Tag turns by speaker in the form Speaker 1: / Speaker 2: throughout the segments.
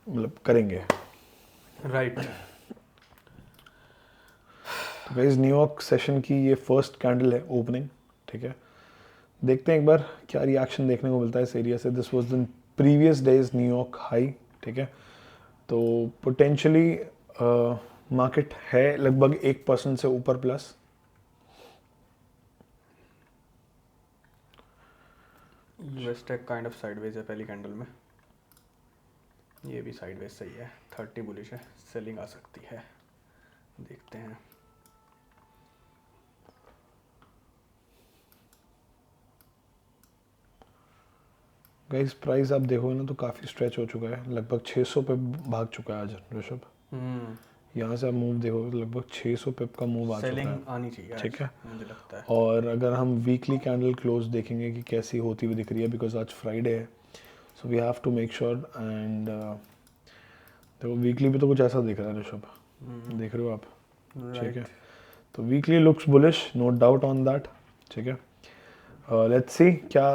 Speaker 1: मतलब करेंगे।
Speaker 2: राइट।
Speaker 1: तो गाइस न्यूयॉर्क सेशन की ये फर्स्ट कैंडल है ओपनिंग, ठीक है। देखते हैं एक बार क्या रिएक्शन देखने को मिलता है इस एरिया से। This was the previous days New York high, ठीक है। तो पोटेंशियली मार्केट है लगभग 1% से ऊपर plus.
Speaker 2: US tech kind of sideways है पहली कैंडल में, ये भी साइडवेज सही है, 30 बुलिश है, सेलिंग आ सकती है, देखते हैं।
Speaker 1: गाइस प्राइस आप देखोगे ना तो काफ़ी स्ट्रेच हो चुका है, लगभग 600 पे भाग चुका है आज ऋषभ। यहाँ से आप मूव देखोगे तो लगभग 600 पिप का मूव आ चुका है,
Speaker 2: सेलिंग आनी चाहिए आज,
Speaker 1: ठीक है।
Speaker 2: मुझे लगता है।
Speaker 1: और अगर हम वीकली कैंडल क्लोज देखेंगे कि कैसी होती हुई दिख रही है, बिकॉज आज फ्राइडे है, so we have to make sure. And देखो वीकली भी तो कुछ ऐसा दिख रहा है ऋषभ, देख रहे हो आप, ठीक है। तो weekly looks bullish, no doubt on that, ठीक है। लेट्स सी क्या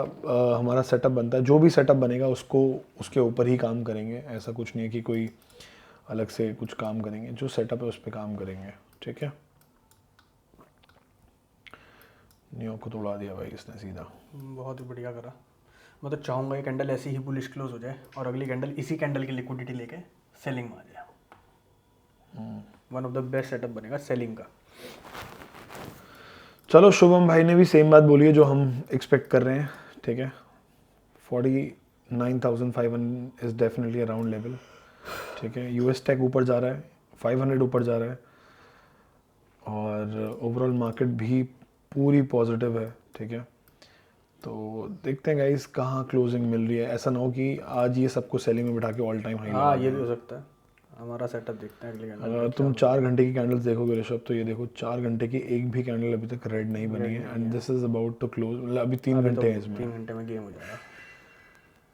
Speaker 1: हमारा सेटअप बनता है। जो भी सेटअप बनेगा उसको उसके ऊपर ही काम करेंगे, ऐसा कुछ नहीं है कि कोई अलग से कुछ काम करेंगे, जो सेटअप है उस पर काम करेंगे, ठीक है। न्यूयॉर्क को तोड़ा दिया भाई इसने सीधा,
Speaker 2: बहुत ही बढ़िया करा। मैं तो चाहूँगा ये कैंडल ऐसी ही बुलिश क्लोज हो जाए और अगली कैंडल इसी कैंडल की लिक्विडिटी लेके सेलिंग में आ जाए। One of the best setup बनेगा सेलिंग का।
Speaker 1: चलो शुभम भाई ने भी सेम बात बोली है जो हम एक्सपेक्ट कर रहे हैं, ठीक है। 49,500 इज डेफिनेटली अराउंड लेवल, ठीक है। यूएस टेक ऊपर जा रहा है, 500 ऊपर जा रहा है, और ओवरऑल मार्केट भी पूरी पॉजिटिव है, ठीक है। तो देखते हैं गाइस कहाँ क्लोजिंग मिल रही है। ऐसा ना हो कि आज ये सबको सेलिंग में बिठा के ऑल टाइम हाई लगा
Speaker 2: हाँ ये भी
Speaker 1: दें।
Speaker 2: हो सकता है। हमारा सेटअप देखते हैं अगली कैंडल
Speaker 1: अगर
Speaker 2: में क्या
Speaker 1: तुम
Speaker 2: होता
Speaker 1: 4
Speaker 2: है।
Speaker 1: घंटे की कैंडल्स देखोगे ऋषभ, तो ये देखो 4 घंटे की एक भी कैंडल अभी तक रेड नहीं बनी
Speaker 2: रेड
Speaker 1: है,
Speaker 2: नहीं
Speaker 1: एंड
Speaker 2: है,
Speaker 1: this is about to close, मतलब अभी 3
Speaker 2: अभी तो
Speaker 1: घंटे हैं इसमें,
Speaker 2: 3 घंटे में गेम हो जाएगा।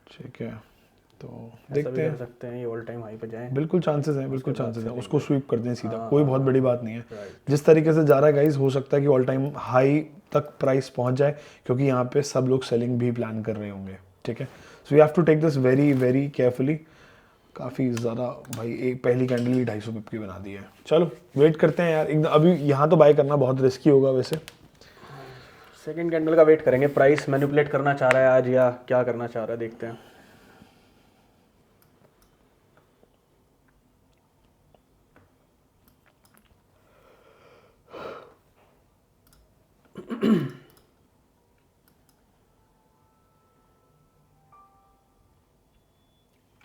Speaker 1: ठीक है। तो
Speaker 2: ऐसा भी
Speaker 1: देखते
Speaker 2: कर
Speaker 1: हैं,
Speaker 2: सकते हैं ये ऑल टाइम हाई पे जाएं,
Speaker 1: बिल्कुल चांसेस हैं,
Speaker 2: उसके
Speaker 1: बिल्कुल
Speaker 2: बाद
Speaker 1: चांसेस हैं,
Speaker 2: सेलिंग
Speaker 1: उसको
Speaker 2: पे।
Speaker 1: स्वीप कर दें सीधा,
Speaker 2: हाँ
Speaker 1: कोई
Speaker 2: हाँ
Speaker 1: बहुत
Speaker 2: हाँ
Speaker 1: बड़ी
Speaker 2: हाँ,
Speaker 1: बात नहीं है।
Speaker 2: राइट।
Speaker 1: जिस तरीके से जा रहा है गाइस, हो सकता है कि ऑल टाइम हाई तक प्राइस पहुंच जाए, क्योंकि यहाँ पे सब लोग सेलिंग भी प्लान कर रहे होंगे, ठीक है। So we have to take this very very carefully. काफ़ी ज़्यादा भाई, एक पहली कैंडल ही 250 पिप की बना दी है। चलो वेट करते हैं यार एकदम, अभी यहाँ तो बाय करना बहुत रिस्की होगा वैसे।
Speaker 2: सेकंड कैंडल का वेट करेंगे, प्राइस मैनिपुलेट करना चाह रहा है आज या क्या करना चाह रहा है, देखते हैं।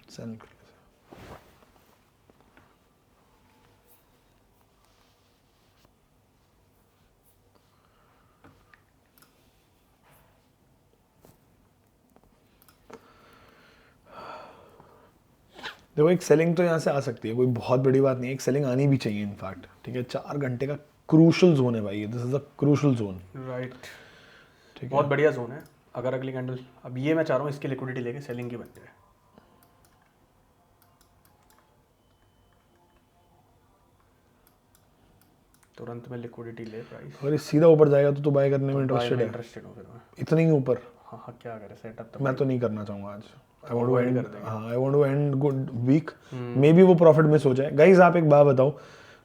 Speaker 1: सेल देखो, एक सेलिंग तो यहाँ से आ सकती है, कोई बहुत बड़ी बात नहीं है, एक सेलिंग आनी भी चाहिए इनफैक्ट, ठीक है। 4 घंटे का क्रूशल जोन है भाई, this is a crucial zone,
Speaker 2: right.
Speaker 1: ठीक
Speaker 2: बहुत
Speaker 1: है।
Speaker 2: बढ़िया जोन है। अगर अगली कैंडल, अब ये मैं चाह रहा हूँ इसकी लिक्विडिटी लेके सेलिंग की बन जाए। तुरंत में लिक्विडिटी ले प्राइस,
Speaker 1: अगर ये सीधा ऊपर जाएगा तो बाय करने में
Speaker 2: तो बाय
Speaker 1: इंटरेस्टेड
Speaker 2: में
Speaker 1: है,
Speaker 2: इंटरेस्टेड हूँ फिर मैं।
Speaker 1: इतने ही ऊपर
Speaker 2: हाँ हाँ, क्या करें, सेटअप तो
Speaker 1: मैं
Speaker 2: भाई
Speaker 1: तो नहीं करना चाहूँगा आज। I want to
Speaker 2: avoid
Speaker 1: end,
Speaker 2: कर देंगे।
Speaker 1: हाँ I want to end good week, maybe वो प्रॉफिट मिस हो जाए। गाइज आप एक बात बताओ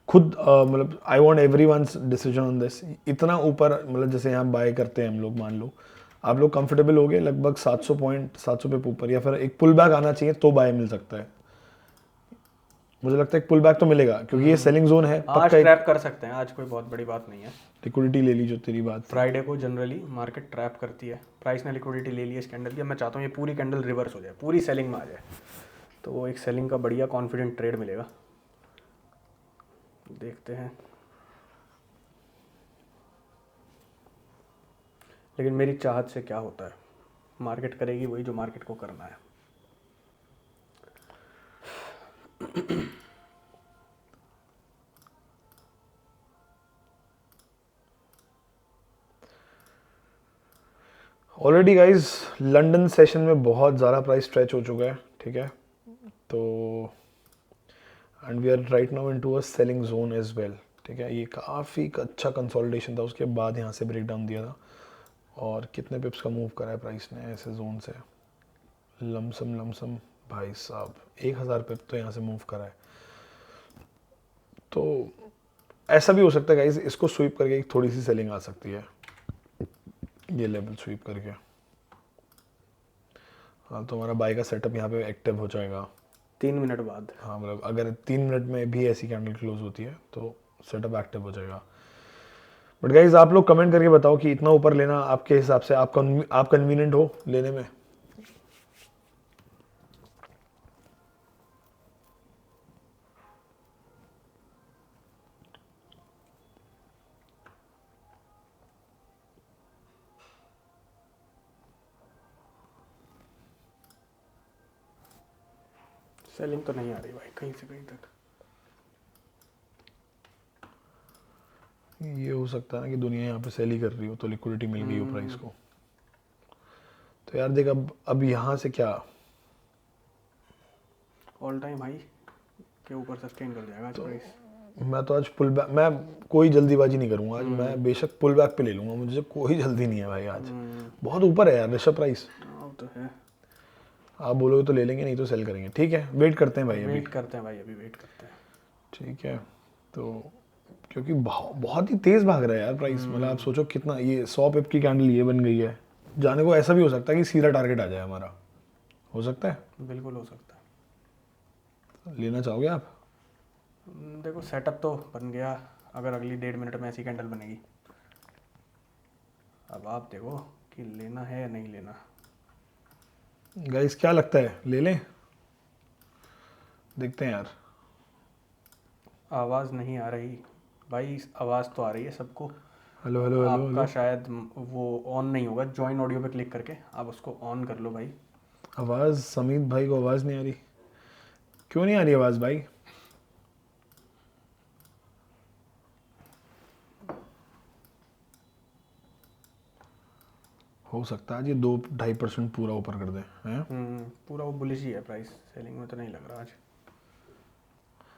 Speaker 1: खुद, मतलब I want everyone's decision on this. इतना ऊपर, मतलब जैसे यहाँ बाय करते हैं हम लोग, मान लो आप लोग कंफर्टेबल हो गए लगभग 700 पॉइंट, 700 पे ऊपर, या फिर एक पुल बैक आना चाहिए तो बाय मिल सकता है। मुझे लगता है एक पुल बैक तो मिलेगा, क्योंकि ये सेलिंग जोन है
Speaker 2: आज
Speaker 1: पक्का। एक
Speaker 2: ट्रैप कर सकते हैं, आज कोई बहुत बड़ी बात नहीं है।
Speaker 1: लिक्विडिटी ले ली जो तेरी बात थी।
Speaker 2: फ्राइडे को जनरली मार्केट ट्रैप करती है, प्राइस ने लिक्विडिटी ले ली है इस कैंडल की। अब मैं चाहता हूँ ये पूरी कैंडल रिवर्स हो जाए, पूरी सेलिंग में आ जाए, तो वो एक सेलिंग का बढ़िया कॉन्फिडेंट ट्रेड मिलेगा। देखते हैं, लेकिन मेरी चाहत से क्या होता है, मार्केट करेगी वही जो मार्केट को करना है।
Speaker 1: ऑलरेडी गाइज लंदन सेशन में बहुत ज़्यादा प्राइस स्ट्रेच हो चुका है, ठीक है। तो and we are right now into a selling zone as well, ठीक है। ये काफ़ी अच्छा कंसोलिडेशन था, उसके बाद यहाँ से ब्रेक डाउन दिया था, और कितने पिप्स का मूव करा है प्राइस ने ऐसे जोन से, लमसम लमसम भाई साहब 1000 पिप तो यहाँ से मूव करा है। तो ऐसा भी हो सकता है गाइस, इसको स्वीप करके एक थोड़ी सी सेलिंग आ सकती है, ये लेवल स्वीप करके। हाँ तो हमारा बाय का सेटअप यहाँ पे एक्टिव हो जाएगा
Speaker 2: 3 मिनट बाद।
Speaker 1: हाँ मतलब अगर 3 मिनट में भी ऐसी कैंडल क्लोज होती है तो सेटअप एक्टिव हो जाएगा। बट गाइज आप लोग कमेंट करके बताओ कि इतना ऊपर लेना आपके हिसाब से आप कन्वीनियंट हो लेने में।
Speaker 2: सेलिंग तो नहीं आ रही भाई कहीं से कहीं तक।
Speaker 1: ये हो सकता है ना कि दुनिया यहाँ पे सेल ही कर रही हो तो लिक्विडिटी मिल गई हो प्राइस को। तो यार देख अब यहाँ से क्या
Speaker 2: ऑल टाइम हाई के ऊपर सस्टेन कर जाएगा आज प्राइस।
Speaker 1: मैं तो आज पुल बैक, मैं कोई जल्दीबाजी नहीं करूंगा आज, मैं बेशक पुल बैक पे ले लूंगा, मुझे कोई जल्दी नहीं है भाई आज। बहुत ऊपर है यार ऋषभ प्राइस।
Speaker 2: हाँ तो है।
Speaker 1: आप बोलोगे तो ले लेंगे, नहीं तो सेल करेंगे। ठीक है वेट करते हैं भाई, अभी
Speaker 2: वेट करते हैं भाई, अभी वेट करते हैं।
Speaker 1: ठीक है तो क्योंकि बहुत ही तेज भाग रहा है यार प्राइस। मतलब आप सोचो कितना, ये 100 पिप की कैंडल ये बन गई है, जाने को ऐसा भी हो सकता है कि सीधा टारगेट आ जाए हमारा, हो सकता है।
Speaker 2: बिल्कुल हो सकता है।
Speaker 1: लेना चाहोगे आप?
Speaker 2: देखो सेटअप तो बन गया, अगर अगली 1.5 मिनट में ऐसी कैंडल बनेगी, अब आप देखो कि लेना है या नहीं लेना।
Speaker 1: गाइस क्या लगता है, ले लें? देखते हैं यार।
Speaker 2: आवाज़ नहीं आ रही भाई, आवाज़ तो आ रही है सबको।
Speaker 1: हेलो हेलो हेलो
Speaker 2: आपका
Speaker 1: हेलो।
Speaker 2: शायद वो ऑन नहीं होगा, जॉइन ऑडियो पे क्लिक करके आप उसको ऑन कर लो भाई।
Speaker 1: आवाज़, समीत भाई को आवाज़ नहीं आ रही, क्यों नहीं आ रही आवाज़ भाई? हो सकता है आज ये 2-2.5% पूरा ऊपर कर दे हैं।
Speaker 2: पूरा वो बुलिश ही है प्राइस, सेलिंग में तो नहीं लग रहा आज।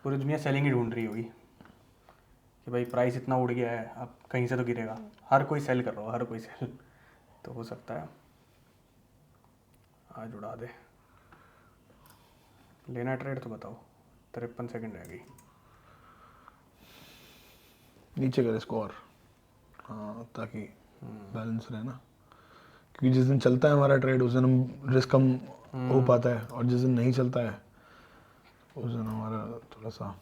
Speaker 2: पूरी दुनिया सेलिंग ही ढूंढ रही होगी कि भाई प्राइस इतना उड़ गया है, अब कहीं से तो गिरेगा। हर कोई सेल कर रहा हो, हर कोई सेल। तो हो सकता है आज उड़ा दे। लेना ट्रेड तो बताओ, 53 सेकंड रह गई।
Speaker 1: नीचे कर इसको और, हाँ ताकि बैलेंस रहे ना, क्योंकि जिस दिन चलता है हमारा ट्रेड उस दिन हम रिस्क कम हो पाता है, और जिस दिन नहीं चलता है उस दिन हमारा थोड़ा सा।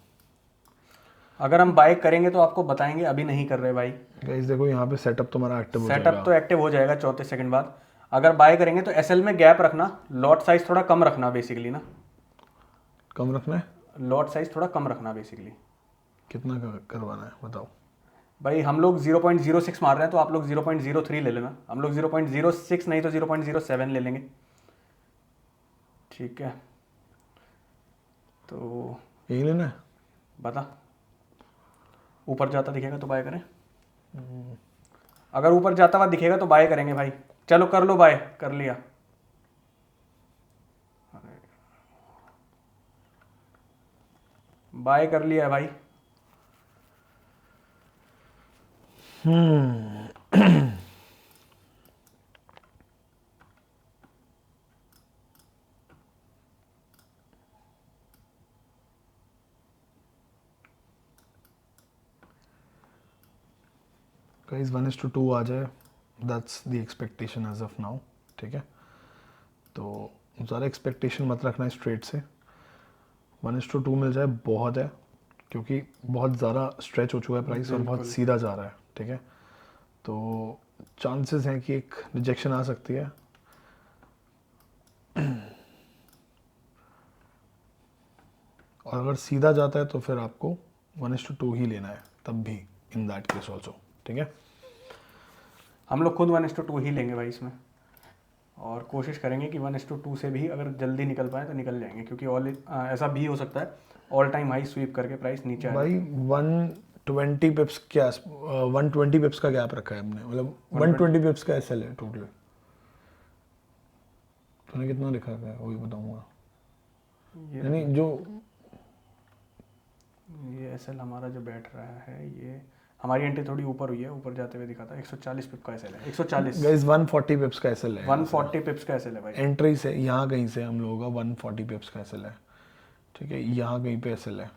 Speaker 2: अगर हम बाय करेंगे तो आपको बताएंगे, अभी नहीं कर रहे भाई।
Speaker 1: गाइस देखो यहाँ पे सेटअप तो हमारा एक्टिव हो
Speaker 2: सेटअप
Speaker 1: जाएगा।
Speaker 2: तो एक्टिव हो जाएगा 34 सेकंड बाद। अगर बाय करेंगे तो एसएल में गैप रखना, लॉट साइज थोड़ा कम रखना बेसिकली ना।
Speaker 1: कम रखना है?
Speaker 2: लॉट साइज थोड़ा कम रखना बेसिकली।
Speaker 1: कितना करवाना है बताओ?
Speaker 2: भाई हम लोग 0.06 मार रहे हैं तो आप लोग 0.03 ले लेना, हम लोग 0.06 नहीं तो 0.07 ले लेंगे। ठीक है तो
Speaker 1: यही लेना है?
Speaker 2: बता, ऊपर जाता दिखेगा तो बाय करें। अगर ऊपर जाता हुआ दिखेगा तो बाय करेंगे भाई। चलो कर लो बाय, कर लिया। बाय कर लिया है भाई।
Speaker 1: गाइस 1:2 आ जाए, that's the expectation as of now. ठीक है तो ज़्यादा एक्सपेक्टेशन मत रखना इस ट्रेड से। 1:2 मिल जाए बहुत है, क्योंकि बहुत ज़्यादा स्ट्रेच हो चुका है प्राइस और बहुत सीधा जा रहा है। ठीक है तो चांसेस हैं कि एक रिजेक्शन आ सकती है। और अगर सीधा जाता है तो फिर आपको 1:2 ही लेना है, तब भी इन दैट केस ऑल्सो। ठीक है
Speaker 2: हम लोग खुद 1:2 ही लेंगे भाई इसमें, और कोशिश करेंगे कि 1:2 से भी अगर जल्दी निकल पाए तो निकल जाएंगे, क्योंकि ऐसा भी हो सकता है ऑल टाइम हाई स्वीप करके प्राइस नीचे आए।
Speaker 1: भाई 120 पिप्स क्या 120 पिप्स का गैप रखा है हमने, मतलब 120 पिप्स का एसएल है टोटल। तूने कितना लिखा है वही बताऊंगा। यानी जो
Speaker 2: ये एसएल हमारा जो बैठ रहा है, ये हमारी एंट्री थोड़ी ऊपर हुई है, ऊपर जाते हुए दिखा था। 140 पिप का एसएल है, 140।
Speaker 1: गाइस 140 पिप्स का एसएल है,
Speaker 2: 140 पिप्स का एसएल है भाई।
Speaker 1: एंट्री से यहाँ कहीं से हम लोगों का 140 पिप्स का एसएल है, ठीक है, यहाँ कहीं पे एसएल है।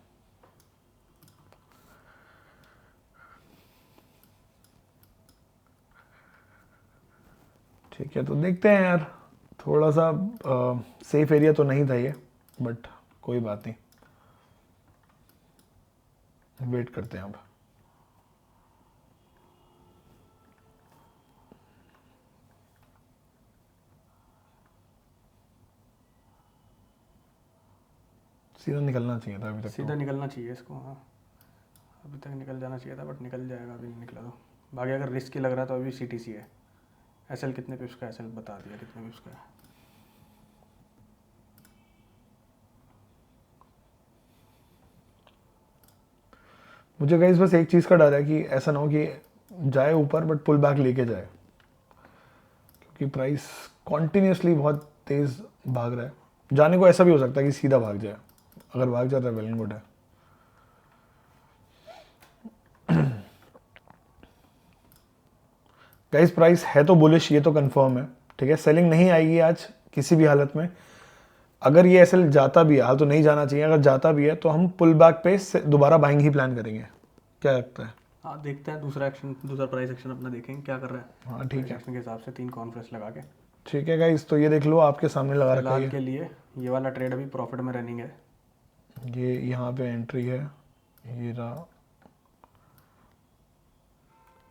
Speaker 1: ठीक है, तो देखते हैं यार, थोड़ा सा सेफ एरिया तो नहीं था ये, बट कोई बात नहीं, वेट करते हैं अब। सीधा निकलना चाहिए था अभी तक,
Speaker 2: सीधा निकलना चाहिए इसको, हाँ अभी तक निकल जाना चाहिए था, बट निकल जाएगा, अभी नहीं निकला तो। बाकी अगर रिस्क लग रहा तो अभी सीटीसी है। एसएल कितने पिप्स का, एसएल बता दिया कितने पिप्स का है।
Speaker 1: मुझे गाइस बस एक चीज़ का डर है कि ऐसा ना हो कि जाए ऊपर बट पुल बैक लेके जाए, क्योंकि प्राइस कॉन्टिन्यूसली बहुत तेज़ भाग रहा है। जाने को ऐसा भी हो सकता है कि सीधा भाग जाए, अगर भाग जाता है वेल एंड गुड है। गाइस प्राइस है तो बुलिश, ये तो कंफर्म है, ठीक है, सेलिंग नहीं आएगी आज किसी भी हालत में। अगर ये एसएल जाता भी है, हाल तो नहीं जाना चाहिए, अगर जाता भी है तो हम पुल बैक पे दोबारा बाइंग ही प्लान करेंगे। क्या लगता है?
Speaker 2: हाँ देखते हैं, दूसरा एक्शन, दूसरा प्राइस एक्शन अपना देखेंगे क्या कर रहा है।
Speaker 1: हाँ ठीक है,
Speaker 2: एक्शन के हिसाब से 3 कॉन्फ्रेंस लगा के।
Speaker 1: ठीक है गाइस, तो ये देख लो आपके सामने लगा रखा
Speaker 2: फिलहाल
Speaker 1: है
Speaker 2: के लिए ये वाला ट्रेड अभी प्रॉफिट में रनिंग है।
Speaker 1: ये यहाँ पे एंट्री है, ये रहा।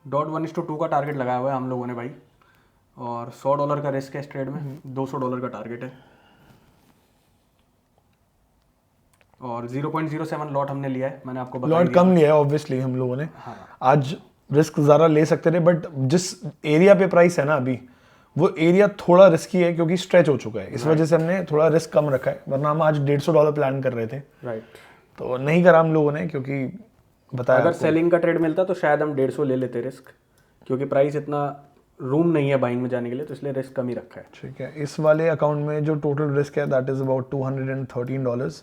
Speaker 2: $1:2 का टारगेट लगाया हुआ है हम लोगों ने भाई, और $100 का रिस्क है इस ट्रेड में, $200 का टारगेट है, और 0.07 लॉट हमने लिया है, मैंने आपको बता
Speaker 1: लॉट कम लिया है ऑब्वियसली हम लोगों ने,
Speaker 2: हाँ।
Speaker 1: आज रिस्क ज़्यादा ले सकते थे, बट जिस एरिया पे प्राइस है ना अभी, वो एरिया थोड़ा रिस्की है क्योंकि स्ट्रेच हो चुका है, इस वजह से हमने थोड़ा रिस्क कम रखा है, वरना हम आज $150 प्लान कर रहे थे।
Speaker 2: राइट,
Speaker 1: तो नहीं करा हम लोगों ने, क्योंकि बताया
Speaker 2: अगर
Speaker 1: आपको।
Speaker 2: सेलिंग का ट्रेड मिलता तो शायद हम 150 ले लेते रिस्क, क्योंकि प्राइस इतना रूम नहीं है बाइंग में जाने के लिए, तो इसलिए रिस्क कम ही रखा है।
Speaker 1: ठीक है, इस वाले अकाउंट में जो टोटल रिस्क है that is about $213,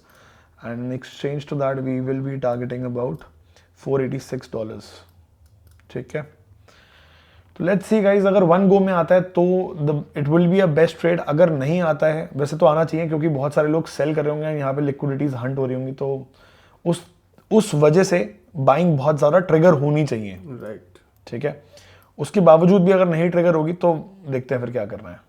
Speaker 1: and in exchange to that we will be targeting about $486। ठीक है, तो लेट्स सी गाइज, अगर वन गो में आता है तो it will be a best trade. अगर नहीं आता है, वैसे तो आना चाहिए क्योंकि बहुत सारे लोग सेल कर रहे होंगे, यहाँ पे लिक्विडिटीज हंट हो रही होंगी, तो उस वजह से बाइंग बहुत ज़्यादा ट्रिगर होनी चाहिए।
Speaker 2: राइट,
Speaker 1: ठीक है, उसके बावजूद भी अगर नहीं ट्रिगर होगी तो देखते हैं फिर क्या करना है।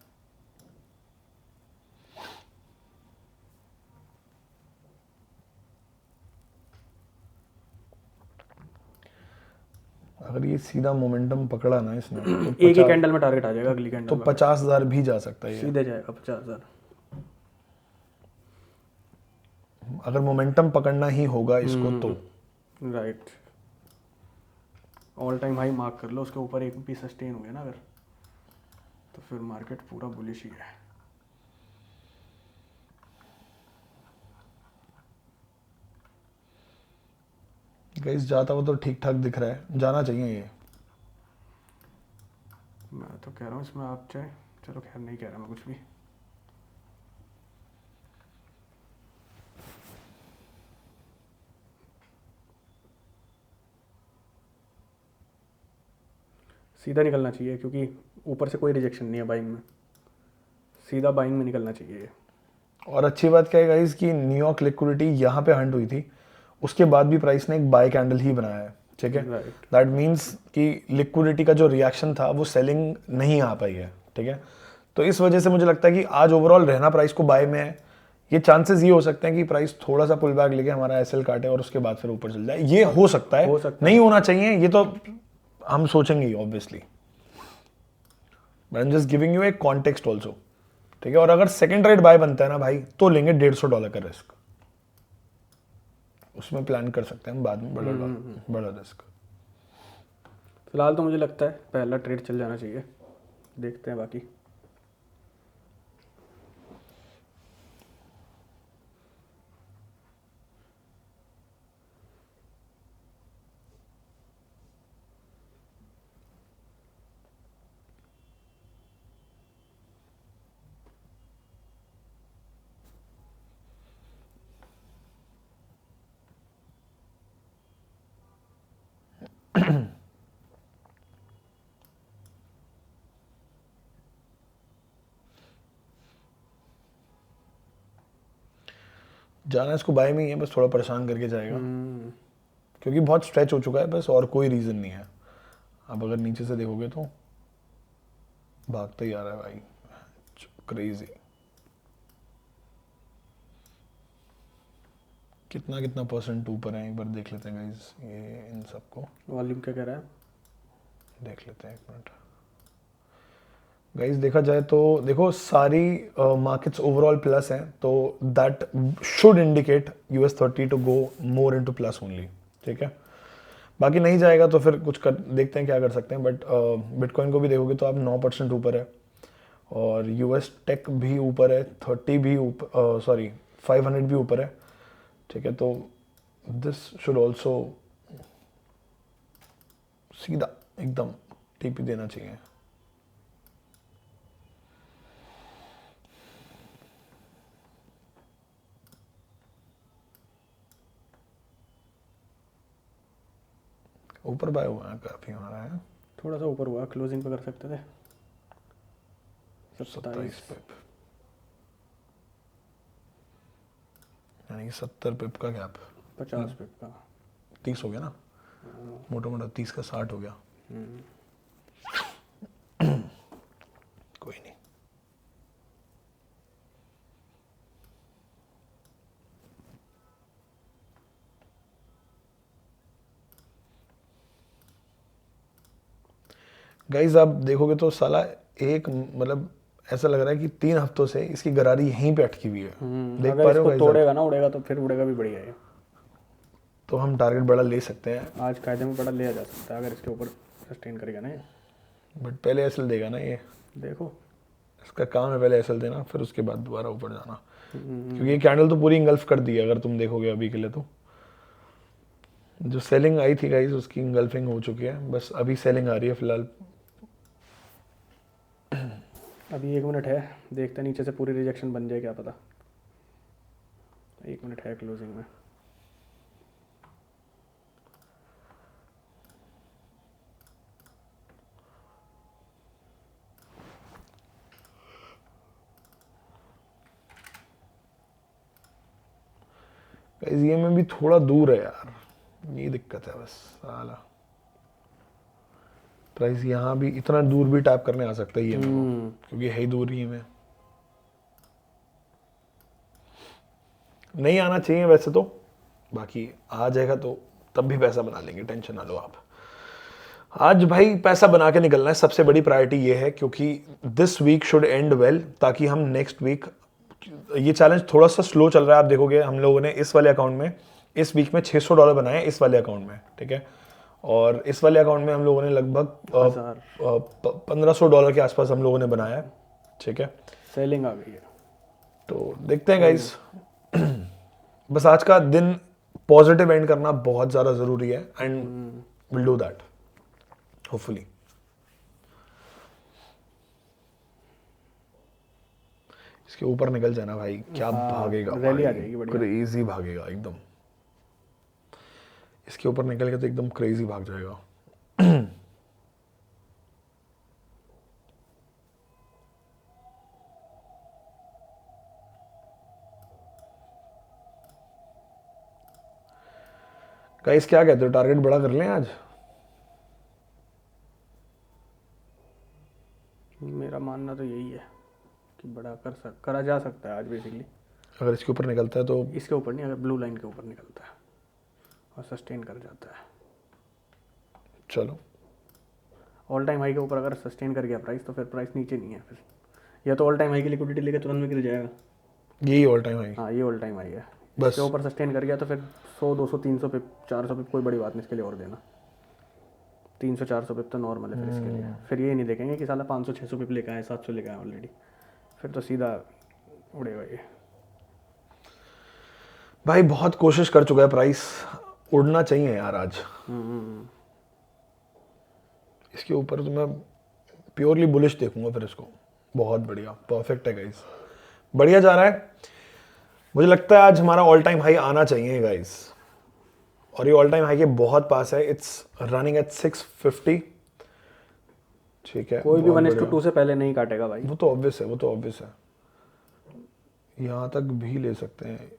Speaker 1: अगर ये सीधा मोमेंटम पकड़ा ना इसने तो
Speaker 2: एक ही कैंडल में टारगेट आ जाएगा अगली कैंडल
Speaker 1: तो
Speaker 2: में,
Speaker 1: 50,000 भी जा सकता है ये।
Speaker 2: सीधे जाएगा 50,000।
Speaker 1: अगर मोमेंटम पकड़ना ही होगा इसको तो
Speaker 2: right, all time high mark कर लो, उसके ऊपर एक भी सस्टेन हो गया ना अगर, तो फिर मार्केट पूरा बुलिश ही है।
Speaker 1: गाइस जाता हुआ तो ठीक ठाक दिख रहा है, जाना चाहिए ये।
Speaker 2: मैं तो कह रहा हूँ इसमें आप चाहे, चलो खैर नहीं कह रहा मैं कुछ भी। सीधा निकलना चाहिए, क्योंकि ऊपर से कोई रिजेक्शन नहीं है बाइंग में, सीधा बाइंग में निकलना चाहिए।
Speaker 1: और अच्छी बात क्या है गाइस कि न्यूयॉर्क लिक्विडिटी यहाँ पे हंट हुई थी, उसके बाद भी प्राइस ने एक बाय कैंडल ही बनाया है। ठीक है, दैट मीन्स कि लिक्विडिटी का जो रिएक्शन था वो सेलिंग नहीं आ पाई है। ठीक है, तो इस वजह से मुझे लगता है कि आज ओवरऑल रहना प्राइस को बाय में है। ये चांसेस ये हो सकते हैं कि प्राइस थोड़ा सा पुल बैक लेके हमारा एसएल काटे और उसके बाद फिर ऊपर चल जाए, ये हो सकता है, नहीं होना चाहिए, ये तो हम सोचेंगे ही obviously, but I am just giving you a context also. ठीक है, और अगर सेकंड रेट बाय बनता है ना भाई, तो लेंगे $150 का रिस्क, उसमें प्लान कर सकते हैं हम बाद में बड़ा रिस्क।
Speaker 2: फिलहाल तो मुझे लगता है पहला ट्रेड चल जाना चाहिए, देखते हैं बाकी।
Speaker 1: जाना इसको बाय में ही है, बस थोड़ा परेशान करके जाएगा
Speaker 2: हम्म,
Speaker 1: क्योंकि बहुत स्ट्रेच हो चुका है बस, और कोई रीज़न नहीं है। अब अगर नीचे से देखोगे तो भागता ही आ रहा है भाई, क्रेजी। कितना कितना परसेंट ऊपर है एक बार देख लेते हैं गाइस, ये इन सबको
Speaker 2: वॉल्यूम क्या कह रहा है?
Speaker 1: देख लेते हैं, एक मिनट गाइस। देखा जाए तो देखो सारी मार्केट्स ओवरऑल प्लस हैं, तो that should indicate US30 to go more into plus only, ठीक है। बाकी नहीं जाएगा तो फिर कुछ कर देखते हैं क्या कर सकते हैं, बट बिटकॉइन को भी देखोगे तो आप 9% ऊपर है, और US टेक भी ऊपर है, 30 भी ऊपर, सॉरी 500 भी ऊपर है, ठीक है। तो दिस शुड ऑल्सो सीधा एकदम टीपी देना चाहिए। ऊपर बाय हुआ है काफी हमारा है,
Speaker 2: थोड़ा सा ऊपर हुआ, क्लोजिंग पे कर सकते थे
Speaker 1: 27
Speaker 2: 27।
Speaker 1: पिप, यानी 70 पिप का गैप,
Speaker 2: 50 पिप का।
Speaker 1: 30 हो गया ना, मोटा मोटा 30 का 60 हो गया।
Speaker 2: हम्म,
Speaker 1: कोई नहीं। गाइज आप देखोगे तो साला एक मतलब ऐसा लग रहा है कि 3 हफ्तों से इसकी गरारी यहीं पे अटकी हुई है, देख
Speaker 2: अगर
Speaker 1: पा रहे हो
Speaker 2: इसको
Speaker 1: गाइज आप?
Speaker 2: तोड़ेगा ना, उड़ेगा तो फिर उड़ेगा भी बढ़िया है।
Speaker 1: तो हम टारगेट बड़ा ले सकते हैं,
Speaker 2: आज कायदे में बड़ा लिया जा सकता है अगर इसके ऊपर सस्टेन करेगा ना ये।
Speaker 1: बट पहले एसएल देगा ना ये,
Speaker 2: देखो।
Speaker 1: इसका काम है पहले एसएल देना, फिर उसके बाद दोबारा ऊपर जाना, क्योंकि ये कैंडल तो पूरी इंगल्फ कर दी है अगर तुम देखोगे अभी के लिए। तो जो सेलिंग आई थी गाइज उसकी इंगल्फिंग हो चुकी है, बस अभी सेलिंग आ रही है फिलहाल।
Speaker 2: अभी 1 मिनट है, देखते हैं नीचे से पूरी रिजेक्शन बन जाए क्या पता। 1 मिनट है क्लोजिंग में।
Speaker 1: गाइज ये में भी थोड़ा दूर है यार, ये दिक्कत है बस साला। प्राइस यहाँ भी इतना दूर भी टैप करने आ सकता है ये मेरे को, क्योंकि है ही दूर ही में। नहीं आना चाहिए वैसे तो, बाकी आ जाएगा तो तब भी पैसा बना लेंगे, टेंशन ना लो आप। आज भाई पैसा बना के निकलना है, सबसे बड़ी प्रायोरिटी ये है, क्योंकि this week should end well, ताकि हम नेक्स्ट वीक, ये चैलेंज थोड़ा सा स्लो चल रहा है, आप देखोगे हम लोगों ने इस वाले अकाउंट में इस वीक में $600 बनाए इस वाले अकाउंट में, ठीक है। और इस वाले अकाउंट में हम लोगों ने लगभग $1500 के आसपास हम लोगों ने बनाया है, ठीक है।
Speaker 2: सेलिंग आ गई है।
Speaker 1: तो देखते हैं गाइस, बस आज का दिन पॉजिटिव एंड करना बहुत ज़्यादा ज़रूरी है, and will do that hopefully. इसके ऊपर निकल जाना भाई, क्या भागेगा,
Speaker 2: रैली आ जाएगी बढ़िया।
Speaker 1: क्रेजी भागेगा एकदम। इसके ऊपर निकल के तो एकदम क्रेजी भाग जाएगा। गाइस क्या कहते हो, टारगेट बड़ा कर लें आज?
Speaker 2: मेरा मानना तो यही है कि बड़ा करा जा सकता है आज बेसिकली।
Speaker 1: अगर इसके ऊपर निकलता है तो
Speaker 2: इसके ऊपर नहीं, अगर ब्लू लाइन के ऊपर निकलता है और सस्टेन कर जाता है,
Speaker 1: चलो
Speaker 2: ऑल टाइम हाई के ऊपर अगर सस्टेन कर गया प्राइस, तो फिर प्राइस नीचे नहीं है फिर, या तो ऑल टाइम हाई की लिक्विडिटी लेके तुरंत में गिर जाएगा।
Speaker 1: यही ऑल टाइम हाई
Speaker 2: हाँ, ये ऑल टाइम हाई है।
Speaker 1: बस।
Speaker 2: इसके ऊपर सस्टेन कर गया तो फिर 100 200 300 पिप 400 पिप कोई बड़ी बात नहीं इसके लिए और देना। 300 400 पिप तो नॉर्मल है फिर इसके लिए। फिर ये नहीं देखेंगे कि साला 500 600 पिप लेके आए, 700 लेके आए ऑलरेडी, फिर तो सीधा उड़ेगा ये।
Speaker 1: भाई बहुत कोशिश कर चुका है प्राइस, उड़ना चाहिए यार आज। इसके ऊपर तो मैं प्योरली बुलिश देखूंगा फिर इसको। बहुत बढ़िया, परफेक्ट है गाइस, बढ़िया जा रहा है। मुझे लगता है आज हमारा ऑल टाइम हाई आना चाहिए गाइस, और ये ऑल टाइम हाई के बहुत पास है। इट्स रनिंग एट 650, ठीक है।
Speaker 2: कोई भी
Speaker 1: बहुत
Speaker 2: 1:2 से पहले नहीं काटेगा भाई।
Speaker 1: वो तो ऑब्वियस है, वो तो ऑब्वियस है। यहाँ तक भी ले सकते हैं,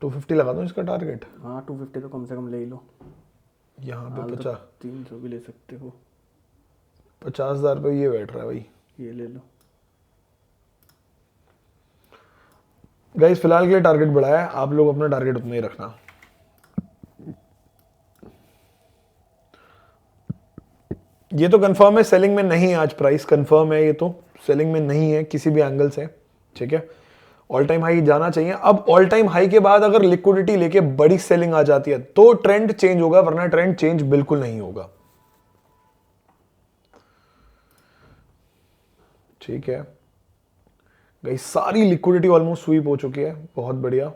Speaker 1: 250 लगा दूं इसका टारगेट,
Speaker 2: हाँ 250 तो कम से कम ले ही लो।
Speaker 1: यहाँ पे
Speaker 2: हाल तो
Speaker 1: 50
Speaker 2: 300 भी ले सकते हो।
Speaker 1: 50,000 पे ये बैठ रहा है भाई।
Speaker 2: ये ले लो।
Speaker 1: गाइस फिलहाल के लिए टारगेट बढ़ाया है, आप लोग अपना टारगेट उतना ही रखना। ये तो कंफर्म है सेलिंग में नहीं है, आज प्राइस कंफर्म है, ये तो सेलिंग में नहीं है किसी भी एंगल से, ठीक है। ऑल टाइम हाई जाना चाहिए। अब ऑल टाइम हाई के बाद अगर लिक्विडिटी लेके बड़ी सेलिंग आ जाती है तो ट्रेंड चेंज होगा, वरना ट्रेंड चेंज बिल्कुल नहीं होगा, ठीक है। गाइस सारी लिक्विडिटी ऑलमोस्ट स्वीप हो चुकी है, बहुत बढ़िया।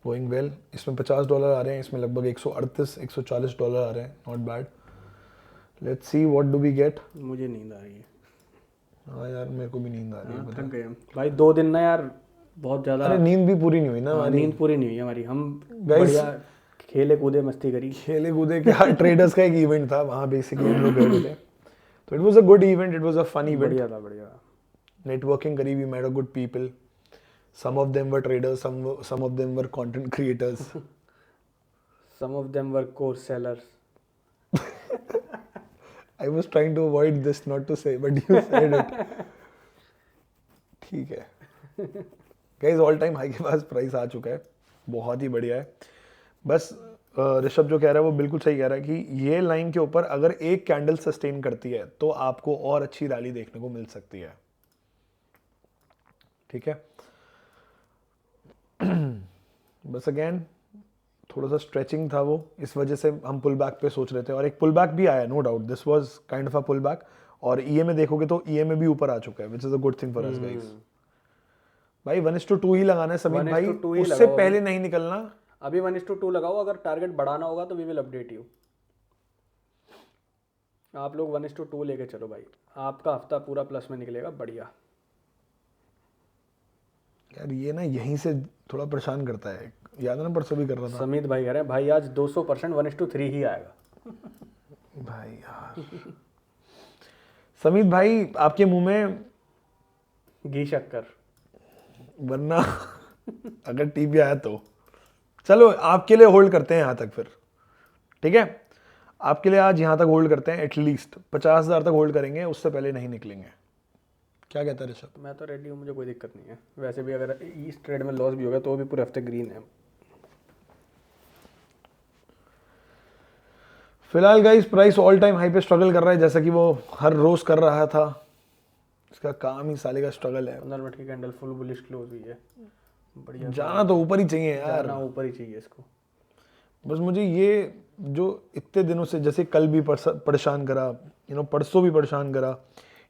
Speaker 1: Going well. इसमें $50 आ रहे हैं, इसमें लगभग 138 $140 आ रहे हैं, not bad. Let's see what do we get.
Speaker 2: मुझे नींद आ रही है।
Speaker 1: हाँ यार मेरे को भी नींद आ रही है,
Speaker 2: थक गए हम भाई 2 दिन ना यार, बहुत ज्यादा।
Speaker 1: अरे नींद भी पूरी नहीं हुई ना हमारी।
Speaker 2: नींद पूरी नहीं हुई हमारी। हम
Speaker 1: Guys,
Speaker 2: बढ़िया खेले कूदे मस्ती करी।
Speaker 1: खेले कूदे क्या, ट्रेडर्स का एक इवेंट था वहाँ बेसिकली हम लोग गए हुए थे, तो it was a good event, it was a fun event.
Speaker 2: बढ़िया था, बढ़िया।
Speaker 1: नेटवर्किंग करी, we met a good people, some of them were traders, some of them were content creators.
Speaker 2: Some of them were course sellers.
Speaker 1: I was trying to avoid this not to say, but you said it. ठीक है guys, all time high के पास price आ चुका है, बहुत ही बढ़िया है। बस ऋषभ जो कह रहा है वो बिल्कुल सही कह रहा है कि ये लाइन के ऊपर अगर एक कैंडल सस्टेन करती है तो आपको और अच्छी रैली देखने को मिल सकती है, ठीक है। बस अगेन थोड़ा सा स्ट्रेचिंग था वो, इस वजह से हम पुल बैक पे सोच रहे थे, और एक पुल बैक भी आया, no doubt this was kind of a pull back. और ईएमए देखोगे तो ईएमए भी ऊपर आ चुका है, which is a good thing for us guys. भाई 1:2 ही लगाना है समीर भाई,
Speaker 2: 1:2 ही
Speaker 1: उससे
Speaker 2: लगाओ
Speaker 1: पहले नहीं निकलना।
Speaker 2: अभी 1:2 लगाओ, अगर टारगेट बढ़ाना होगा तो वी विल अपडेट यू। आप लोग 1:2 लेके चलो भाई, आपका हफ्ता पूरा प्लस में निकलेगा, बढ़िया।
Speaker 1: यार ये ना यहीं से थोड़ा परेशान करता है, याद है ना परसों भी कर रहा था।
Speaker 2: समीत भाई कह रहे हैं भाई आज 200% 1:3 ही आएगा।
Speaker 1: भाई यार समीत भाई आपके मुंह में
Speaker 2: घी शक्कर,
Speaker 1: वरना अगर टीपी आया तो चलो आपके लिए होल्ड करते हैं यहाँ तक फिर, ठीक है। आपके लिए आज यहाँ तक होल्ड करते हैं, एटलीस्ट 50,000 तक होल्ड करेंगे, उससे पहले नहीं निकलेंगे। क्या कहता है ऋषभ?
Speaker 2: मैं तो रेडी हूँ, मुझे कोई दिक्कत नहीं है। वैसे भी अगर इस ट्रेड में लॉस भी होगा तो भी पूरे हफ्ते ग्रीन है।
Speaker 1: फिलहाल guys price all time high पे स्ट्रगल कर रहा है, जैसा कि वो हर रोज कर रहा था, इसका काम ही साले का स्ट्रगल है।
Speaker 2: 15 मिनट की कैंडल फुल बुलिश क्लोज हुई है, बढ़िया।
Speaker 1: जाना तो ऊपर ही चाहिए यार,
Speaker 2: जाना ऊपर ही चाहिए इसको।
Speaker 1: बस मुझे ये जो इतने दिनों से, जैसे कल भी परेशान करा, परसों भी परेशान करा,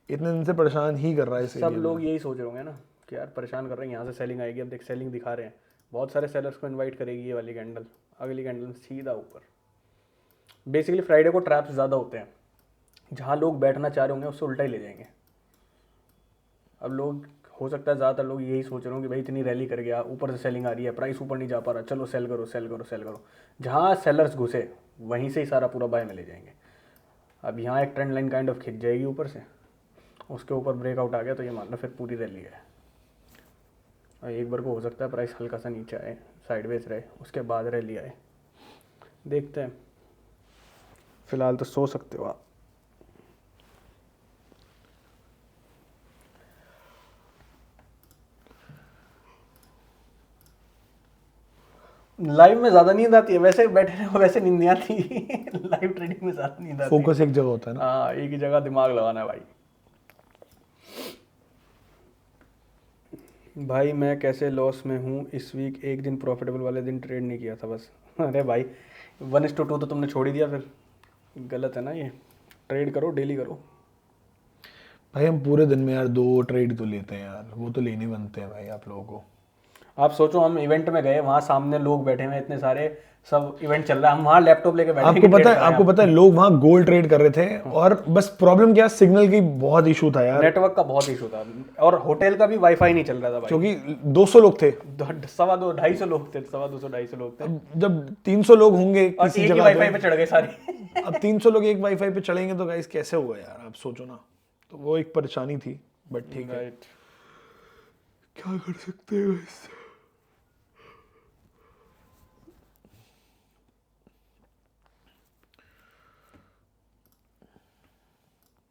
Speaker 1: इतने दिन से परेशान ही कर रहा है।
Speaker 2: सब लोग यही सोच रहे होंगे ना कि यार परेशान कर रहे हैं, यहाँ से सेलिंग आएगी। अब देख सेलिंग दिखा रहे हैं, बहुत सारे सेलर्स को इनवाइट करेगी ये वाली कैंडल, अगली कैंडल में सीधा ऊपर। बेसिकली फ्राइडे को ट्रैप्स ज़्यादा होते हैं, जहाँ लोग बैठना चाह रहे होंगे उससे उल्टा ही ले जाएंगे। अब लोग, हो सकता है ज़्यादातर लोग यही सोच रहे हो कि भाई इतनी रैली कर गया, ऊपर से सेलिंग आ रही है, प्राइस ऊपर नहीं जा पा रहा, चलो सेल करो सेल करो सेल करो। जहाँ सेलर्स घुसे वहीं से ही सारा पूरा बाय में ले जाएंगे। अब यहाँ एक ट्रेंड लाइन काइंड ऑफ खिंच जाएगी ऊपर से, उसके ऊपर ब्रेकआउट आ गया तो ये मान लो फिर पूरी रैली है। और एक बार को हो सकता है प्राइस हल्का सा नीचे आए, साइडवेज रहे, उसके बाद रैली आए, देखते हैं। फिलहाल तो सो सकते हो आप। लाइव में ज़्यादा नींद आती है, वैसे बैठे रहो वैसे नींद नहीं आती। लाइव ट्रेडिंग में ज़्यादा नींद आती है,
Speaker 1: फोकस एक जगह होता है ना।
Speaker 2: हाँ, एक ही जगह दिमाग लगाना है भाई। भाई मैं कैसे लॉस में हूँ इस वीक, एक दिन प्रॉफिटेबल वाले दिन ट्रेड नहीं किया था बस। अरे भाई 1:2 तो तुमने छोड़ ही दिया, फिर गलत है ना ये। ट्रेड करो, डेली करो
Speaker 1: भाई। हम पूरे दिन में यार 2 ट्रेड तो लेते हैं यार, वो तो लेने बनते हैं भाई आप लोगों को।
Speaker 2: आप सोचो, हम इवेंट में गए, वहाँ सामने लोग बैठे हुए इतने सारे, सब इवेंट चल रहा है, हम वहाँ लैपटॉप लेके बैठे।
Speaker 1: आपको पता है लोग वहाँ गोल्ड ट्रेड कर रहे थे, और बस प्रॉब्लम क्या, सिग्नल की बहुत इशू था यार,
Speaker 2: नेटवर्क का बहुत इशू था, और होटल का भी वाईफाई नहीं चल रहा था भाई,
Speaker 1: क्योंकि 200 लोग थे,
Speaker 2: 250 लोग थे, 250 लोग थे।
Speaker 1: अब जब 300 लोग होंगे किसी जगह
Speaker 2: वाईफाई पे चढ़ गए सारे।
Speaker 1: अब 300 लोग एक वाईफाई पे चढ़ेंगे तो गाइस कैसे होगा यार, आप सोचो ना तो वो एक परेशानी थी, बट ठीक है,
Speaker 2: राइट।
Speaker 1: क्या कर सकते हैं इससे।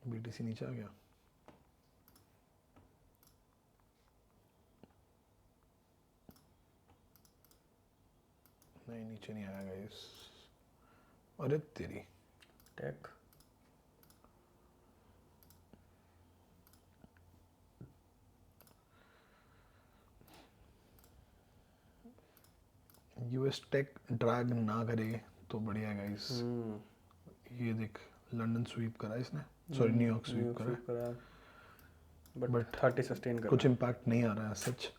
Speaker 1: BTC नीचे आ गया, नहीं नीचे नहीं आया गाइस, अरे तेरी।
Speaker 2: टेक
Speaker 1: यूएस टेक ड्रैग ना करे तो बढ़िया है गाइस। ये देख लंदन स्वीप करा इसने, सॉरी न्यूयॉर्क स्वीप करा,
Speaker 2: बट
Speaker 1: बट
Speaker 2: 30 सस्टेन कर
Speaker 1: कुछ
Speaker 2: रहा
Speaker 1: इम्पैक्ट नहीं आ रहा है सच।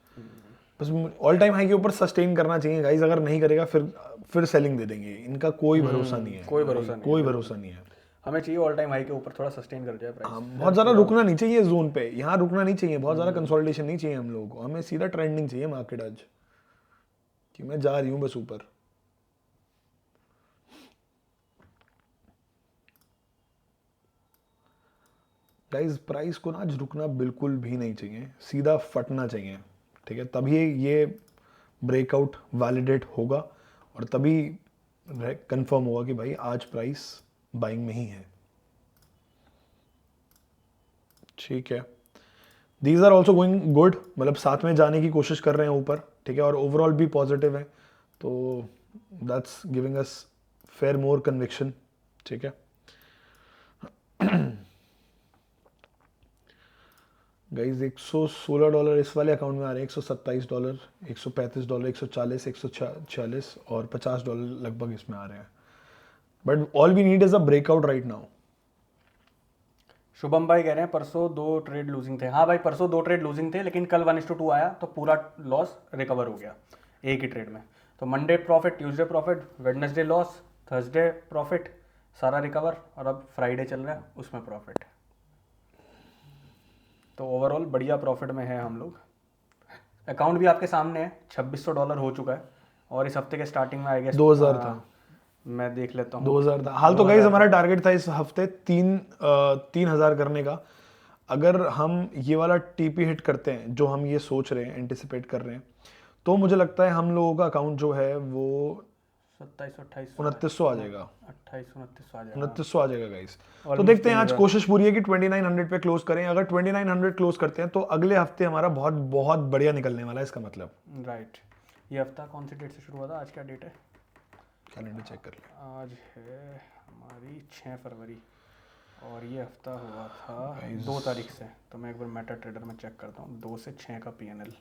Speaker 1: बस ऑल टाइम हाई के ऊपर सस्टेन करना चाहिए गाइस, अगर नहीं करेगा फिर सेलिंग दे देंगे, इनका कोई भरोसा नहीं है,
Speaker 2: कोई भरोसा नहीं है,
Speaker 1: कोई
Speaker 2: बिल्कुल।
Speaker 1: भरोसा नहीं है।
Speaker 2: है। हमें चाहिए ऑल टाइम हाई के ऊपर थोड़ा सस्टेन कर जाए प्राइस।
Speaker 1: हाँ, बहुत ज़्यादा रुकना नहीं चाहिए जोन पे, यहाँ रुकना नहीं चाहिए, बहुत ज़्यादा कंसोलिडेशन नहीं चाहिए हम लोगों को, हमें सीधा ट्रेंडिंग चाहिए मार्केट आज, कि मैं जा रही हूँ बस ऊपर। गाइस प्राइस को ना आज रुकना बिल्कुल भी नहीं चाहिए, सीधा फटना चाहिए, ठीक है, तभी ये ब्रेकआउट वैलिडेट होगा और तभी कंफर्म होगा कि भाई आज प्राइस बाइंग में ही है, ठीक है। These are also going good, मतलब साथ में जाने की कोशिश कर रहे हैं ऊपर, ठीक है, और ओवरऑल भी पॉजिटिव है, तो that's giving us fair more conviction, ठीक है। गाइज $116 इस वाले अकाउंट में आ रहे हैं, $127, $135, $140, $146 और $50 लगभग इसमें आ रहे हैं, but all we need is a breakout right now.
Speaker 2: Shubham भाई कह रहे हैं परसों 2 ट्रेड लूजिंग थे। हाँ भाई परसों 2 ट्रेड लूजिंग थे, लेकिन कल 1:2 आया तो पूरा लॉस रिकवर हो गया एक ही ट्रेड में। तो Monday profit, Tuesday profit, Wednesday loss, Thursday profit, सारा रिकवर, और अब फ्राइडे चल रहा है उसमें प्रॉफिट। तो ओवरऑल बढ़िया प्रॉफिट में है हम लोग। अकाउंट भी आपके सामने है, $2600 हो चुका है, और इस हफ्ते के स्टार्टिंग में आई गेस
Speaker 1: 2000 था,
Speaker 2: मैं देख लेता हूँ।
Speaker 1: 2000 था हाल, तो गाइज
Speaker 2: 2000
Speaker 1: हमारा टारगेट था इस हफ्ते 3000 करने का। अगर हम ये वाला टीपी हिट करते हैं जो हम ये सोच रहे हैं, एंटिसिपेट कर रहे हैं, तो मुझे लगता है हम लोगों का अकाउंट जो है वो
Speaker 2: 2700-2800
Speaker 1: 2900 आ जाएगा,
Speaker 2: 2800-2900 आ जाएगा।
Speaker 1: 2900 आ जाएगा गाइस। तो
Speaker 2: Almost
Speaker 1: देखते हैं, आज
Speaker 2: 3000।
Speaker 1: कोशिश पूरी है कि 2900 पे क्लोज करें। अगर 2900 क्लोज करते हैं तो अगले हफ्ते हमारा बहुत बहुत बढ़िया निकलने वाला है, इसका मतलब।
Speaker 2: राइट। ये हफ्ता कौन सी डेट से शुरू हुआ था? आज क्या डेट है?
Speaker 1: कैलेंडर चेक कर ले।
Speaker 2: आज है हमारी 6 फरवरी, और ये हफ्ता हुआ था
Speaker 1: Guys।
Speaker 2: 2 तारीख से। तो मैं एक बार मेटा ट्रेडर में चेक करता हूँ 2 से 6 का PNL।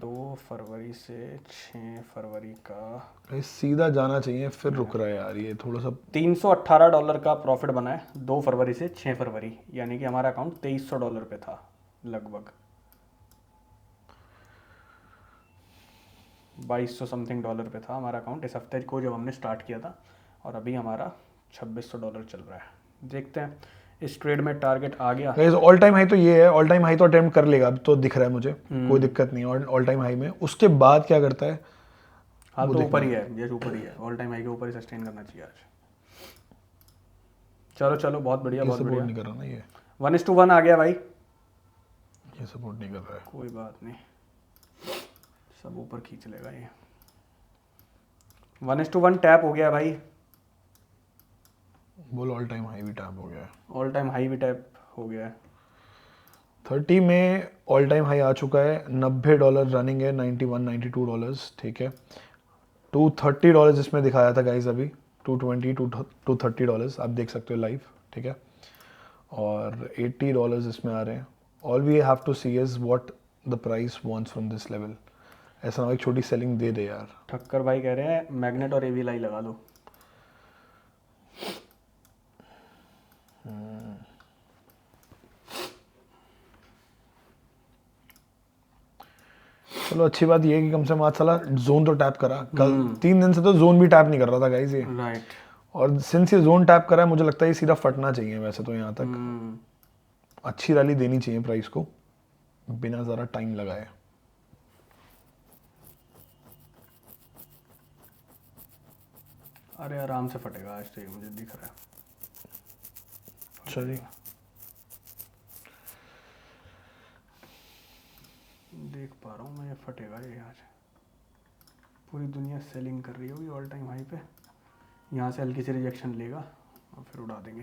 Speaker 2: 2 फरवरी से 6 फरवरी का
Speaker 1: गाइस सीधा जाना चाहिए, फिर रुक रहा है यार ये थोड़ा सा।
Speaker 2: $318 का प्रॉफिट बना है 2 फरवरी से 6 फरवरी, यानी कि हमारा अकाउंट $2300 पे था लगभग। 2200 समथिंग डॉलर पे था हमारा अकाउंट इस हफ्ते को जब हमने स्टार्ट किया था, और अभी हमारा $2600 चल रहा है। देखते हैं इस ट्रेड में टारगेट आ गया।
Speaker 1: गाइस ऑल टाइम हाई तो ये है, ऑल टाइम हाई तो अटेम्प्ट कर लेगा, अब तो दिख रहा है मुझे, कोई दिक्कत नहीं है ऑल टाइम हाई में। उसके बाद क्या करता है,
Speaker 2: हाल
Speaker 1: वो
Speaker 2: तो
Speaker 1: देखना
Speaker 2: ऊपर ही है, ये ऊपर ही है, ऑल टाइम हाई के ऊपर ही सस्टेन करना चाहिए आज। चलो चलो, बहुत बढ़िया,
Speaker 1: ये
Speaker 2: बहुत
Speaker 1: सपोर्ट
Speaker 2: बढ़िया।
Speaker 1: नहीं कर रहा ना, ये
Speaker 2: 1:1 आ गया भाई,
Speaker 1: सपोर्ट नहीं कर रहा है।
Speaker 2: कोई बात नहीं, सब ऊपर खींच लेगा ये। 1:1 टैप हो गया भाई,
Speaker 1: बोल ऑल टाइम हाई भी टैप हो गया है।
Speaker 2: ऑल टाइम हाई भी टैप हो गया है।
Speaker 1: 30 में ऑल टाइम हाई आ चुका है, $90 रनिंग है, $91-92, ठीक है। $230 इसमें दिखाया था गाइज अभी, 220 टू $30 आप देख सकते हो लाइव, ठीक है। और $80 इसमें आ रहे हैं। All we have to see is what the price wants from this level. ऐसा ना हो एक छोटी सेलिंग दे दे यार।
Speaker 2: ठक्कर भाई कह रहे हैं मैग्नेट और एवीलाई लगा लो।
Speaker 1: चलो अच्छी बात ये है कि कम से कम आज साला जोन तो टैप करा। कल 3 दिन से तो जोन भी टैप नहीं कर रहा था गाइज ये,
Speaker 2: राइट।
Speaker 1: और सिंस ये जोन टैप करा है मुझे लगता है ये सीधा फटना चाहिए वैसे तो। यहाँ तक अच्छी रैली देनी चाहिए प्राइस को बिना ज़रा टाइम लगाए।
Speaker 2: अरे आराम से फटेगा आज तो, ये मुझे दिख रहा है।
Speaker 1: चलिए
Speaker 2: देख पा रहा हूँ मैं, ये फटेगा ये आज। पूरी दुनिया सेलिंग कर रही होगी ऑल टाइम हाई पे, यहाँ से हल्की सी रिजेक्शन लेगा और फिर उड़ा देंगे।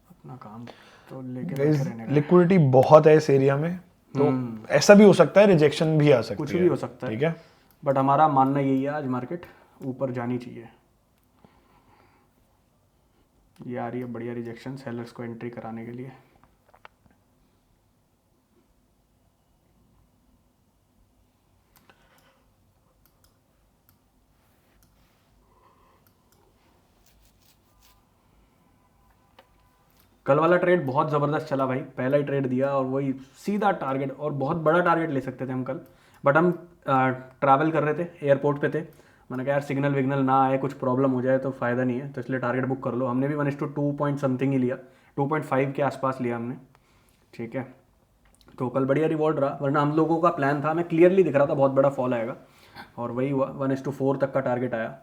Speaker 2: अपना काम तो लेके बैठे रहने का है।
Speaker 1: लिक्विडिटी बहुत है इस एरिया में, तो ऐसा भी हो सकता है रिजेक्शन भी आ सकती
Speaker 2: कुछ
Speaker 1: है,
Speaker 2: भी हो सकता है,
Speaker 1: ठीक है।
Speaker 2: बट हमारा मानना यही है आज मार्केट ऊपर जानी चाहिए। ये आ रही है बढ़िया रिजेक्शन सेलर्स को एंट्री कराने के लिए। कल वाला ट्रेड बहुत ज़बरदस्त चला भाई, पहला ही ट्रेड दिया और वही सीधा टारगेट, और बहुत बड़ा टारगेट ले सकते थे हम कल, बट हम ट्रैवल कर रहे थे, एयरपोर्ट पे थे। मैंने कहा यार सिग्नल विग्नल ना आए, कुछ प्रॉब्लम हो जाए तो फ़ायदा नहीं है, तो इसलिए टारगेट बुक कर लो। हमने भी 1:2 पॉइंट समथिंग ही लिया, 2.5 के आसपास लिया हमने, ठीक है। तो कल बढ़िया रिवॉल्ट रहा, वरना हम लोगों का प्लान था, हमें क्लियरली दिख रहा था बहुत बड़ा फॉल आएगा, और वही हुआ। 1:4 तक का टारगेट आया,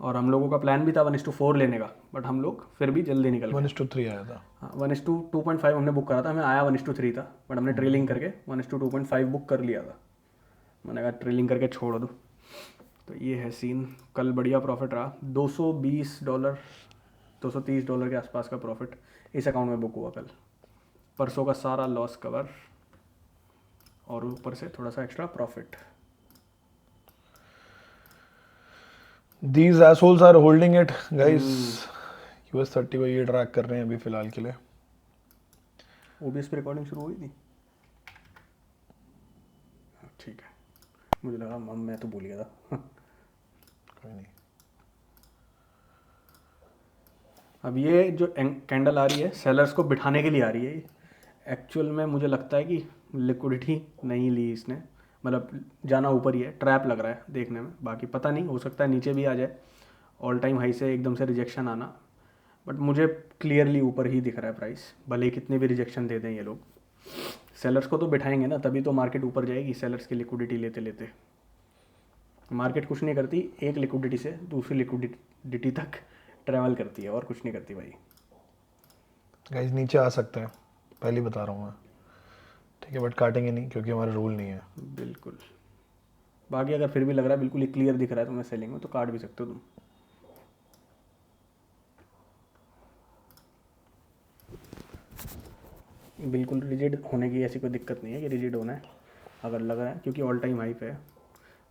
Speaker 2: और हम लोगों का प्लान भी था 1:4 लेने का, बट हम लोग फिर भी जल्दी निकल गए।
Speaker 1: 1:3 आया था।
Speaker 2: हाँ 1:2.5 हमने बुक करा था, हमें आया 1:3 था, बट हमने ट्रेलिंग करके 1:2.5 बुक कर लिया था। मैंने कहा ट्रेलिंग करके छोड़ दो। तो ये है सीन। कल बढ़िया प्रॉफिट रहा, $220 $230 के आसपास का प्रॉफिट इस अकाउंट में बुक हुआ कल। परसों का सारा लॉस कवर और ऊपर से थोड़ा सा extra profit.
Speaker 1: These assholes are holding it, guys. US 30 को ये ट्रैक कर रहे हैं अभी फिलहाल के लिए।
Speaker 2: OBS पे रिकॉर्डिंग शुरू हुई थी, ठीक है। मुझे लगा मैं तो भूल गया था।
Speaker 1: कोई नहीं।
Speaker 2: अब ये जो कैंडल आ रही है सेलर्स को बिठाने के लिए आ रही है। एक्चुअल में मुझे लगता है कि लिक्विडिटी नहीं ली इसने, मतलब जाना ऊपर ही है, ट्रैप लग रहा है देखने में। बाकी पता नहीं, हो सकता है नीचे भी आ जाए, ऑल टाइम हाई से एकदम से रिजेक्शन आना, बट मुझे क्लियरली ऊपर ही दिख रहा है प्राइस। भले ही कितने भी रिजेक्शन दे दें ये लोग, सेलर्स को तो बिठाएंगे ना, तभी तो मार्केट ऊपर जाएगी। सेलर्स की लिक्विडिटी लेते लेते मार्केट कुछ नहीं करती, एक लिक्विडिटी से दूसरी लिक्विडिटी तक ट्रैवल करती है, और कुछ नहीं करती भाई।
Speaker 1: गाइस नीचे आ सकते हैं, पहले ही बता रहा हूँ मैं, ठीक है, बट काटेंगे नहीं क्योंकि हमारा रूल नहीं है।
Speaker 2: बिल्कुल। बाकी अगर फिर भी लग रहा है बिल्कुल ही क्लियर दिख रहा है तुम्हें सेलिंग में, तो काट भी सकते हो तुम। बिल्कुल रिजिड होने की ऐसी कोई दिक्कत नहीं है कि रिजिड होना है, अगर लग रहा है, क्योंकि ऑल टाइम हाई पे है।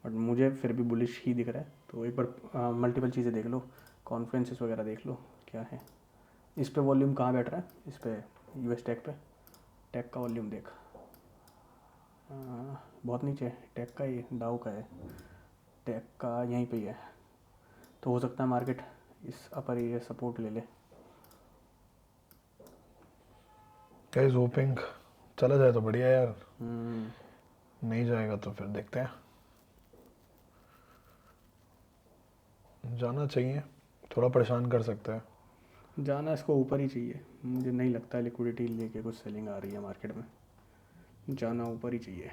Speaker 2: बट मुझे फिर भी बुलिश ही दिख रहा है, तो एक बार मल्टीपल चीज़ें देख लो, कॉन्फ्रेंसेस वगैरह देख लो क्या है। इस पे वॉल्यूम कहाँ बैठ रहा है, इस पे US टेक पे, टेक का वॉल्यूम देख, बहुत नीचे है टेक का, ये डाउ का है, टेक का यहीं पे ही है। तो हो सकता है मार्केट इस अपर एरिया सपोर्ट ले ले।
Speaker 1: गाइस होपिंग चला जाए तो बढ़िया यार, नहीं जाएगा तो फिर देखते हैं। जाना चाहिए, थोड़ा परेशान कर सकता है।
Speaker 2: जाना इसको ऊपर ही चाहिए, मुझे नहीं लगता है लिक्विडिटी लेके कुछ सेलिंग आ रही है मार्केट में। जाना ऊपर ही चाहिए,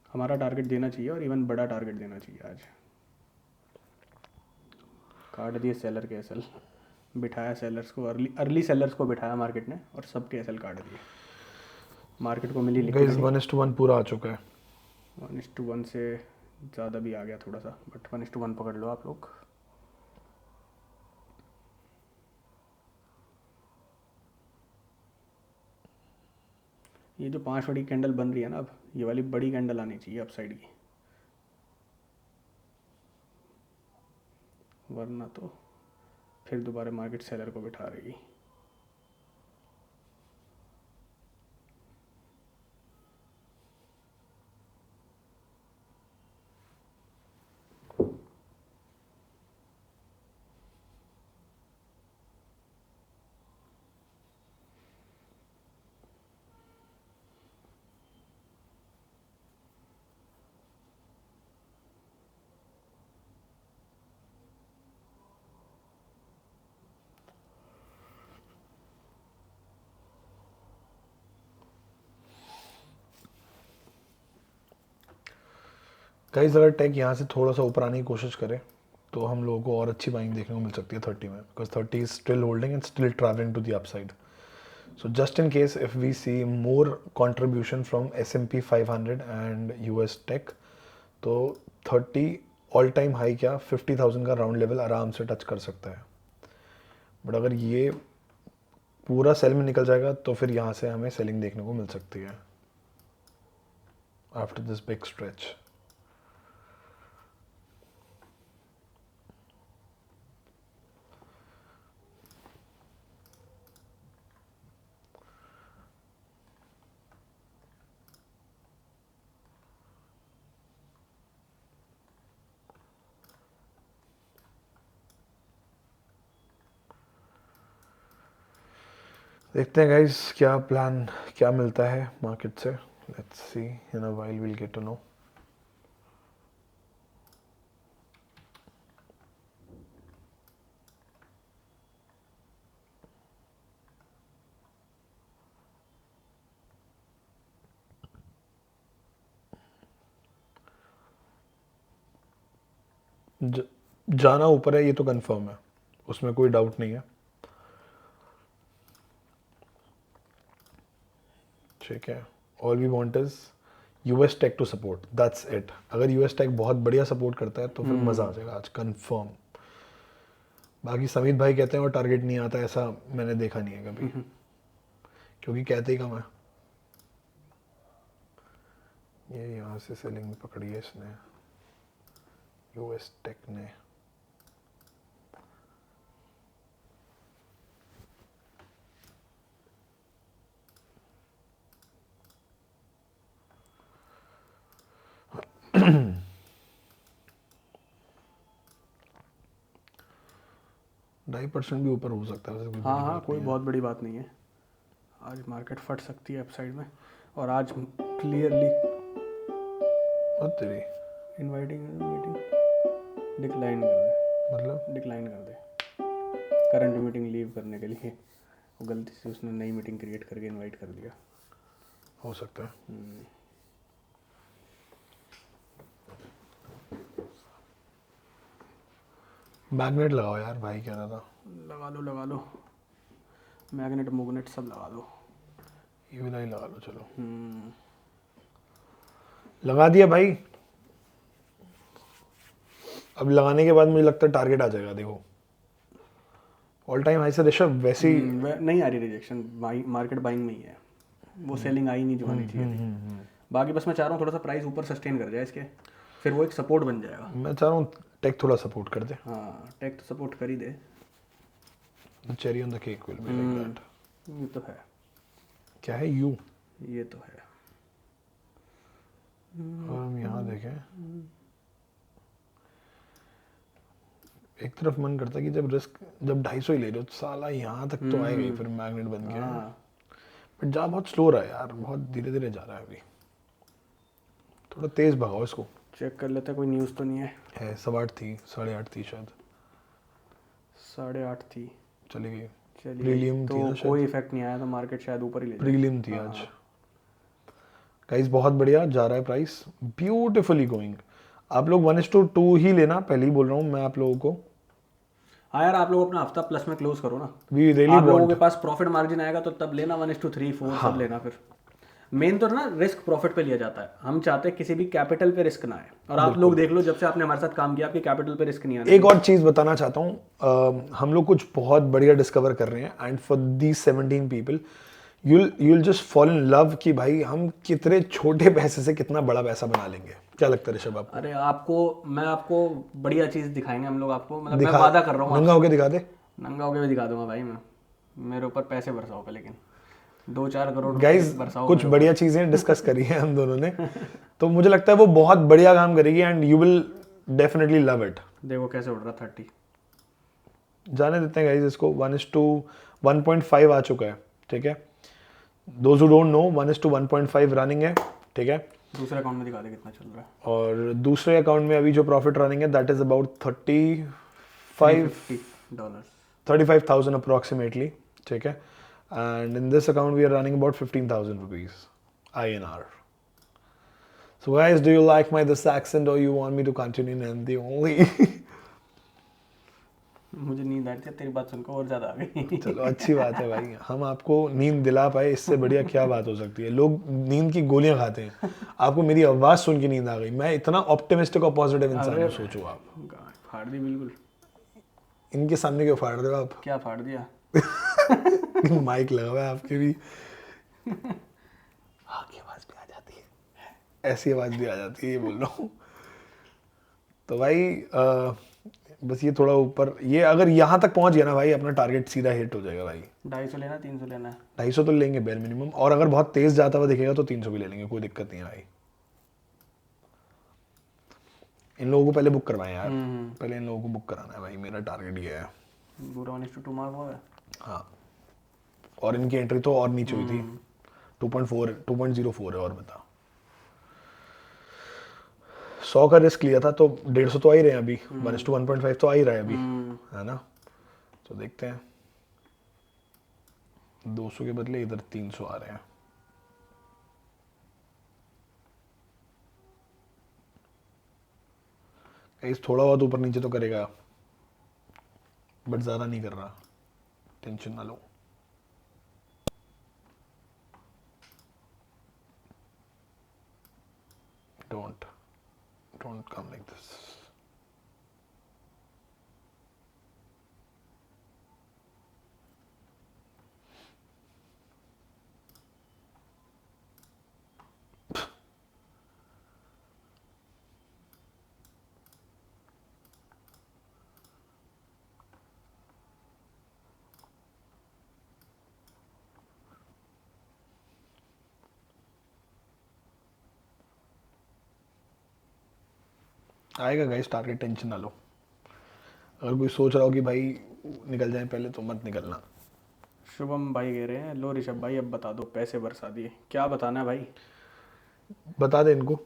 Speaker 2: हमारा टारगेट देना चाहिए, और इवन बड़ा टारगेट देना चाहिए आज। काट दिए सेलर के एसएल, बिठाया सेलर्स को, अर्ली सेलर्स को बिठाया मार्केट ने, और सबके एसएल काट दिए। मार्केट को मिली
Speaker 1: गाइस
Speaker 2: लिक्विडिटी।
Speaker 1: 1:1 पूरा आ चुका है।
Speaker 2: 1:1 से ज़्यादा भी आ गया थोड़ा सा, बट 1:1 पकड़ लो आप लोग। ये जो 5 बड़ी कैंडल बन रही है ना, अब ये वाली बड़ी कैंडल आनी चाहिए अपसाइड की, वरना तो फिर दोबारा मार्केट सेलर को बिठा रहेगी।
Speaker 1: गाइस अगर टेक यहाँ से थोड़ा सा ऊपर आने की कोशिश करे तो हम लोगों को और अच्छी बाइंग देखने को मिल सकती है 30 में, because 30 is still holding and still travelling to the upside. So just in case if we see more contribution from S&P 500 and US Tech, तो 30 ऑल टाइम हाई क्या 50,000 का राउंड लेवल आराम से टच कर सकता है. बट अगर ये पूरा सेल में निकल जाएगा तो फिर यहाँ से हमें सेलिंग देखने को मिल सकती है आफ्टर दिस बिग स्ट्रेच. देखते हैं गाइस क्या प्लान क्या मिलता है मार्केट से. Let's see in a while will get to know. जाना ऊपर है ये तो कंफर्म है, उसमें कोई डाउट नहीं है. ठीक है. All we want is US tech to support, that's it. अगर यूएस टेक बहुत बढ़िया सपोर्ट करता है तो फिर मज़ा आ जाएगा आज कंफर्म. बाकी समीत भाई कहते हैं और टारगेट नहीं आता, ऐसा मैंने देखा नहीं है कभी, क्योंकि कहते ही कम है. ये यहाँ से सेलिंग पकड़ी है इसने, यूएस टेक ने. %2.5 भी ऊपर हो सकता है वैसे, कोई
Speaker 2: हाँ
Speaker 1: बड़ी
Speaker 2: हाँ
Speaker 1: बात
Speaker 2: कोई
Speaker 1: नहीं है.
Speaker 2: बहुत बड़ी बात नहीं है. आज मार्केट फट सकती है अपसाइड में. और आज क्लियरली
Speaker 1: और तेरी
Speaker 2: इनवाइटिंग मीटिंग डिक्लाइन कर दे,
Speaker 1: मतलब
Speaker 2: डिक्लाइन कर दे करंट मीटिंग लीव करने के लिए. वो गलती से उसने नई मीटिंग क्रिएट करके इनवाइट कर दिया.
Speaker 1: हो सकता है. मैग्नेट लगाओ यार, भाई कह रहा था.
Speaker 2: लगा लो मैग्नेट मुगनेट सब लगा दो.
Speaker 1: ये वाला ही लगा लो. चलो
Speaker 2: हम्म,
Speaker 1: लगा दिया भाई. अब लगाने के बाद मुझे लगता है टारगेट आ जाएगा. देखो ऑल टाइम हाई से ऋषभ वैसे ही
Speaker 2: नहीं आ रही रिजेक्शन, मार्केट बाइंग में ही है. वो सेलिंग आई नहीं जो आनी चाहिए थी. बाकी बस मैं चाह रहा हूँ थोड़ा सा प्राइस ऊपर सस्टेन कर जाए इसके, फिर वो एक सपोर्ट बन जाएगा.
Speaker 1: मैं चाह रहा हूँ टेक थोड़ा सपोर्ट कर दे.
Speaker 2: हाँ टेक तो सपोर्ट कर ही दे.
Speaker 1: Cherry on the cake will be like that.
Speaker 2: ये तो है,
Speaker 1: क्या है यू.
Speaker 2: ये तो है.
Speaker 1: और हम यहाँ देखें, एक तरफ मन करता है कि जब 250 ही ले रहे हो तो साला यहाँ तक तो आएगा ही फिर मैग्नेट बन के.
Speaker 2: हाँ
Speaker 1: बट जा बहुत स्लो रहा है यार, बहुत धीरे धीरे जा रहा है. अभी थोड़ा तेज भगाओ इसको.
Speaker 2: चेक कर लेते हैं कोई न्यूज़ तो नहीं है.
Speaker 1: 8:15 थी, 8:30 थी शायद.
Speaker 2: 8:30 थी.
Speaker 1: चली गई.
Speaker 2: चलिए
Speaker 1: प्रीलियम थी
Speaker 2: तो
Speaker 1: ना
Speaker 2: कोई
Speaker 1: शायद.
Speaker 2: इफेक्ट नहीं आया तो मार्केट शायद ऊपर ही ले जाए.
Speaker 1: प्रीलिम थी आज. गाइस बहुत बढ़िया जा रहा है प्राइस, ब्यूटीफुली गोइंग. आप लोग 1:2 ही लेना, पहले ही बोल रहा हूँ मैं आप लोगों को.
Speaker 2: हाँ यार आप लोग अपना हफ्ता प्लस में क्लोज करो ना.
Speaker 1: वी रियली
Speaker 2: आप लोगों
Speaker 1: वांट.
Speaker 2: के पास प्रॉफिट मार्जिन आएगा तो तब लेना 1:3 4 सब लेना. फिर मेन तो ना रिस्क प्रॉफिट पे लिया जाता है. हम चाहते हैं किसी भी कैपिटल पे रिस्क ना आए. और आप लोग देख लो जब से आपने हमारे साथ काम किया आपके कैपिटल पे रिस्क नहीं आना.
Speaker 1: एक और चीज बताना चाहता हूँ, हम लोग कुछ बहुत बढ़िया डिस्कवर कर रहे हैं. And for these 17 people you'll just fall in love कि भाई हम कितने छोटे पैसे से कितना बड़ा पैसा बना लेंगे. क्या लगता है ऋषभ आपको?
Speaker 2: अरे मैं आपको बढ़िया चीज दिखाएंगे हम लोग आपको. मतलब मैं वादा कर रहा हूँ.
Speaker 1: नंगा होके दिखा दे.
Speaker 2: नंगा होके भी दिखा दूंगा भाई मैं. मेरे ऊपर पैसे बरसाओ पे, लेकिन 2-4 करोड़
Speaker 1: गाइज
Speaker 2: बरसाओ.
Speaker 1: कुछ बढ़िया चीजें डिस्कस करी है हम दोनों ने, तो मुझे लगता है वो बहुत बढ़िया काम करेगी and you will definitely love it.
Speaker 2: देखो कैसे उड़ रहा 30.
Speaker 1: जाने देते हैं गाइज इसको. 1:1.5 आ चुका है. ठीक है. Those who don't know 1:1.5 running है. ठीक है.
Speaker 2: दूसरे अकाउंट में दिखा दे कितना चल रहा है.
Speaker 1: और दूसरे अकाउंट में अभी जो प्रॉफिट रनिंग है दैट इज अबाउट $35,000 अप्रोक्सीमेटली. ठीक है. And in this account we are running about ₹15,000 INR. So guys, do you like my this accent or you want me to continue in Hindi only?
Speaker 2: मुझे नींद आ रही थी, तेरी बात सुनकर और ज़्यादा आ गई।
Speaker 1: चलो अच्छी बात है भाई, हम आपको नींद दिला पाए, इससे बढ़िया क्या बात हो सकती है। लोग नींद की गोलियां खाते हैं, आपको मेरी आवाज़ सुन के नींद आ गई। मैं इतना ऑप्टिमिस्टिक और पॉजिटिव इंसान
Speaker 2: अरे
Speaker 1: हूँ, सोचो आप।
Speaker 2: गाय फाड़ दी बिल्कुल।
Speaker 1: इनके सामने क्यों फाड़ रहे हो आप?
Speaker 2: क्या फाड़ दिया?
Speaker 1: माइक लगा हुआ है आपके भी। हाँ की आवाज़ भी आ जाती है, ऐसी आवाज़ भी आ जाती है, ये बोल रहा हूँ। तो भाई बस ये थोड़ा ऊपर, ये अगर यहाँ तक पहुँच गया ना भाई, अपना टारगेट सीधा हिट हो जाएगा भाई।
Speaker 2: 250 लेना, 300 लेना है?
Speaker 1: 250 तो लेंगे बेर मिनिमम, और अगर बहुत तेज जाता हुआ दिखेगा तो 300 भी ले लेंगे, कोई दिक्कत नहीं है भाई। इन लोगों को पहले बुक करवाएं यार, पहले इन लोगों को बुक कराना है भाई, मेरा टारगेट ये है।
Speaker 2: पूरा 1:2 मार्क हुआ है।
Speaker 1: हाँ, और इनकी एंट्री तो और नीचे हुई थी, 2.4 2.04 है, और बता 100 का रिस्क लिया था तो 150 तो आ ही रहे हैं अभी, 1:1.5 तो आ ही रहा है अभी, है ना। तो देखते हैं, 200 के बदले इधर 300 आ रहे हैं। इस थोड़ा बहुत ऊपर नीचे तो करेगा, बट ज़्यादा नहीं कर रहा, टेंशन ना लो। Don't come like this. आएगा गाइस टारगेट, टेंशन ना लो। अगर कोई सोच रहा हो कि भाई निकल जाए पहले, तो मत निकलना।
Speaker 2: शुभम भाई कह रहे हैं, लो ऋषभ भाई अब बता दो, पैसे बरसा दिए। क्या बताना है भाई?
Speaker 1: बता दे इनको।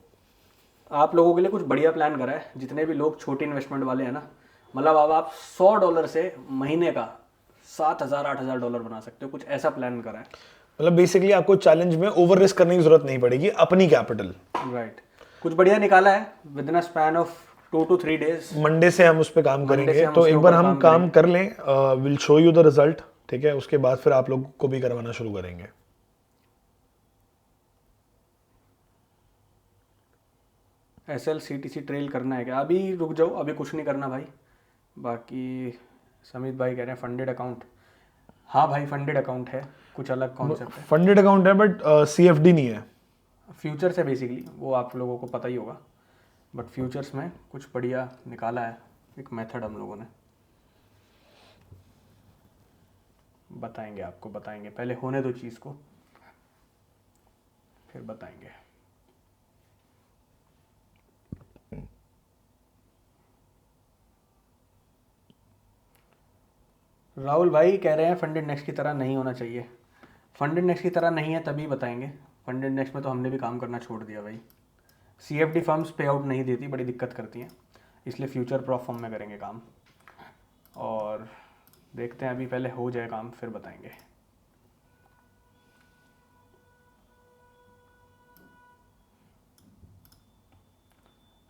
Speaker 2: आप लोगों के लिए कुछ बढ़िया प्लान करा है, जितने भी लोग छोटी इन्वेस्टमेंट वाले हैं ना। मतलब अब आप $100 से महीने का $7,000 $8,000 बना सकते हो, कुछ ऐसा प्लान करा है।
Speaker 1: मतलब बेसिकली आपको चैलेंज में ओवर रिस्क करने की जरूरत नहीं पड़ेगी, अपनी कैपिटल।
Speaker 2: राइट। कुछ बढ़िया निकाला है with in a span of 2 to 3 days।
Speaker 1: Monday से हम उस पर काम
Speaker 2: मंडे से
Speaker 1: करेंगे,
Speaker 2: हम
Speaker 1: तो
Speaker 2: उसके
Speaker 1: एक बार
Speaker 2: ऊपर
Speaker 1: हम
Speaker 2: काम
Speaker 1: काम
Speaker 2: करेंगे।
Speaker 1: कर लें, will show you the result, ठीक है। उसके बाद फिर आप लोग को भी करवाना शुरू करेंगे।
Speaker 2: SLCTC ट्रेल करना है क्या? अभी रुक जाओ, अभी कुछ नहीं करना भाई। बाकी समित भाई कह रहे हैं फंडेड अकाउंट। हाँ भाई, फंडेड अकाउंट है, कुछ अलग कॉन्सेप्ट है।
Speaker 1: फंडेड अकाउंट है, बट CFD नहीं है।
Speaker 2: फ्यूचर्स है बेसिकली, वो आप लोगों को पता ही होगा। बट फ्यूचर्स में कुछ बढ़िया निकाला है, एक मेथड हम लोगों ने। बताएंगे आपको, बताएंगे, पहले होने दो चीज़ को, फिर बताएंगे। राहुल भाई कह रहे हैं फंडेड नेक्स्ट की तरह नहीं होना चाहिए। फंडेड नेक्स्ट की तरह नहीं है तभी बताएंगे। फंडेड नेक्स्ट में तो हमने भी काम करना छोड़ दिया भाई। CFD फर्म्स पे आउट नहीं देती, बड़ी दिक्कत करती हैं, इसलिए फ्यूचर प्रॉप फर्म में करेंगे काम। और देखते हैं, अभी पहले हो जाए काम फिर बताएंगे।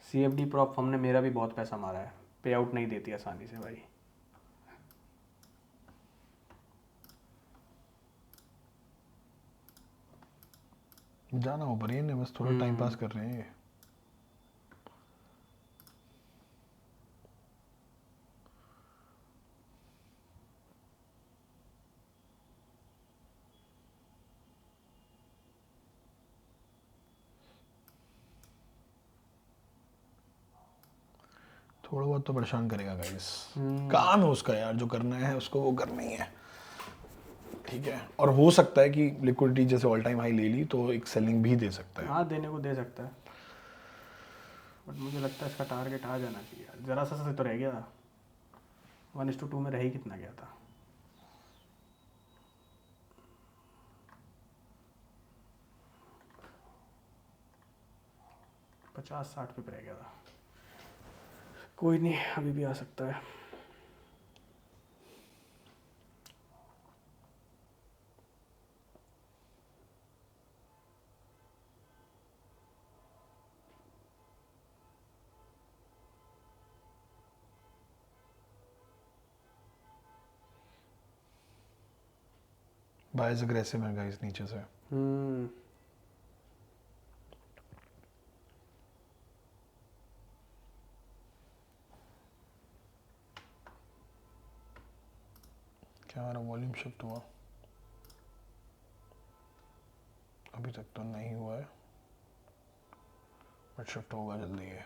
Speaker 2: CFD प्रॉप फर्म ने मेरा भी बहुत पैसा मारा है, पे आउट नहीं देती आसानी से भाई।
Speaker 1: जाना ऊपर ही नहीं, बस थोड़ा टाइम पास कर रहे हैं ये। थोड़ा बहुत तो परेशान करेगा गाइस, काम है उसका यार, जो करना है उसको वो करना ही है, ठीक है। और हो सकता है कि लिक्विडिटी जैसे ऑल टाइम हाई ले ली तो एक सेलिंग भी दे सकता है।
Speaker 2: हाँ, देने को दे सकता है, बट मुझे लगता है इसका टारगेट आ जाना चाहिए। ज़रा सा तो रह गया था, 1:2 में रह ही कितना गया था। पचास 60 पे रह गया था। कोई नहीं, अभी भी आ सकता है।
Speaker 1: बायर्स अग्रेसिव है गाइस नीचे से। क्या हमारा वॉल्यूम शिफ्ट हुआ? अभी तक तो नहीं हुआ है, बट शिफ्ट होगा जल्दी है।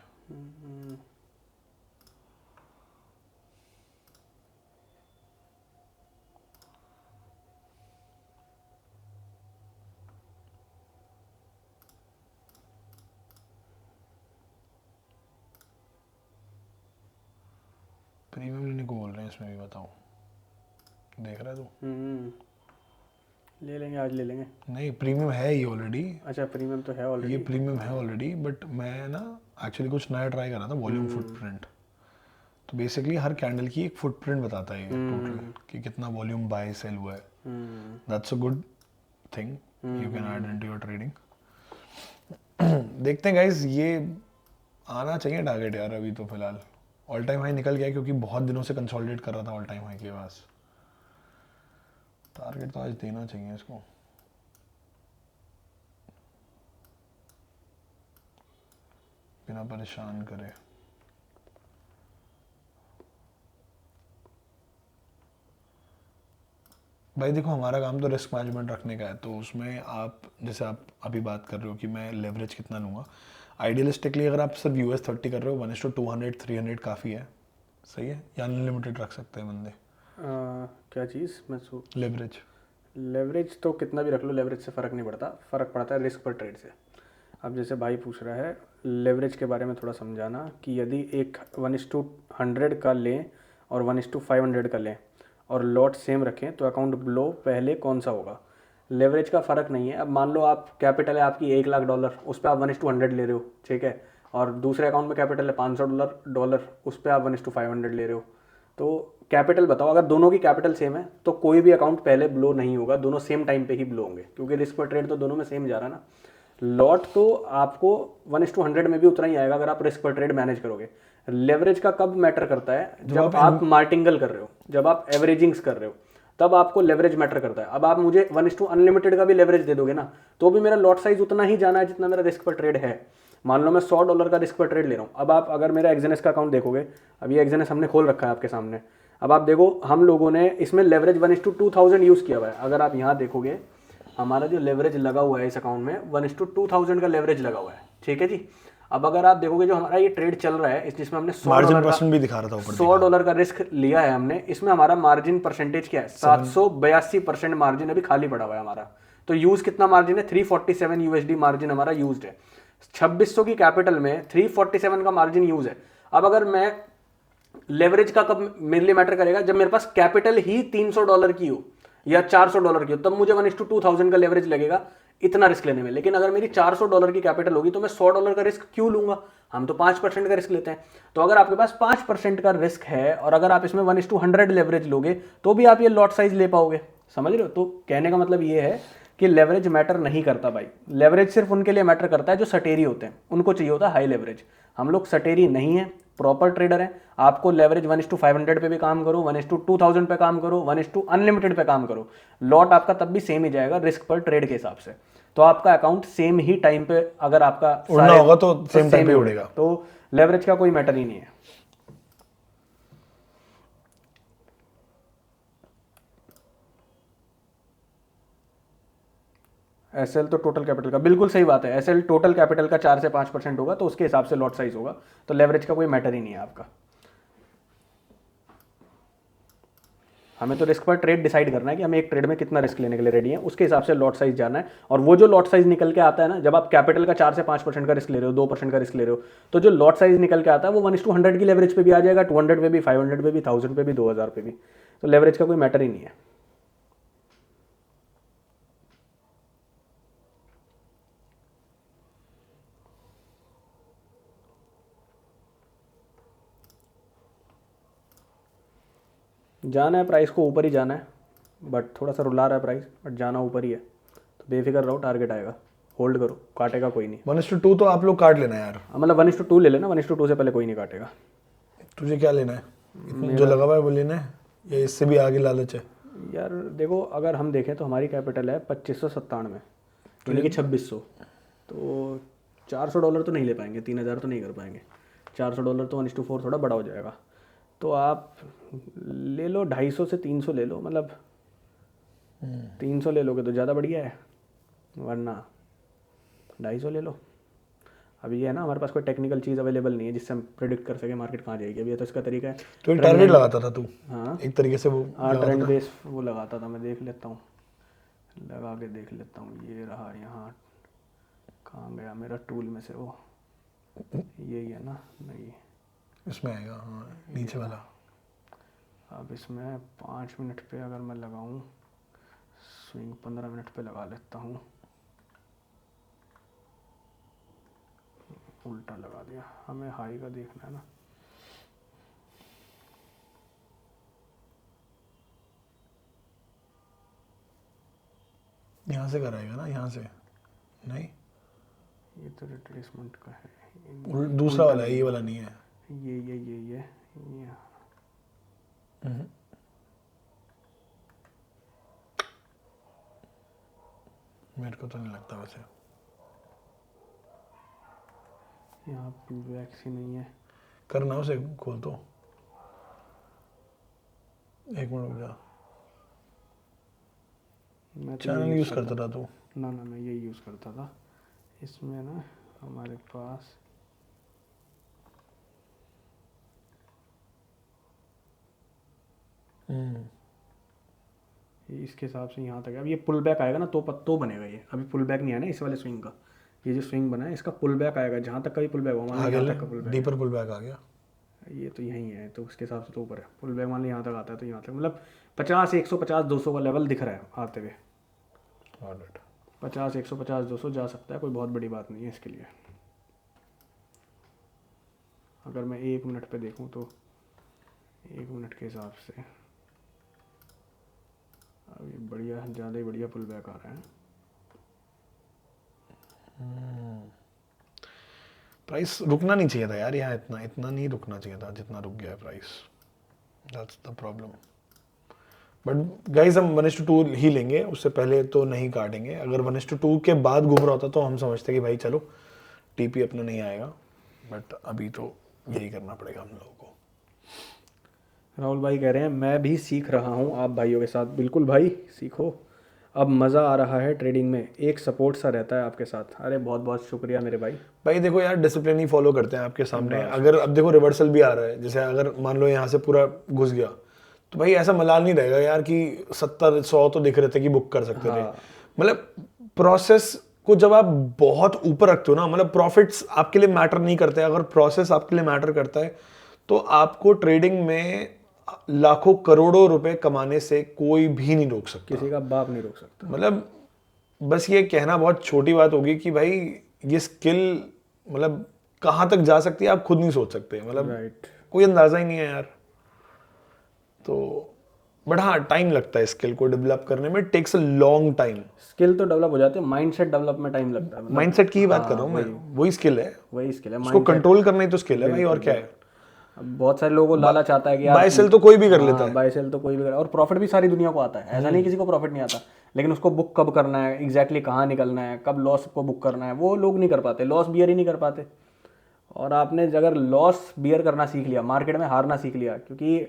Speaker 1: प्रीमियम लेने को बोल रहे हैं इसमें भी, बताओ देख रहा है तू?
Speaker 2: ले लेंगे, आज ले लेंगे।
Speaker 1: नहीं, प्रीमियम है ही ऑलरेडी।
Speaker 2: अच्छा, प्रीमियम तो है ऑलरेडी।
Speaker 1: ये प्रीमियम है ऑलरेडी, बट मैं ना एक्चुअली कुछ नया ट्राई कर रहा था, वॉल्यूम फुटप्रिंट। तो बेसिकली हर कैंडल की एक फुटप्रिंट बताता है ये टोटल कि कितना वॉल्यूम बाय सेल हुआ है। That's a good thing you can add into your trading. देखते हैं गाइस, ये आना चाहिए टारगेट यार। अभी तो फिलहाल ऑल टाइम हाई निकल गया क्योंकि बहुत दिनों से कंसोलिडेट कर रहा था ऑल टाइम हाई के पास। टारगेट तो आज देना चाहिए इसको। बिना परेशान करे। भाई देखो, हमारा काम तो रिस्क मैनेजमेंट रखने का है, तो उसमें आप जैसे आप अभी बात कर रहे हो कि मैं लेवरेज कितना लूँगा, आइडियलिस्टिकली अगर आप सिर्फ US30 कर रहे हो 1:200 300 काफ़ी है, सही है, या अनलिमिटेड रख सकते हैं बंदे।
Speaker 2: क्या चीज़? मैं
Speaker 1: लेवरेज।
Speaker 2: लेवरेज तो कितना भी रख लो, लेवरेज से फ़र्क नहीं पड़ता, फ़र्क पड़ता है रिस्क पर ट्रेड से। अब जैसे भाई पूछ रहा है लेवरेज के बारे में थोड़ा समझाना कि यदि एक 1:100 का लें और 1:500 का लें और लॉट सेम रखें तो अकाउंट ब्लो पहले कौन सा होगा? लेवरेज का फ़र्क नहीं है। अब मान लो आप कैपिटल है आपकी $1,00,000, उस पर आप 1:100 ले रहे हो, ठीक है, और दूसरे अकाउंट में कैपिटल है $500, उस पर आप 1:500 ले रहे हो। तो कैपिटल बताओ, अगर दोनों की कैपिटल सेम है तो कोई भी अकाउंट पहले ब्लो नहीं होगा, दोनों सेम टाइम पे ही ब्लो होंगे, क्योंकि रिस्क पर ट्रेड तो दोनों में सेम जा रहा है ना। लॉट तो आपको 1:100 में भी उतना ही आएगा अगर आप रिस्क पर ट्रेड मैनेज करोगे। लेवरेज का कब मैटर करता है? जब आप मार्टिंगल कर रहे हो, जब आप एवरेजिंग्स कर रहे हो, तब आपको लेवरेज मैटर करता है। अब आप मुझे 1:अनलिमिटेड का भी लेवरेज दे दोगे ना, तो भी मेरा लॉट साइज उतना ही जाना है जितना मेरा रिस्क पर ट्रेड है। मान लो मैं $100 का रिस्क पर ट्रेड ले रहा हूँ। अब आप अगर मेरा एक्सएनएस का अकाउंट देखोगे, अब ये एक्सएनएस हमने खोल रखा है आपके सामने, अब आप देखो हम लोगों ने इसमें लेवरेज 1:2000 यूज़ किया हुआ है। अगर आप यहाँ देखोगे हमारा जो लेवरेज लगा हुआ है इस अकाउंट में 1:2000 का लेवरेज लगा हुआ है, ठीक है जी। अब अगर आप देखोगे जो हमारा ये ट्रेड चल रहा है जिसमें हमने $100
Speaker 1: भी दिखा रहा था ऊपर,
Speaker 2: $100 का रिस्क लिया है हमने, इसमें हमारा मार्जिन परसेंटेज क्या है? 782% मार्जिन अभी खाली पड़ा हुआ है हमारा। तो यूज कितना मार्जिन है? 347 USD मार्जिन हमारा यूज्ड है। 2600 की कैपिटल में 347 का मार्जिन यूज है। अब अगर मैं लेवरेज का कब मेरे लिए मैटर करेगा? जब मेरे पास कैपिटल ही $300 की हो या $400 की हो, तब मुझे 1:2000 का लेवरेज लगेगा इतना रिस्क लेने में। लेकिन अगर मेरी $400 की कैपिटल होगी तो मैं $100 का रिस्क क्यों लूंगा? हम तो 5% का रिस्क लेते हैं। तो अगर आपके पास 5% का रिस्क है और अगर आप इसमें 1:100 लेवरेज लोगे तो भी आप ये लॉट साइज ले पाओगे, समझ रहे हो? तो कहने का मतलब ये है कि लेवरेज मैटर नहीं करता भाई। लेवरेज सिर्फ उनके लिए मैटर करता है जो सटेरी होते हैं, उनको चाहिए होता है हाई लेवरेज। हम लोग सटेरी नहीं है, प्रॉपर ट्रेडर है। आपको लेवरेज 1:500 पे भी काम करो, 1:2000 पे काम करो, 1:अनलिमिटेड पे काम करो, लॉट आपका तब भी सेम ही जाएगा रिस्क पर ट्रेड के हिसाब से। तो आपका अकाउंट सेम ही टाइम पे अगर आपका
Speaker 1: उड़ना होगा तो सेम टाइम पे उड़ेगा।
Speaker 2: तो लेवरेज का कोई मैटर ही नहीं है। एसएल तो टोटल कैपिटल का, बिल्कुल सही बात है। एसएल टोटल कैपिटल का 4 से 5% होगा तो उसके हिसाब से लॉट साइज होगा। तो लेवरेज का कोई मैटर ही नहीं है आपका। हमें तो रिस्क पर ट्रेड डिसाइड करना है कि हमें एक ट्रेड में कितना रिस्क लेने के लिए रेडी है, उसके हिसाब से लॉट साइज जाना है। और वो जो लॉट साइज निकल के आता है ना, जब आप कैपिटल का 4 से 5% का रिस्क ले रहे हो, 2% का रिस्क ले रहे हो, तो जो लॉट साइज निकल के आता है वो 1:100 की लेवरेज पे भी आ जाएगा, 200 पे भी, 500 पे भी, 1000 पे भी, 2000 पे भी। तो लेवरेज का कोई मैटर ही नहीं है। जाना है प्राइस को ऊपर ही जाना है, बट थोड़ा सा रुला रहा है प्राइस, बट जाना ऊपर ही है। तो बेफिक्र रहो, टारगेट आएगा, होल्ड करो, काटेगा कोई नहीं।
Speaker 1: 1:2 तो आप लोग काट लेना यार,
Speaker 2: मतलब 1:2 ले लेना, 1:2 से पहले कोई नहीं काटेगा।
Speaker 1: तुझे क्या लेना है? इतना जो लगा हुआ है वो लेना है या इससे भी आगे लालच है?
Speaker 2: यार देखो, अगर हम देखें तो हमारी कैपिटल है 2597, यानी कि 2600। तो $400 तो नहीं ले पाएंगे, 3000 तो नहीं कर पाएंगे। $400 तो 1:4 थोड़ा बड़ा हो जाएगा। तो आप ले लो 250 से 300 ले लो, मतलब 300 ले लोगे तो ज़्यादा बढ़िया है, वरना 250 ले लो। अभी ये है ना, हमारे पास कोई टेक्निकल चीज़ अवेलेबल नहीं है जिससे हम प्रिडिक्ट कर सके मार्केट कहाँ जाएगी। अभी ये तो इसका तरीका है
Speaker 1: तो एक टारगेट लगाता था तू,
Speaker 2: हाँ
Speaker 1: एक तरीके से वो
Speaker 2: ट्रेंड बेस वो लगाता था। मैं देख लेता हूँ, लगा के देख लेता हूँ। ये रहा यहाँ, कहाँ गया मेरा टूल में से वो, यही है ना? नहीं,
Speaker 1: इसमें आएगा, हाँ नीचे वाला।
Speaker 2: अब इसमें 5 मिनट पे अगर मैं लगाऊँ, स्विंग 15 मिनट पे लगा लेता हूँ। उल्टा लगा दिया, हमें हाई का देखना है ना।
Speaker 1: यहाँ से कराएगा ना, यहाँ से नहीं,
Speaker 2: ये तो रिट्रेसमेंट का है,
Speaker 1: दूसरा वाला है, ये वाला नहीं है।
Speaker 2: ये
Speaker 1: मेरे को तो नहीं लगता वैसे।
Speaker 2: यहाँ पुलबैक ही नहीं है।
Speaker 1: करना उसे खोल तो, एक मिनट रुक जा।
Speaker 2: मैं तो
Speaker 1: चैनल
Speaker 2: यही
Speaker 1: यूज करता था तू?
Speaker 2: ना ना, मैं यही यूज़ करता था। इसमें ना हमारे पास ये इसके हिसाब से यहाँ तक है। अब ये पुल बैक आएगा ना तो बनेगा ये। अभी पुल बैक नहीं है ना इस वाले स्विंग का, ये जो स्विंग बना है इसका पुल बैक आएगा। जहाँ तक का भी पुल बैक होगा, मान लो यहाँ तक का pull back,
Speaker 1: deeper pull back आ गया।
Speaker 2: ये तो यहीं है, तो उसके हिसाब से तो ऊपर है। पुल बैक मान लो यहाँ तक आता है तो यहाँ तक, मतलब 50, 150, 200 का लेवल दिख रहा है आते हुए। 50, 150, 200 जा सकता है, कोई बहुत बड़ी बात नहीं है इसके लिए। अगर मैं 1 मिनट पे देखूँ तो 1 मिनट के हिसाब से अभी बढ़िया, ज़्यादा ही बढ़िया पुल बैक आ रहा है।
Speaker 1: प्राइस रुकना नहीं चाहिए था यार यहाँ, इतना नहीं रुकना चाहिए था जितना रुक गया है price. That's the problem. But guys हम 1:2 ही लेंगे, उससे पहले तो नहीं काटेंगे। अगर 1:2 के बाद घूम रहा होता तो हम समझते कि भाई चलो टीपी अपना नहीं आएगा, बट अभी तो यही करना पड़ेगा हम लोगों को।
Speaker 2: राहुल भाई कह रहे हैं मैं भी सीख रहा हूँ आप भाइयों के साथ। बिल्कुल भाई, सीखो। अब मज़ा आ रहा है ट्रेडिंग में, एक सपोर्ट सा रहता है आपके साथ। अरे बहुत बहुत शुक्रिया मेरे भाई।
Speaker 1: भाई देखो यार, डिसिप्लिन ही फॉलो करते हैं आपके सामने। अगर अब देखो रिवर्सल भी आ रहा है, जैसे अगर मान लो यहाँ से पूरा घुस गया तो भाई ऐसा मलाल नहीं रहेगा यार कि 70-100 तो दिख रहे थे कि बुक कर सकते थे। मतलब प्रोसेस को जब आप बहुत ऊपर रखते हो ना, मतलब प्रॉफिट्स आपके लिए मैटर नहीं करते, अगर प्रोसेस आपके लिए मैटर करता है तो आपको ट्रेडिंग में लाखों करोड़ों रुपए कमाने से कोई भी नहीं रोक सकता,
Speaker 2: किसी का बाप नहीं रोक सकता।
Speaker 1: मतलब बस ये कहना बहुत छोटी बात होगी कि भाई ये स्किल मतलब कहाँ तक जा सकती है आप खुद नहीं सोच सकते, मतलब
Speaker 2: राइट।
Speaker 1: कोई अंदाजा ही नहीं है यार। तो बट हाँ, टाइम लगता है स्किल को डेवलप करने में, takes a long time.
Speaker 2: Skill तो डेवलप हो जाते हैं, माइंडसेट डेवलप में टाइम लगता है। मतलब
Speaker 1: माइंडसेट की ही बात कर रहा हूँ मैं, वही स्किल है,
Speaker 2: वही स्किल है,
Speaker 1: उसको कंट्रोल करना ही तो स्किल है भाई, और क्या है।
Speaker 2: अब बहुत सारे लोगों को लालच आता है कि यार
Speaker 1: बाय सेल तो कोई भी कर लेता है,
Speaker 2: बाय सेल तो कोई भी कर, और प्रॉफिट भी सारी दुनिया को आता है, ऐसा नहीं किसी को प्रॉफिट नहीं आता। लेकिन उसको बुक कब करना है, एग्जैक्टली कहाँ निकलना है, कब लॉस को बुक करना है, वो लोग नहीं कर पाते, लॉस बियर ही नहीं कर पाते। और आपने अगर लॉस बियर करना सीख लिया, मार्केट में हारना सीख लिया, क्योंकि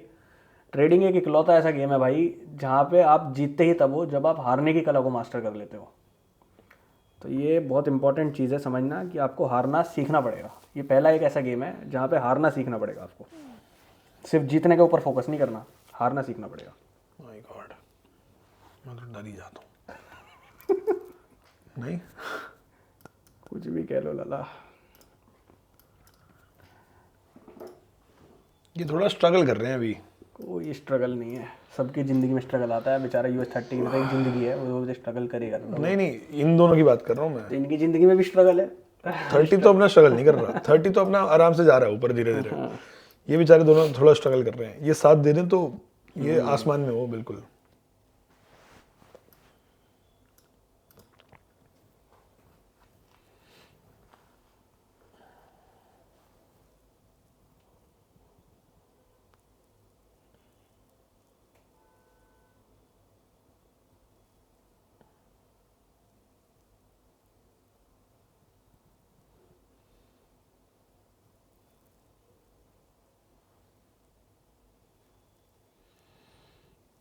Speaker 2: ट्रेडिंग एक इकलौता ऐसा गेम है भाई जहाँ पे आप जीतते ही तब हो जब आप हारने की कला को मास्टर कर लेते हो। तो ये बहुत इंपॉर्टेंट चीज़ है समझना कि आपको हारना सीखना पड़ेगा। ये पहला एक ऐसा गेम है जहाँ पे हारना सीखना पड़ेगा आपको, सिर्फ जीतने के ऊपर फोकस नहीं करना, हारना सीखना पड़ेगा।
Speaker 1: माय गॉड, मैं तो डर ही जाता हूँ। नहीं,
Speaker 2: कुछ भी कह लो लाला।
Speaker 1: ये थोड़ा स्ट्रगल कर रहे हैं अभी।
Speaker 2: कोई स्ट्रगल नहीं है, सबकी ज़िंदगी में स्ट्रगल आता है। बेचारा US30 की तो एक ज़िंदगी है, वो स्ट्रगल करेगा।
Speaker 1: नहीं, इन दोनों की बात कर रहा हूँ मैं।
Speaker 2: तो इनकी ज़िंदगी में भी स्ट्रगल है।
Speaker 1: 30 तो अपना स्ट्रगल नहीं कर रहा, 30 तो अपना आराम से जा रहा है ऊपर धीरे धीरे। ये बेचारे दोनों थोड़ा स्ट्रगल कर रहे हैं, ये साथ दे दें तो ये आसमान में हो बिल्कुल।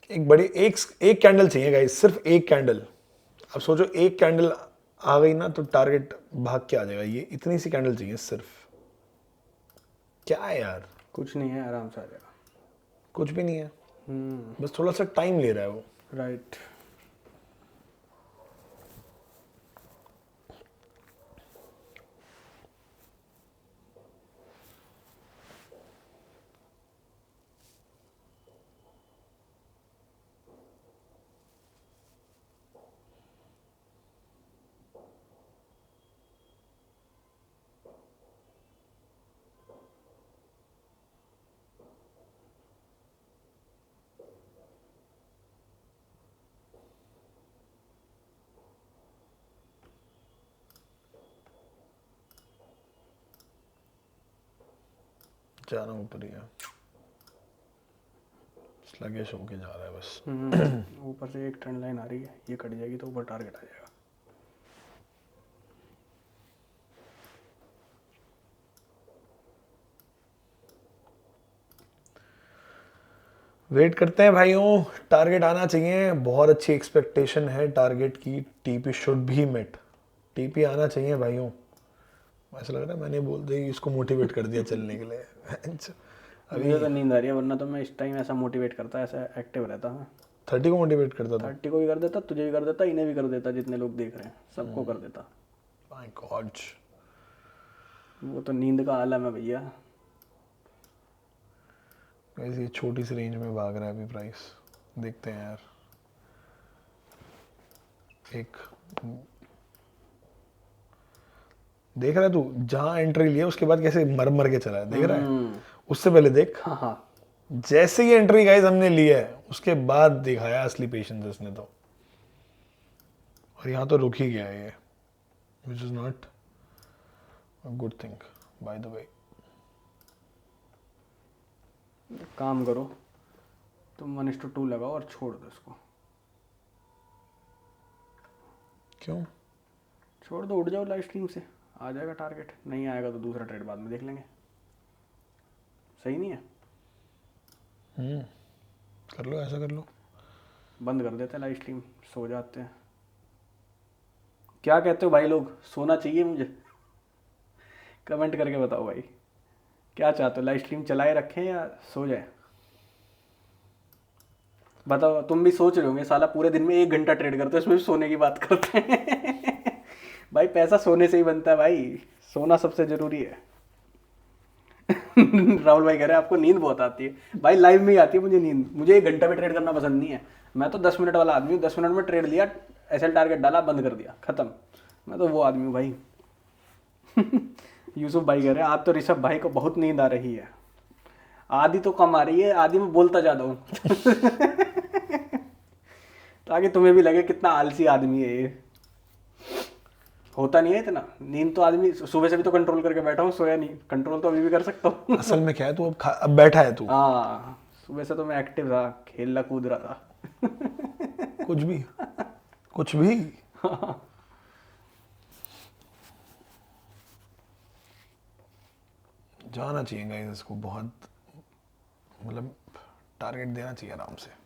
Speaker 1: एक बड़ी एक कैंडल चाहिए गाइस, सिर्फ एक कैंडल। अब सोचो एक कैंडल आ गई ना तो टारगेट भाग के आ जाएगा। ये इतनी सी कैंडल चाहिए सिर्फ। क्या है यार,
Speaker 2: कुछ नहीं है, आराम से आ जाएगा।
Speaker 1: कुछ भी नहीं है, बस थोड़ा सा टाइम ले रहा है वो।
Speaker 2: राइट।
Speaker 1: जाना ऊपर ही है, स्लगिश होके जा रहा है बस।
Speaker 2: ऊपर से एक ट्रेंड लाइन आ रही है, ये कट जाएगी तो ऊपर टारगेट आ जाएगा।
Speaker 1: वेट करते हैं भाइयों, टारगेट आना चाहिए। बहुत अच्छी एक्सपेक्टेशन है टारगेट की। टीपी शुड भी मेट, टीपी आना चाहिए भाइयों। ऐसा लग रहा है मैंने बोल दी इसको मोटिवेट कर दिया चलने के लिए।
Speaker 2: मुझे तो नींद आ रही है, वरना तो मैं इस टाइम ऐसा मोटिवेट करता, ऐसा एक्टिव रहता। हाँ
Speaker 1: 30 को मोटिवेट करता था।
Speaker 2: 30 को भी कर देता, तुझे भी कर देता, इन्हें भी कर देता, जितने लोग देख रहे हैं सबको कर देता।
Speaker 1: माय गॉड,
Speaker 2: वो तो नींद का आलम है भैया।
Speaker 1: ऐसी छोटी सी रेंज में भाग रहा है अभी प्राइस। देखते हैं यार, एक देख रहा है तू, जहां एंट्री लिया उसके बाद कैसे मर मर के चला है, देख रहा है? उससे पहले देख,
Speaker 2: हाँ हाँ।
Speaker 1: जैसे ही एंट्री गाइस हमने ली है उसके बाद दिखाया असली पेशेंस इसने तो। और यहाँ तो रुक ही गया है ये, विच is not a good thing by the way.
Speaker 2: काम करो तुम, 1:2 लगाओ और छोड़ दो इसको।
Speaker 1: क्यों?
Speaker 2: छोड़ दो, उठ जाओ लाइव स्ट्रीम से, आ जाएगा टारगेट। नहीं आएगा तो दूसरा ट्रेड बाद में देख लेंगे। सही नहीं है?
Speaker 1: कर लो, ऐसा कर लो।
Speaker 2: बंद कर देते हैं लाइव स्ट्रीम, सो जाते हैं। क्या कहते हो भाई लोग, सोना चाहिए मुझे? कमेंट करके बताओ भाई, क्या चाहते हो, लाइव स्ट्रीम चलाए रखें या सो जाए? बताओ, तुम भी सोच रहे होंगे साला पूरे दिन में 1 घंटा ट्रेड करते हो, इसमें भी सोने की बात करते हैं। भाई पैसा सोने से ही बनता है भाई, सोना सबसे जरूरी है। राहुल भाई कह रहे हैं आपको नींद बहुत आती है। भाई लाइव में ही आती है मुझे नींद, मुझे 1 घंटा भी ट्रेड करना पसंद नहीं है। मैं तो 10 मिनट वाला आदमी हूँ, 10 मिनट में ट्रेड लिया, एसएल टारगेट डाला, बंद कर दिया, खत्म। मैं तो वो आदमी हूँ भाई। यूसुफ भाई कह रहे हैं आज तो ऋषभ भाई को बहुत नींद आ रही है। आधी तो कम आ रही है, आधी में बोलता ज्यादा हूँ। ताकि तुम्हें भी लगे कितना आलसी आदमी है ये। होता नहीं है इतना नींद तो, आदमी सुबह से भी तो कंट्रोल करके बैठा हूँ, सोया नहीं। कंट्रोल तो अभी भी कर सकता हूँ।
Speaker 1: असल में क्या है, तू अब बैठा है तू।
Speaker 2: हाँ सुबह से तो मैं एक्टिव था, खेलना कूद रहा था।
Speaker 1: कुछ भी, कुछ भी। जाना चाहिए गाइस इसको, बहुत मतलब टारगेट देना चाहिए आराम से।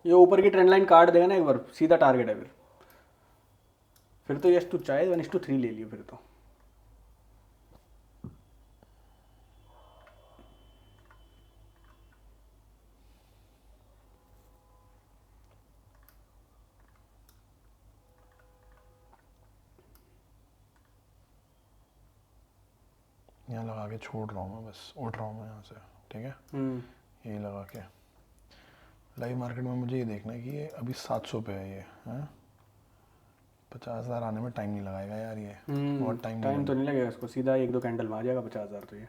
Speaker 2: ये ऊपर की ट्रेंड लाइन काट देगा ना एक बार, सीधा टारगेट है फिर तो यस तू चाहे 1:3 ले लियो फिर तो।
Speaker 1: यहाँ लगा के छोड़ रहा हूँ मैं, बस उठ रहा हूँ मैं यहाँ से, ठीक है? ये लगा के लाइव मार्केट में मुझे ये देखना है कि ये अभी 700 पे है ये, हैं? 50,000 आने में टाइम नहीं लगाएगा यार ये, बहुत टाइम
Speaker 2: तो नहीं लगेगा इसको, सीधा 1-2 कैंडल में आ जाएगा 50,000 तो ये।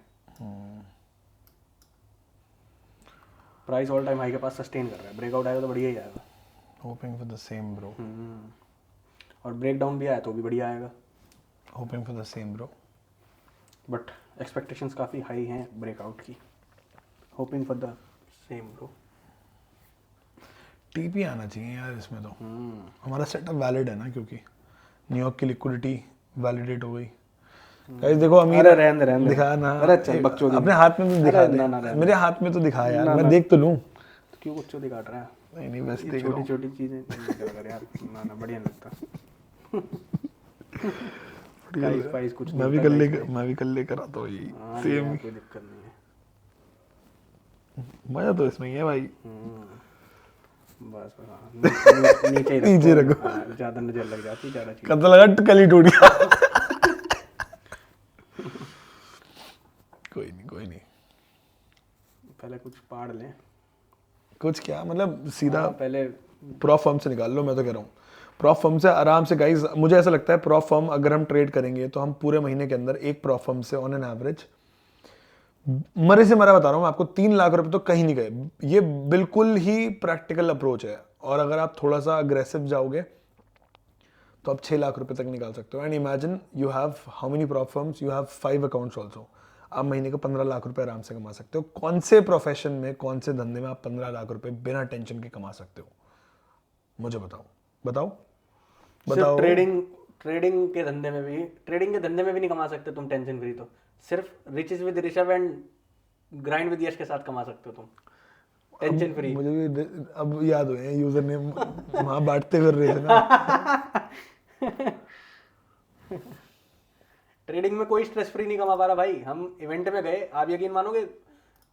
Speaker 2: प्राइस ऑल टाइम हाई के पास सस्टेन कर रहा है, ब्रेकआउट आएगा तो बढ़िया ही आएगा।
Speaker 1: Hopping for the same bro.
Speaker 2: और ब्रेक डाउन भी आया तो भी बढ़िया आएगा।
Speaker 1: Hopping for the same bro.
Speaker 2: But expectations काफ़ी हाई हैं ब्रेकआउट की। Hopping for the same bro.
Speaker 1: TP आना चाहिए यार इसमें तो।
Speaker 2: हम्म,
Speaker 1: हमारा सेटअप वैलिड है ना, क्योंकि न्यूयॉर्क की लिक्विडिटी वैलिडेट हो गई। गाइस देखो अमीर
Speaker 2: अरे रहने दे, रहने दे।
Speaker 1: दिखा ना,
Speaker 2: अरे चल बकचोदी
Speaker 1: अपने
Speaker 2: नहीं।
Speaker 1: हाथ में तो दिखा
Speaker 2: अरे
Speaker 1: दे,
Speaker 2: ना ना रहने
Speaker 1: मेरे
Speaker 2: दे।
Speaker 1: हाथ में तो दिखा यार,
Speaker 2: ना
Speaker 1: मैं
Speaker 2: ना,
Speaker 1: देख तो लूं।
Speaker 2: तो क्यों बकचोदी काट रहा है?
Speaker 1: नहीं नहीं बस
Speaker 2: ये
Speaker 1: देख रहा
Speaker 2: छोटी
Speaker 1: हूँ।
Speaker 2: छोटी चीजें नहीं करा कर यार, ना ना बढ़िया नहीं लगता। गाइस फाइस कुछ नहीं
Speaker 1: मैं भी
Speaker 2: होता
Speaker 1: कल
Speaker 2: गाइस
Speaker 1: लेकर
Speaker 2: भाई।
Speaker 1: मैं भी कल लेकर आता हूँ यही
Speaker 2: हाँ ले
Speaker 1: सेम।
Speaker 2: यार, कोई दिक्कत नहीं है।
Speaker 1: मजा तो इसमें ही है भाई।
Speaker 2: बस बस, हाँ नीचे ही
Speaker 1: नीचे
Speaker 2: रखो।
Speaker 1: रखो।
Speaker 2: हाँ, ज्यादा नजर लग जाती है, ज्यादा चीज।
Speaker 1: कब तो लगा कल ही टूट गया। कोई नहीं कोई नहीं,
Speaker 2: पहले कुछ पाड़ लें।
Speaker 1: कुछ क्या मतलब सीधा
Speaker 2: हाँ, पहले
Speaker 1: प्रॉप फर्म से निकाल लो, मैं तो कह रहा हूँ प्रॉप फर्म से आराम से। गाइस मुझे ऐसा लगता है प्रॉप फर्म अगर हम ट्रेड करेंगे तो हम पूरे महीने के अंदर एक प्रॉप फर्म से ऑन एन एवरेज, मरे से मरा बता रहा हूँ मैं आपको, 3 लाख रुपए तो कहीं नहीं गए। ये बिल्कुल ही प्रैक्टिकल अप्रोच है। और अगर आप थोड़ा सा अग्रेसिव जाओगे तो आप 6 लाख रुपए तक निकाल सकते हो। And imagine you have how many prop firms, you have 5 accounts also. आप महीने को 15 लाख रुपए आराम से कमा सकते हो। कौन से प्रोफेशन में, कौन से धंधे में आप 15 लाख रुपए बिना टेंशन के कमा सकते हो? मुझे बताओ बताओ
Speaker 2: सिर्फ
Speaker 1: बताओ।
Speaker 2: ट्रेडिंग के धंधे में भी नहीं कमा सकते तुम टेंशन फ्री। तो सिर्फ riches with Rishabh and grind with Yash के साथ कमा सकते हो तुम टेंशन फ्री।
Speaker 1: मुझे भी अब याद हुए यूजर नेम वहां बांटते फिर रहे थे ना।
Speaker 2: ट्रेडिंग में कोई स्ट्रेस फ्री नहीं कमा पा रहा भाई। हम इवेंट में गए, आप यकीन मानोगे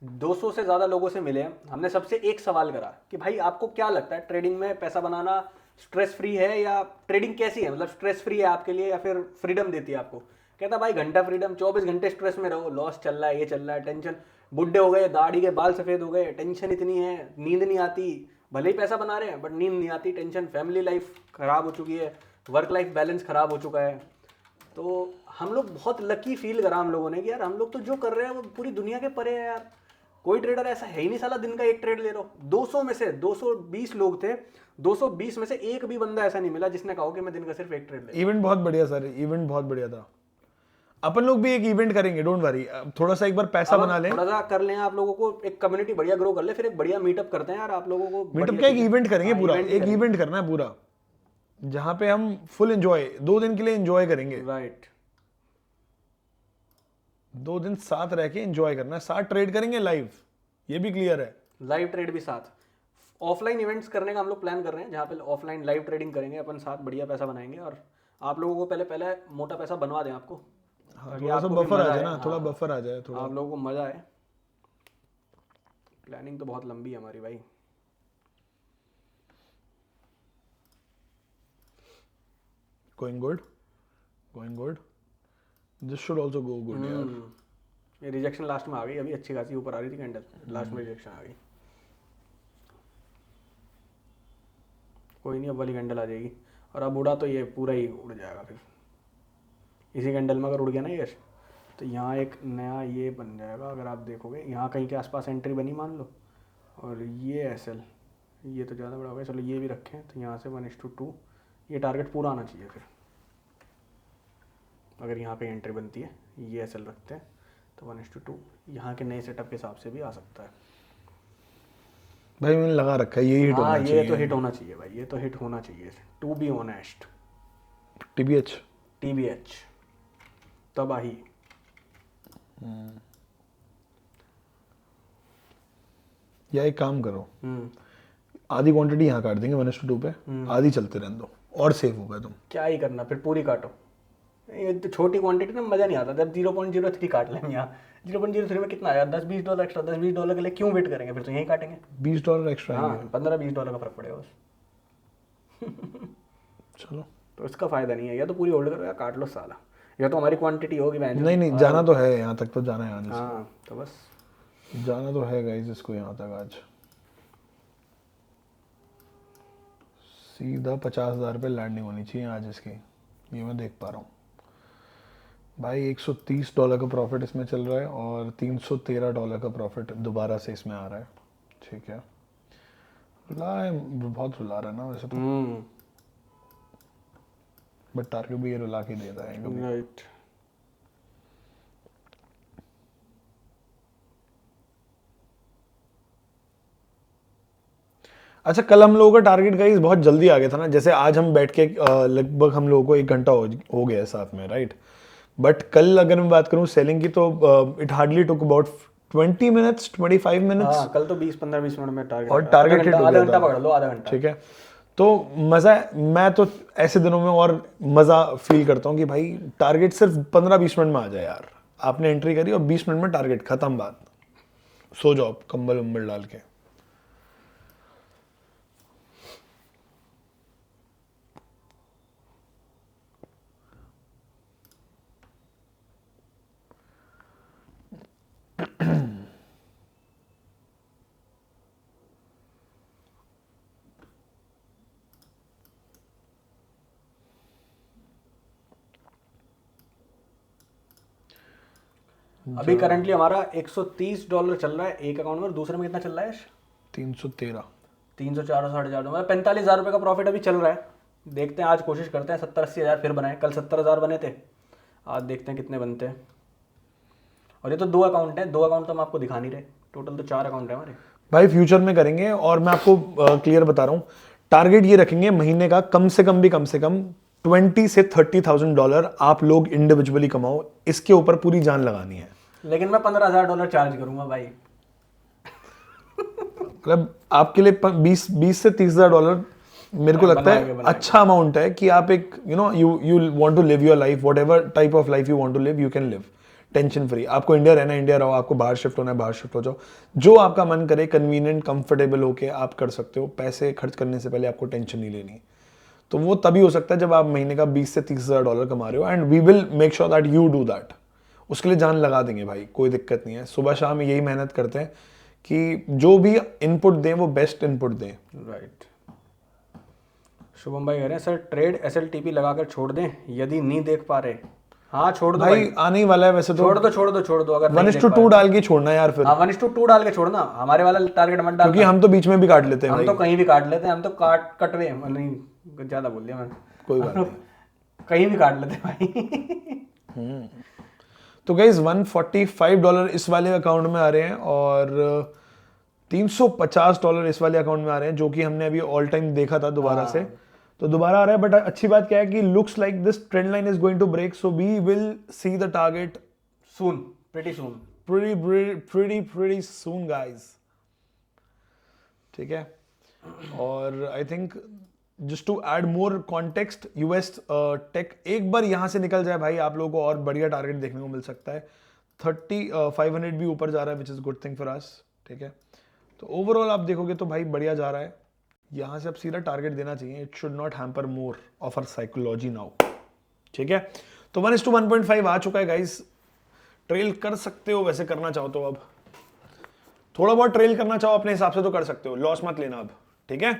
Speaker 2: 200 से ज्यादा लोगों से मिले। हमने सबसे एक सवाल करा कि भाई आपको क्या लगता है ट्रेडिंग में पैसा बनाना स्ट्रेस फ्री है, या ट्रेडिंग कैसी है, मतलब स्ट्रेस फ्री है आपके लिए या फिर फ्रीडम देती है आपको? कहता भाई घंटा फ्रीडम, 24 घंटे स्ट्रेस में रहो, लॉस चल रहा है, ये चल रहा है, टेंशन, बुढ़े हो गए, दाढ़ी के बाल सफेद हो गए, टेंशन इतनी है, नींद नहीं आती, भले ही पैसा बना रहे हैं बट नींद नहीं आती, टेंशन, फैमिली लाइफ खराब हो चुकी है, वर्क लाइफ बैलेंस खराब हो चुका है। तो हम लोग बहुत लकी फील करा हम लोगों ने कि यार हम लोग तो जो कर रहे हैं वो पूरी दुनिया के परे है यार। कोई ट्रेडर ऐसा है ही नहीं साला दिन का एक ट्रेड ले रहा हो। 200 में से 220 लोग थे, 220 में से एक भी बंदा ऐसा नहीं मिला जिसने कहा कि मैं दिन का सिर्फ एक ट्रेड ले।
Speaker 1: इवेंट बहुत बढ़िया सर, इवेंट बहुत बढ़िया था। अपन लोग भी एक इवेंट करेंगे, डोंट वरी। थोड़ा सा एक बार पैसा
Speaker 2: अब
Speaker 1: बना लें,
Speaker 2: थोड़ा सा कर लें आप लोगों को, एक कम्युनिटी बढ़िया ग्रो कर ले, फिर एक बढ़िया मीटअप करते हैं यार आप लोगों को।
Speaker 1: मीटअप
Speaker 2: बढ़िया
Speaker 1: क्या, एक
Speaker 2: चीज़ें।
Speaker 1: इवेंट करेंगे
Speaker 2: हाँ,
Speaker 1: पूरा,
Speaker 2: event ही
Speaker 1: एक
Speaker 2: करेंगे।
Speaker 1: इवेंट करना है पूरा, जहां पे हम फुल एंजॉय 2 दिन के लिए एंजॉय करेंगे।
Speaker 2: राइट।
Speaker 1: 2 दिन साथ रह के एंजॉय करना है, साथ ट्रेड करेंगे लाइव, ये भी क्लियर है।
Speaker 2: लाइव ट्रेड भी साथ। ऑफलाइन इवेंट्स करने का हम लोग प्लान कर रहे हैं, जहाँ पे ऑफलाइन लाइव ट्रेडिंग करेंगे अपन साथ, बढ़िया पैसा बनाएंगे। और आप लोगों को पहले पहले मोटा पैसा बनवा दें आपको,
Speaker 1: हाँ,
Speaker 2: ताकि
Speaker 1: थोड़ा सा
Speaker 2: आपको भी
Speaker 1: बफर आ
Speaker 2: मजा
Speaker 1: जाए
Speaker 2: आए।
Speaker 1: ना, थोड़ा
Speaker 2: हाँ,
Speaker 1: बफर आ जाए थोड़ा।
Speaker 2: आप लोगों को मजा आए। प्लानिंग तो बहुत लंबी है हमारी भाई।
Speaker 1: Going good, going good, this should also go good यार।
Speaker 2: ये रिजेक्शन लास्ट में आ गई, अभी अच्छी खासी ऊपर आ रही थी कैंडल, लास्ट में रिजेक्शन आ गई। कोई नहीं, अब वाली कैंडल आ जाएगी। और अब उड़ा तो ये पूरा ही उड़ जाएगा फिर। इसी कैंडल में अगर उड़ गया ना यश, तो यहाँ एक नया ये बन जाएगा। अगर आप देखोगे यहाँ कहीं के आसपास एंट्री बनी मान लो, और ये एसएल, ये तो ज़्यादा बड़ा हो गया, चलो ये भी रखें। तो यहाँ से 1:2 ये टारगेट पूरा आना चाहिए फिर। अगर यहाँ पे एंट्री बनती है, ये एसएल रखते हैं, तो 1:2 यहाँ के नए सेटअप के हिसाब से भी आ सकता है।
Speaker 1: भाई मैंने लगा रखा है, यही हिट होना
Speaker 2: हाँ,
Speaker 1: चाहिए।
Speaker 2: ये तो हिट होना चाहिए भाई, ये तो हिट होना चाहिए। To be honest,
Speaker 1: TBH
Speaker 2: TBH तबाही।
Speaker 1: या एक काम करो, आधी क्वांटिटी यहाँ काट देंगे 1:2 पे, आधी चलते रहने दो और सेफ हो गए तुम।
Speaker 2: क्या ही करना, फिर पूरी काटो। ये तो छोटी क्वांटिटी में मज़ा नहीं आता। जब 0.03 काट लें यहाँ, 0.03 में कितना आया, $10-20 एक्स्ट्रा। $10-20 के लिए क्यों वेट करेंगे, फिर तो यहीं काटेंगे।
Speaker 1: $20 एक्स्ट्रा
Speaker 2: हाँ,
Speaker 1: आएंगे।
Speaker 2: $15-20 का फर्क पड़ेगा बस।
Speaker 1: चलो,
Speaker 2: तो इसका फायदा नहीं है, या तो पूरी होल्ड करो या काट लो साला, या तो हमारी क्वांटिटी होगी बहन।
Speaker 1: नहीं नहीं, जाना तो है यहाँ तक, तो जाना है आज,
Speaker 2: हाँ तो बस।
Speaker 1: जाना तो है गाइस इसको यहाँ तक आज। सीधा 50,000 पे लैंडिंग होनी चाहिए आज इसकी, ये मैं देख पा रहा हूँ भाई। $130 का प्रॉफिट इसमें चल रहा है और $313 का प्रॉफिट दोबारा से इसमें आ रहा है। ठीक है, रुला है, बहुत रुला रहा है ना वैसे तो, बट टारगेट भी ये रुला के देता है कभी।
Speaker 2: राइट।
Speaker 1: अच्छा, कल हम लोगों का टारगेट गाइस बहुत जल्दी आ गया था ना, जैसे आज हम बैठ के लगभग हम लोगों को 1 घंटा हो गया है साथ में, राइट। बट कल अगर मैं बात करूं सेलिंग की, तो it hardly took about 20 minutes 25 minutes
Speaker 2: हाँ कल तो 20-15-20 मिनट में टारगेट,
Speaker 1: और टारगेट हिट हो
Speaker 2: आधा
Speaker 1: गया
Speaker 2: घंटा
Speaker 1: था।
Speaker 2: पकड़ लो, आधा घंटा।
Speaker 1: ठीक है, तो मज़ा, मैं तो ऐसे दिनों में और मज़ा फील करता हूँ कि भाई टारगेट सिर्फ 15-20 मिनट में आ जाए यार। आपने एंट्री करी और 20 मिनट में टारगेट खत्म, बात, सो जाओ कंबल उम्बल डाल के।
Speaker 2: अभी करंटली हमारा $130 चल रहा है एक अकाउंट में, और दूसरे में कितना चल रहा है?
Speaker 1: 313।
Speaker 2: 304 60,000, मतलब 45,000 रुपये का प्रॉफिट अभी चल रहा है। देखते हैं, आज कोशिश करते हैं 70-80 हज़ार फिर बनाए। कल 70,000 बने थे, आज देखते हैं कितने बनते हैं। और ये तो 2 अकाउंट हैं, 2 अकाउंट तो हम आपको दिखा नहीं रहे, टोटल तो 4 अकाउंट है हमारे।
Speaker 1: भाई फ्यूचर में करेंगे, और मैं आपको क्लियर बता रहा हूँ, टारगेट ये रखेंगे महीने का कम से कम $20,000 से $30,000 आप लोग इंडिविजुअली कमाओ, इसके ऊपर पूरी जान लगानी है।
Speaker 2: लेकिन मैं $15,000 चार्ज करूंगा भाई।
Speaker 1: मतलब आपके लिए 20 से $30,000 मेरे को लगता है अच्छा अमाउंट है कि आप एक you want to live your life, whatever type of life you want to live, you can live tension free. आपको इंडिया रहना है, इंडिया रहो, आपको बाहर शिफ्ट होना है, बाहर शिफ्ट हो जाओ, जो आपका मन करे, कन्वीनियंट कंफर्टेबल होके आप कर सकते हो। पैसे खर्च करने से पहले आपको टेंशन नहीं लेनी। तो वो तभी हो सकता है जब आप महीने का 20 से $30,000 कमा रहे हो, and we will make sure that you do that. उसके लिए जान लगा देंगे भाई, कोई दिक्कत नहीं है। सुबह शाम यही मेहनत करते हैं कि जो भी इनपुट दें वो बेस्ट इनपुट दें।
Speaker 2: राइट। शुभम भाई कह रहे हैं सर ट्रेड SLTP लगाकर छोड़ दें यदि नहीं देख पा रहे। हाँ छोड़ दो
Speaker 1: भाई, आने ही वाला है वैसे तो।
Speaker 2: छोड़ दो अगर
Speaker 1: 1:2 डाल के छोड़ना यार फिर।
Speaker 2: हाँ 1:2 डाल के छोड़ना, हमारे वाला टारगेट मत डालना,
Speaker 1: क्योंकि हम तो बीच में भी काट लेते हैं
Speaker 2: हम
Speaker 1: भाई।
Speaker 2: तो कहीं भी काट लेते हैं, हम तो कटवे नहीं, ज्यादा बोल दिया मैंने,
Speaker 1: कोई बात नहीं,
Speaker 2: कहीं भी काट लेते हैं भाई।
Speaker 1: तो गाइज $145 इस वाले अकाउंट में आ रहे हैं, और $350 इस वाले अकाउंट में आ रहे हैं, जो कि हमने अभी ऑल टाइम देखा था दोबारा से, तो दोबारा आ रहा है। बट अच्छी बात क्या है कि looks like this trend line is going to break, so we will see the target
Speaker 2: soon, pretty soon,
Speaker 1: pretty soon guys। ठीक है, और I think just to add more context, US tech एक बार यहां से निकल जाए भाई, आप लोगों को और बढ़िया टारगेट देखने को मिल सकता है। 500 भी ऊपर जा रहा है, which is good thing for अस। ठीक है, तो ओवरऑल आप देखोगे तो भाई बढ़िया जा रहा है। यहां से अब सीधा टारगेट देना चाहिए, it should not hamper more of our psychology now. ठीक है, तो 1:1.5 आ चुका है गाइस। ट्रेल कर सकते हो वैसे करना चाहो तो, अब थोड़ा बहुत ट्रेल करना चाहो अपने हिसाब से तो कर सकते हो, लॉस मत लेना अब। ठीक है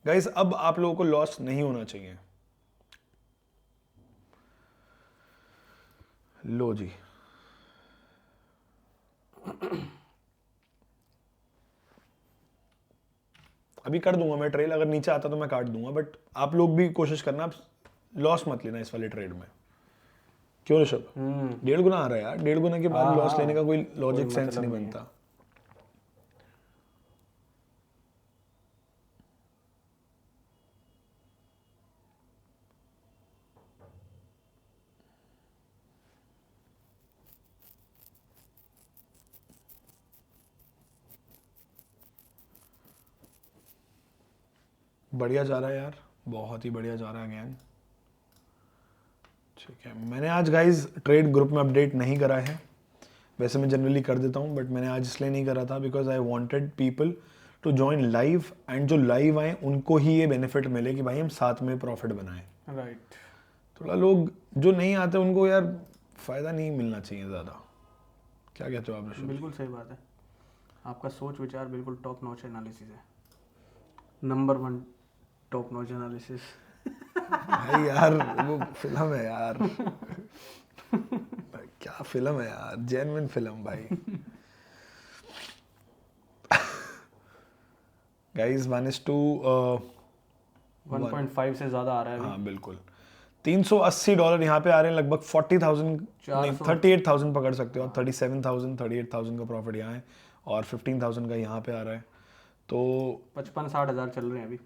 Speaker 1: गाइस, अब आप लोगों को लॉस नहीं होना चाहिए। लो जी, अभी कर दूंगा मैं ट्रेल, अगर नीचे आता तो मैं काट दूंगा, बट आप लोग भी कोशिश करना, आप लॉस मत लेना इस वाले ट्रेड में। क्यों ऋषभ? 1.5 गुना आ रहा है यार, 1.5 गुना के बाद लॉस लेने का कोई लॉजिक सेंस नहीं बनता। बढ़िया जा रहा है यार, बहुत ही बढ़िया जा रहा है गैंग। ठीक है, मैंने आज गाइज ट्रेड ग्रुप में अपडेट नहीं करा है, वैसे मैं जनरली कर देता हूँ, बट मैंने आज इसलिए नहीं करा था because I wanted people to join live, and जो लाइव आए उनको ही ये बेनिफिट मिले कि भाई हम साथ में प्रॉफिट बनाएं।
Speaker 2: राइट।
Speaker 1: थोड़ा लोग जो नहीं आते उनको यार फ़ायदा नहीं मिलना चाहिए ज़्यादा। क्या कहते हो आप ऋषभ?
Speaker 2: बिल्कुल सही बात है, आपका सोच विचार बिल्कुल टॉप नॉच एनालिसिस है, नंबर 1 टॉप नॉच एनालिसिस।
Speaker 1: भाई यार वो फिल्म है यार, क्या फिल्म है यार, जेन्युइन फिल्म भाई। गाइस
Speaker 2: 1.5 से ज़्यादा आ रहा है।
Speaker 1: हाँ बिल्कुल, $380 यहाँ पे आ रहे हैं, लगभग 40,000 नहीं 38,000 पकड़ सकते हो आप, 37,000 38,000 का प्रॉफिट यहाँ है, और 15,000 का यहाँ पे आ रहा है। तो
Speaker 2: 55-60 हज़ार चल रहे हैं अभी।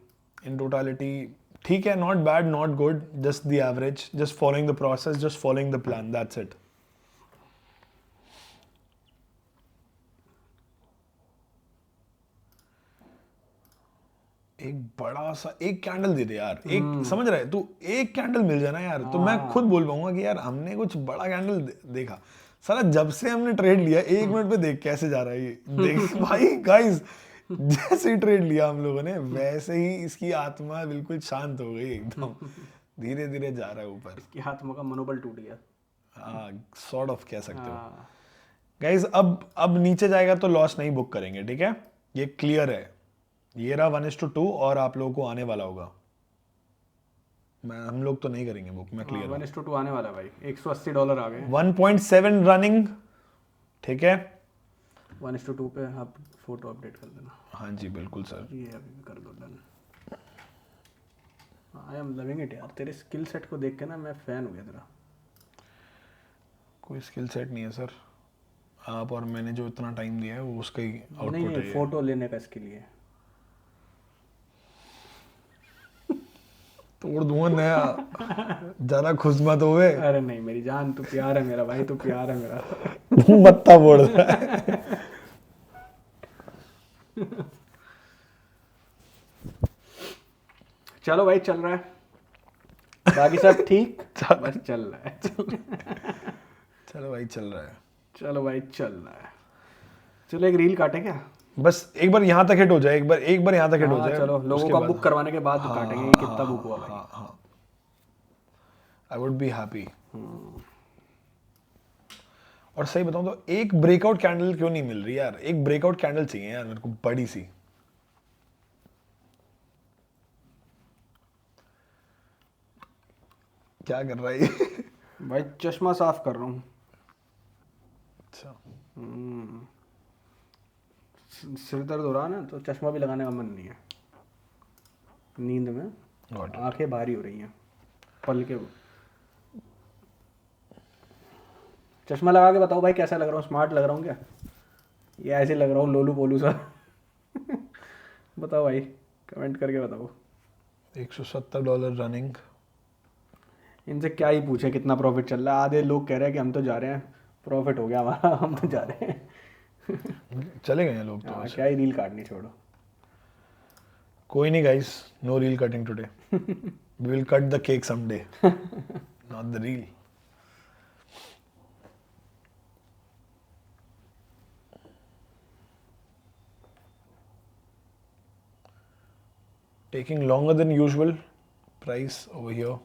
Speaker 1: इन टोटालिटी ठीक है, not bad not good, just the average, just following the process, just following the plan, that's it. एक बड़ा सा एक कैंडल दे दे यार, एक समझ रहा है तू, एक कैंडल मिल जाए ना यार, तो मैं खुद बोल पाऊंगा कि यार हमने कुछ बड़ा कैंडल देखा। साला जब से हमने ट्रेड लिया, 1 मिनट पे देख कैसे जा रहा है ये, देख भाई गाइस, जैसे ही ट्रेड लिया हम लोगों ने वैसे ही इसकी आत्मा बिल्कुल शांत हो गई एकदम, धीरे धीरे जा रहा है ऊपर।
Speaker 2: इसकी आत्मा का मनोबल टूट गया।
Speaker 1: हाँ सॉर्ट ऑफ कह सकते हो
Speaker 2: हाँ।
Speaker 1: गाइस। अब नीचे जाएगा तो लॉस नहीं बुक करेंगे, ठीक है, ये क्लियर है। ये रहा 1:2 और आप लोगों को आने वाला होगा। हम लोग तो नहीं करेंगे बुक, मैं क्लियर हूँ।
Speaker 2: 1:2 आने वाला है भाई, $180 आ गए।
Speaker 1: 1.7 रनिंग, ठीक है।
Speaker 2: 1:2 पे आप फोटो अपडेट कर देना।
Speaker 1: हाँ जी बिल्कुल सर।
Speaker 2: ये अभी भी कर दो done. I am loving it यार, तेरे स्किल सेट को देख के ना मैं फैन हो गया तेरा।
Speaker 1: कोई स्किल सेट नहीं है सर, आप और मैंने जो इतना टाइम दिया है वो उसका ही आउटपुट
Speaker 2: नहीं
Speaker 1: है ये।
Speaker 2: फोटो लेने का स्किल है।
Speaker 1: तोड़ दूंगा नया, ज्यादा खुश मत होवे।
Speaker 2: अरे नहीं मेरी जान, तू प्यार है मेरा भाई, तू प्यार है मेरा।
Speaker 1: मुंह मत्ता बोल रहा है।
Speaker 2: चलो भाई चल रहा है, बाकी सब ठीक, बस चल रहा है।
Speaker 1: चलो भाई चल रहा है।
Speaker 2: चलो भाई चल रहा है। चलो एक रील काटे क्या?
Speaker 1: बस एक बार यहाँ तक हिट हो जाए, एक बार यहाँ तक हिट हो
Speaker 2: हाँ,
Speaker 1: जाए,
Speaker 2: चलो लोगों
Speaker 1: उसके
Speaker 2: का
Speaker 1: बाद
Speaker 2: बुक करवाने के बाद
Speaker 1: हाँ,
Speaker 2: काटेंगे कि कितना बुक हुआ भाई।
Speaker 1: हाँ हाँ, आई वुड बी हैप्पी। और सही बताऊं तो एक ब्रेकआउट कैंडल क्यों नहीं मिल रही यार, एक ब्रेकआउट कैंडल चाहिए यार मेरे को, बड़ी सी। क्या कर रहा है ये?
Speaker 2: भाई चश्मा साफ कर रहा हूँ।
Speaker 1: अच्छा,
Speaker 2: सिर दर्द हो रहा है ना, तो चश्मा भी लगाने का मन नहीं है। नींद में
Speaker 1: Got it.
Speaker 2: आंखें भारी हो रही हैं, पल के। चश्मा लगा के बताओ भाई कैसा लग रहा हूँ, स्मार्ट लग रहा हूँ क्या, या ऐसे लग रहा हूँ लोलू पोलू सा? बताओ भाई, कमेंट करके बताओ।
Speaker 1: $170 रनिंग।
Speaker 2: इनसे क्या ही पूछे कितना प्रॉफिट चल रहा है, आधे लोग कह रहे हैं कि हम तो जा रहे हैं, प्रॉफिट हो गया हमारा, हम तो जा रहे हैं।
Speaker 1: चले गए हैं लोग तो
Speaker 2: हाँ,
Speaker 1: वैसे।
Speaker 2: क्या ही रील काटनी, छोड़ो।
Speaker 1: कोई नहीं guys, no reel cutting today, we will cut the cake someday, not the reel. Taking longer than usual, price over here.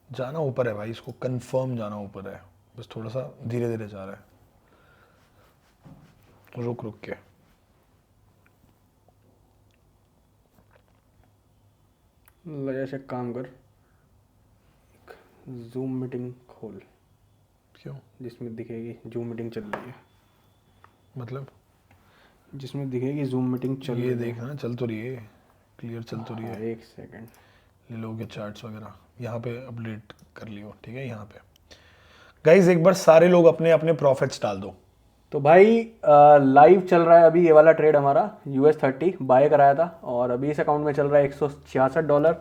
Speaker 1: जाना ऊपर है भाई, इसको कंफर्म जाना ऊपर है, बस थोड़ा सा धीरे धीरे जा रहा है, रुक रुक के।
Speaker 2: जैसे काम कर, जूम मीटिंग खोल,
Speaker 1: क्यों?
Speaker 2: जिसमें दिखेगी जूम मीटिंग चल रही है,
Speaker 1: मतलब
Speaker 2: जिसमें दिखेगी जूम मीटिंग चल रही
Speaker 1: ये
Speaker 2: है।
Speaker 1: देखना, चल तो रही है, क्लियर चल तो रही
Speaker 2: हाँ,
Speaker 1: है।
Speaker 2: एक सेकंड।
Speaker 1: ले लोगे चार्ट्स वगैरह, यहाँ पे अपडेट कर लियो, ठीक है। यहाँ पे गाइस एक बार सारे लोग अपने अपने प्रॉफिट्स डाल दो।
Speaker 2: तो भाई लाइव चल रहा है अभी ये वाला ट्रेड हमारा, US30 बाय कराया था, और अभी इस अकाउंट में चल रहा है $166,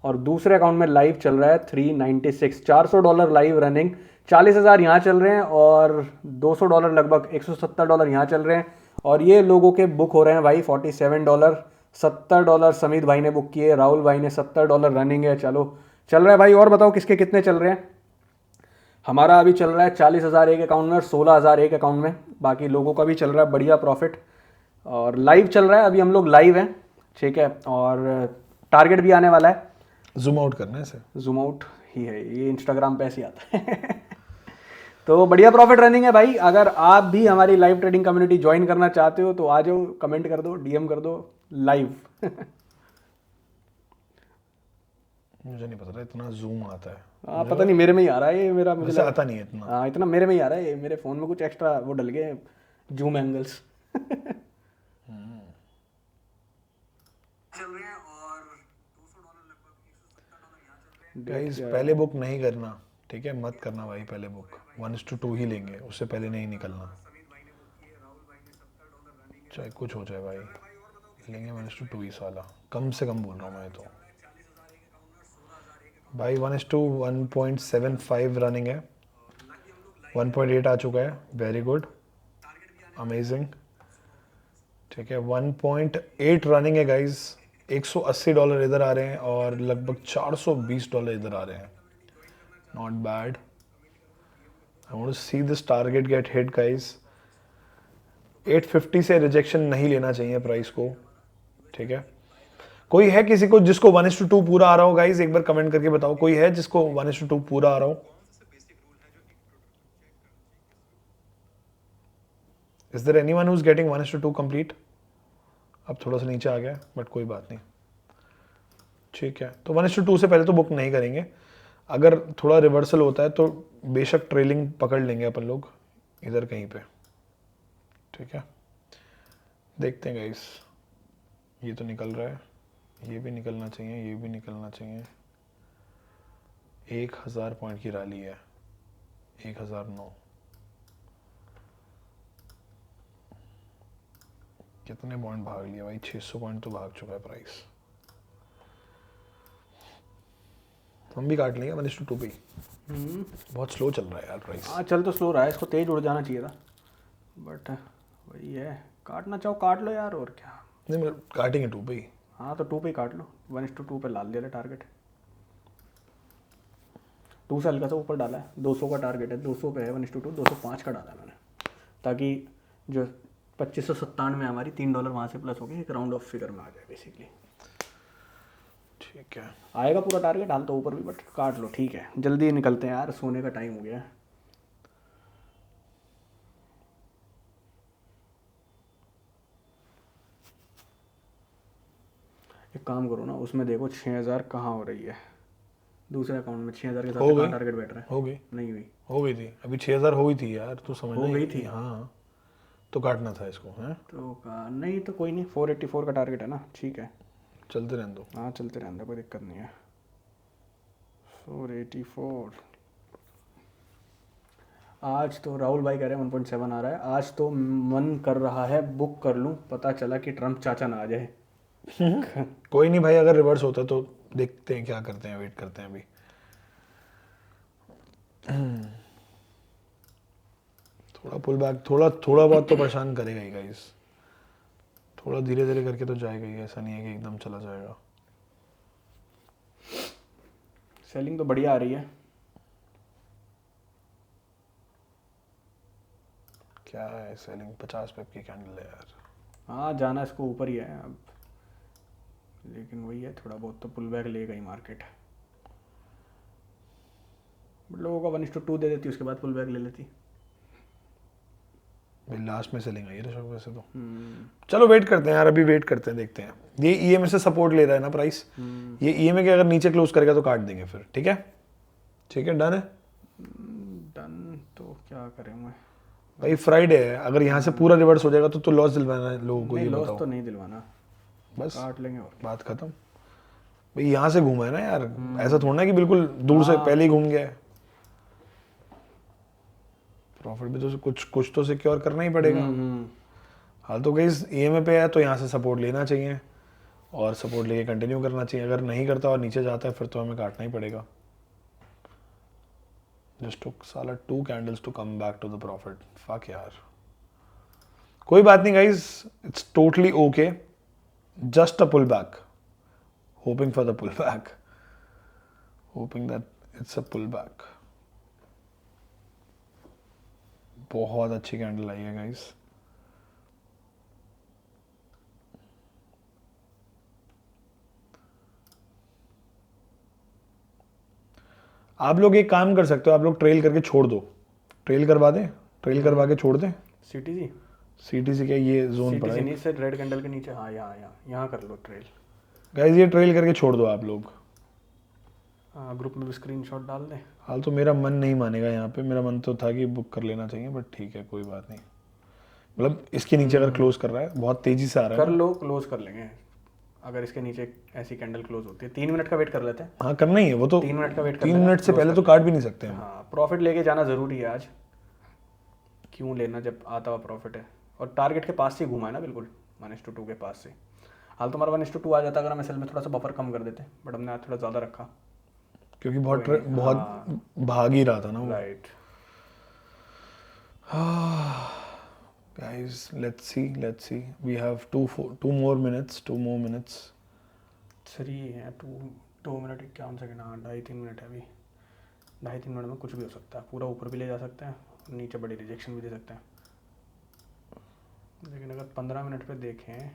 Speaker 2: और दूसरे अकाउंट में लाइव चल रहा है 396, $400 लाइव रनिंग, 40,000 यहाँ चल रहे हैं, और $200 लगभग, $170 यहाँ चल रहे हैं। और ये लोगों के बुक हो रहे हैं भाई $47, $70 समीत भाई ने बुक किए, राहुल भाई ने $70 रनिंग है। चलो चल रहा है भाई, और बताओ किसके कितने चल रहे हैं? हमारा अभी चल रहा है 40,000 एक अकाउंट में और 16,000 एक अकाउंट में, बाकी लोगों का भी चल रहा है बढ़िया प्रॉफिट, और लाइव चल रहा है अभी, हम लोग लाइव हैं, ठीक है। और टारगेट भी आने वाला है,
Speaker 1: जूम आउट करना है इसे,
Speaker 2: जूम आउट ही है ये, इंस्टाग्राम पे ऐसे ही आता है। तो बढ़िया प्रॉफिट रनिंग है भाई। अगर आप भी हमारी लाइव ट्रेडिंग कम्युनिटी ज्वाइन करना चाहते हो तो आ जाओ, कमेंट कर दो, DM कर दो लाइव।
Speaker 1: मुझे नहीं पता था इतना जूम आता है।
Speaker 2: हाँ पता नहीं, मेरे में ही आ रहा है ये, मेरा मुझे
Speaker 1: मुझे आता नहीं है इतना।
Speaker 2: हाँ इतना मेरे में ही आ रहा है ये, मेरे फ़ोन में कुछ एक्स्ट्रा वो डल गए, जूम एंगल्स। चल रहे हैं, और $200 लगभग, $170 यहाँ चल रहे हैं।
Speaker 1: गाइस पहले बुक नहीं करना, ठीक है, मत करना भाई पहले बुक, 1:2 ही लेंगे, उससे पहले नहीं निकलना, चाहे कुछ हो जाए भाई, लेंगे 1:2 ही साला, कम से कम बोल रहा हूँ मैं तो भाई। 1:1.75 रनिंग है, 1.8 आ चुका है, वेरी गुड, अमेजिंग, ठीक है। 1.8 रनिंग है गाइज, $180 इधर आ रहे हैं और लगभग $420 इधर आ रहे हैं, not bad. I want to see this target get hit guys. 850 से रिजेक्शन नहीं लेना चाहिए प्राइस को, ठीक है। कोई है किसी को जिसको 1:2 पूरा आ रहा हो गाइज, एक बार कमेंट करके बताओ, कोई है जिसको 1:2 पूरा आ रहा हो? Is there anyone who is getting 1:2 complete? अब थोड़ा सा नीचे आ गया बट कोई बात नहीं, ठीक है। तो 1:2 से पहले तो बुक नहीं करेंगे, अगर थोड़ा रिवर्सल होता है तो बेशक ट्रेलिंग पकड़ लेंगे अपन लोग इधर कहीं पे, ठीक है। देखते हैं गाइस, ये तो निकल रहा है, ये भी निकलना चाहिए, ये भी निकलना चाहिए। 1000 पॉइंट की रैली है, 1009, कितने पॉइंट भाग लिया भाई? 600 पॉइंट तो भाग चुका है प्राइस। हम भी काट लेंगे 1:2 पे ही। बहुत स्लो चल रहा है यार प्राइस।
Speaker 2: हाँ चल तो स्लो रहा है, इसको तेज उड़ जाना चाहिए था, बट वही है, काटना चाहो काट लो यार, और क्या।
Speaker 1: नहीं मतलब काटेंगे 2 पे ही।
Speaker 2: हाँ तो 2 पे ही काट लो, 1:2 पे डाल दिया टारगेट, 2 से हल्का सा ऊपर डाला है, 200 का टारगेट है, 200 पे है 1:2, 205 का डाला है मैंने, ताकि जो 2597 में हमारी $3 वहाँ से प्लस हो गई, एक राउंड ऑफ फिगर में आ जाए बेसिकली।
Speaker 1: ठीक है,
Speaker 2: आएगा पूरा टारगेट, हाल तो ऊपर भी, बट काट लो, ठीक है। जल्दी निकलते हैं यार, सोने का टाइम हो गया है। एक काम करो ना, उसमें देखो 6000 कहाँ हो रही है, दूसरे अकाउंट में 6000 के साथ
Speaker 1: हो
Speaker 2: कहाँ
Speaker 1: गई,
Speaker 2: टारगेट बैठ रहा है?
Speaker 1: हो गई,
Speaker 2: नहीं हुई,
Speaker 1: हो गई थी अभी, 6000 हो गई थी यार, तू समझ
Speaker 2: हो गई थी।
Speaker 1: हाँ, तो काटना था इसको, है
Speaker 2: तो का नहीं तो कोई नहीं, 484 का टारगेट है ना, ठीक है,
Speaker 1: चलते रहने दो।
Speaker 2: हाँ चलते रहने दो, कोई दिक्कत नहीं है। 484 आज तो राहुल भाई कह रहे हैं 1.7 आ रहा है, आज तो मन कर रहा है बुक कर लूँ, पता चला कि ट्रम्प चाचा ना आ जाए।
Speaker 1: कोई नहीं भाई, अगर रिवर्स होता है तो देखते हैं क्या करते हैं, वेट करते हैं अभी। थोड़ा पुल बैक, थोड़ा बहुत तो परेशान करेगा ही गाइस, थोड़ा धीरे धीरे करके तो जाएगा ही, ऐसा नहीं है कि एकदम चला जाएगा।
Speaker 2: सेलिंग तो बढ़िया आ रही है।
Speaker 1: क्या है सेलिंग? 50 पिप की कैंडल है यार।
Speaker 2: हाँ जाना इसको ऊपर ही है अब, लेकिन वही है, थोड़ा बहुत तो पुल बैक लेगा ही मार्केट। लोगों का 1:2 दे देती, उसके बाद पुल बैक ले लेती।
Speaker 1: भाई लास्ट में सेलिंग आई है ऋषभ वैसे तो। चलो वेट करते हैं यार, अभी वेट करते हैं, देखते हैं। ये ईएमए से सपोर्ट ले रहा है ना प्राइस, ये ईएमए के अगर नीचे क्लोज करेगा तो काट देंगे फिर, ठीक है, ठीक है, डन है।
Speaker 2: डन तो क्या करें मैं
Speaker 1: भाई फ्राइडे है, अगर यहाँ से पूरा रिवर्स हो जाएगा तो लॉस दिलवाना है लोगों को, ये
Speaker 2: लॉस
Speaker 1: बताओ।
Speaker 2: तो नहीं दिलवाना,
Speaker 1: बस
Speaker 2: काट लेंगे और
Speaker 1: बात खत्म। भाई यहाँ से घूमा है ना यार, ऐसा थोड़ा ना कि बिल्कुल दूर से पहले ही घूम गया है। प्रॉफिट भी तो कुछ तो सिक्योर करना ही पड़ेगा। हाल तो गाइस ईएमए पे है तो यहाँ से सपोर्ट लेना चाहिए और सपोर्ट लेके कंटिन्यू करना चाहिए। अगर नहीं करता और नीचे जाता है फिर तो हमें काटना ही पड़ेगा। जस्ट टुक साला 2 candles to come back to the profit. Fuck यार, कोई बात नहीं guys, it's totally okay, just a pull back, hoping for the pull back, hoping that it's a pull back. बहुत अच्छी कैंडल आई है गाइस। आप लोग एक काम कर सकते हो, आप लोग ट्रेल करके छोड़ दो, ट्रेल करवा दें, ट्रेल करवा के छोड़ दें।
Speaker 2: सीटीसी
Speaker 1: सीटीसी क्या ये जोन पर
Speaker 2: सीटीसी
Speaker 1: है?
Speaker 2: नहीं, सर रेड कैंडल के नीचे, हाँ यहाँ कर लो ट्रेल।
Speaker 1: गाइस ये ट्रेल करके छोड़ दो आप लोग।
Speaker 2: हाँ ग्रुप में भी स्क्रीनशॉट डाल दें।
Speaker 1: हाल तो मेरा मन नहीं मानेगा यहाँ पे, मेरा मन तो था कि बुक कर लेना चाहिए, बट ठीक है कोई बात नहीं। मतलब इसके नीचे अगर क्लोज कर रहा है, बहुत तेजी से आ रहा है
Speaker 2: कर
Speaker 1: ना।
Speaker 2: लो, क्लोज कर लेंगे, अगर इसके नीचे ऐसी कैंडल क्लोज होती है 3 मिनट का वेट कर लेते हैं।
Speaker 1: हाँ करना ही है वो तो,
Speaker 2: 3 मिनट का वेट कर
Speaker 1: 3
Speaker 2: लेना,
Speaker 1: मिनट से
Speaker 2: close
Speaker 1: पहले
Speaker 2: कर
Speaker 1: तो काट भी नहीं सकते हम।
Speaker 2: हाँ प्रॉफिट लेके जाना ज़रूरी है आज, क्यों लेना जब आता हुआ प्रॉफिट है। और टारगेट के पास से ही घूमा है ना बिल्कुल, 1:2 के पास से। हाल तो हमारा 1:2 आ जाता अगर हम एसएल में थोड़ा सा बफर कम कर देते, बट हमने आज थोड़ा ज़्यादा रखा।
Speaker 1: क्योंकि बहुत
Speaker 2: कोई नहीं,
Speaker 1: बहुत
Speaker 2: हाँ।
Speaker 1: भाग ही रहा था ना वो।
Speaker 2: Right.
Speaker 1: Guys, let's see. We have two more minutes.
Speaker 2: 3 है, 2 मिनट 51 सेकेंड, हाँ 2.5-3 मिनट है अभी। 2.5-3 मिनट में कुछ भी हो सकता है, पूरा ऊपर भी ले जा सकते हैं, नीचे बड़ी रिजेक्शन भी दे सकते हैं। लेकिन अगर 15 मिनट पे देखें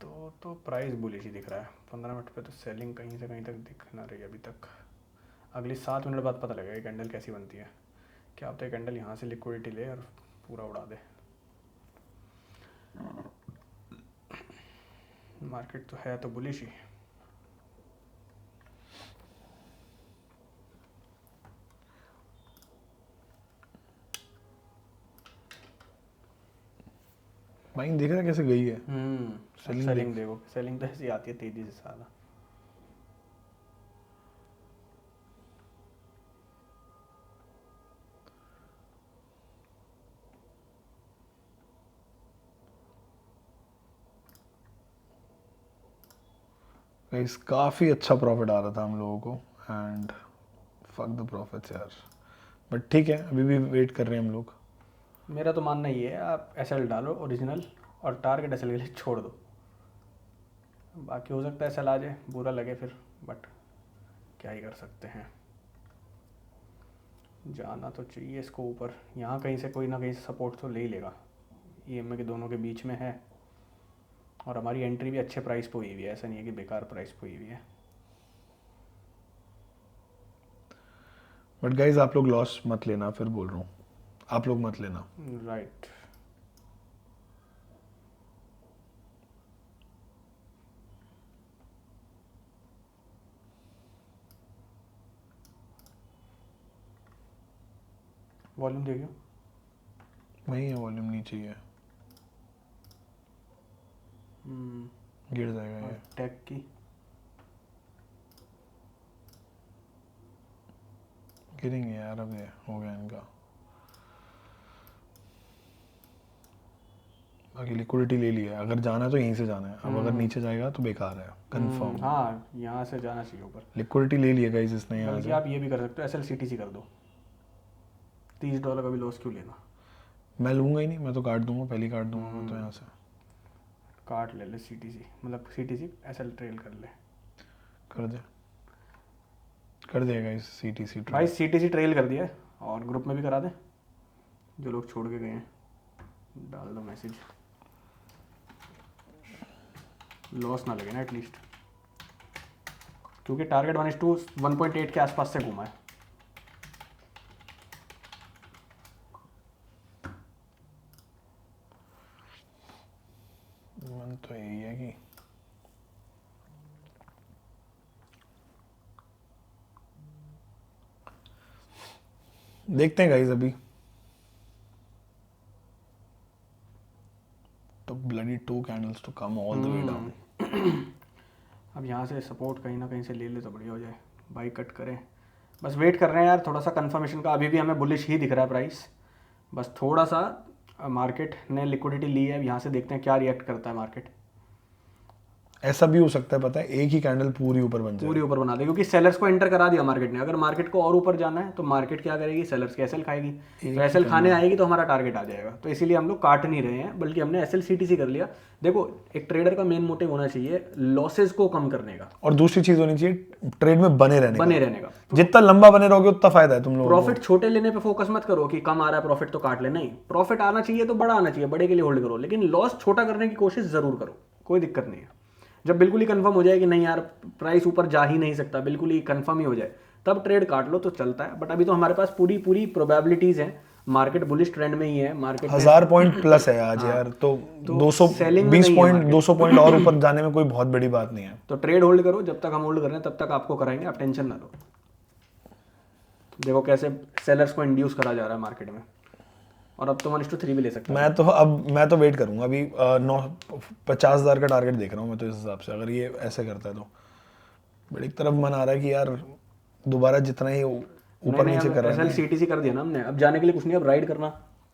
Speaker 2: तो प्राइस बुलिश ही दिख रहा है। 15 मिनट पे तो सेलिंग कहीं से कहीं तक दिख ना रही है अभी तक। अगली 7 मिनट बाद पता लगेगा कैंडल कैसी बनती है। क्या होता है कैंडल यहाँ से लिक्विडिटी ले और पूरा उड़ा दे। मार्केट तो है तो बुलिश ही।
Speaker 1: भाई देख रहा कैसे गई है।
Speaker 2: सेलिंग देखो, सेलिंग तो ऐसी आती है तेजी से साला।
Speaker 1: गाइस काफ़ी अच्छा प्रॉफिट आ रहा था हम लोगों को, एंड फक द प्रॉफिट्स यार। बट ठीक है, अभी भी वेट कर रहे हैं हम लोग।
Speaker 2: मेरा तो मानना ये है, आप एसएल डालो ओरिजिनल और टारगेट एसएल के लिए छोड़ दो। बाकी हो सकता है एसएल आ जाए, बुरा लगे फिर, बट क्या ही कर सकते हैं। जाना तो चाहिए इसको ऊपर, यहाँ कहीं से कोई ना कहीं से सपोर्ट तो ले ही लेगा। ईएमए के दोनों के बीच में है, और हमारी एंट्री भी अच्छे प्राइस पे हुई हुई है, ऐसा नहीं है कि बेकार प्राइस पे हुई हुई है।
Speaker 1: बट गाइज आप लोग लॉस मत लेना, फिर बोल रहा हूँ, आप लोग मत लेना।
Speaker 2: राइट। वॉल्यूम देखियो,
Speaker 1: वही है वॉल्यूम, नीचे ही है, गिर जाएगा ये।
Speaker 2: टेक की
Speaker 1: गिरेंगे यार, अब ये हो गया इनका। बाकी लिक्विडिटी ले लिया, अगर जाना है तो यहीं से जाना है। अब अगर नीचे जाएगा तो बेकार है, कंफर्म।
Speaker 2: हाँ यहाँ से जाना चाहिए ऊपर।
Speaker 1: लिक्विडिटी ले लिया गाइस इसने यहाँ
Speaker 2: बल्कि
Speaker 1: से।
Speaker 2: आप ये भी कर सकते हो, एसएलसीटीसी कर दो। $30 का भी लॉस क्यों लेना।
Speaker 1: मैं लूंगा ही नहीं, मैं तो काट दूंगा, पहले काट दूंगा मैं तो यहाँ से।
Speaker 2: काट ले सीटीसी, मतलब सीटीसी एसएल ट्रेल कर ले।
Speaker 1: कर देगा गाइस सीटीसी
Speaker 2: भाई सीटीसी ट्रेल कर दिया है, और ग्रुप में भी करा दे, जो लोग छोड़ के गए हैं डाल दो मैसेज, लॉस ना लगे ना एटलीस्ट, क्योंकि टारगेट 1:8 के आसपास से घूमा है।
Speaker 1: मन तो यही है कि देखते हैं गाइस अभी तो bloody 2 candles to come all the way down.
Speaker 2: अब यहाँ से सपोर्ट कहीं ना कहीं से ले ले तो बढ़िया हो जाए, बाई कट करें। बस वेट कर रहे हैं यार थोड़ा सा कंफर्मेशन का, अभी भी हमें बुलिश ही दिख रहा है प्राइस, बस थोड़ा सा मार्केट ने लिक्विडिटी ली है। अब यहाँ से देखते हैं क्या रिएक्ट करता है मार्केट।
Speaker 1: ऐसा भी हो सकता है, पता है, एक ही कैंडल पूरी ऊपर बन जाए,
Speaker 2: पूरी ऊपर बना दे, क्योंकि सेलर्स को एंटर करा दिया मार्केट ने। अगर मार्केट को और ऊपर जाना है तो मार्केट क्या करेगी, सेलर्स के एसएल खाएगी, तो एसएल खाने आएगी तो हमारा टारगेट आ जाएगा। तो इसीलिए हम लोग काट नहीं रहे हैं, बल्कि हमने एसएल सीटीसी कर लिया। देखो एक ट्रेडर का मेन मोटिव होना चाहिए लॉसेज को कम करने का,
Speaker 1: और दूसरी चीज होनी चाहिए ट्रेड में बने रहने
Speaker 2: का।
Speaker 1: जितना लंबा बने रहोगे उतना फायदा है तुम लोगों को।
Speaker 2: प्रॉफिट छोटे लेने पे फोकस मत करो कि कम आ रहा है प्रॉफिट तो काट ले, नहीं, प्रॉफिट आना चाहिए तो बड़ा आना चाहिए, बड़े के लिए होल्ड करो, लेकिन लॉस छोटा करने की कोशिश जरूर करो, कोई दिक्कत नहीं है। जब बिल्कुल ही कंफर्म हो जाए कि नहीं यार प्राइस ऊपर जा ही नहीं सकता, बिल्कुल ही कंफर्म ही हो जाए, तब ट्रेड काट लो तो चलता है। बट अभी तो हमारे पास पूरी प्रोबेबिलिटीज हैं, मार्केट बुलिश ट्रेंड में ही है, मार्केट
Speaker 1: 1000 पॉइंट प्लस है आज यार, तो 220 पॉइंट 200 पॉइंट और ऊपर जाने में कोई बहुत बड़ी बात नहीं है।
Speaker 2: तो ट्रेड होल्ड करो, जब तक हम होल्ड कर रहे हैं तब तक आपको कराएंगे, आप टेंशन ना लो। देखो कैसे सेलर्स को इंड्यूस करा जा रहा है मार्केट में, और अब तो 1:3 भी ले सकता है।
Speaker 1: मैं तो वेट करूंगा अभी 50,000 का टारगेट देख रहा हूँ मैं तो इस हिसाब से, अगर ये ऐसे करता है तो। बट एक तरफ मन आ रहा है कि यार दोबारा जितना ही ऊपर
Speaker 2: नहीं,
Speaker 1: नीचे
Speaker 2: अब
Speaker 1: कर रहा है
Speaker 2: SL
Speaker 1: ना,
Speaker 2: CTC कर दिया ना हमने, अब जाने के लिए कुछ नहीं, अब राइड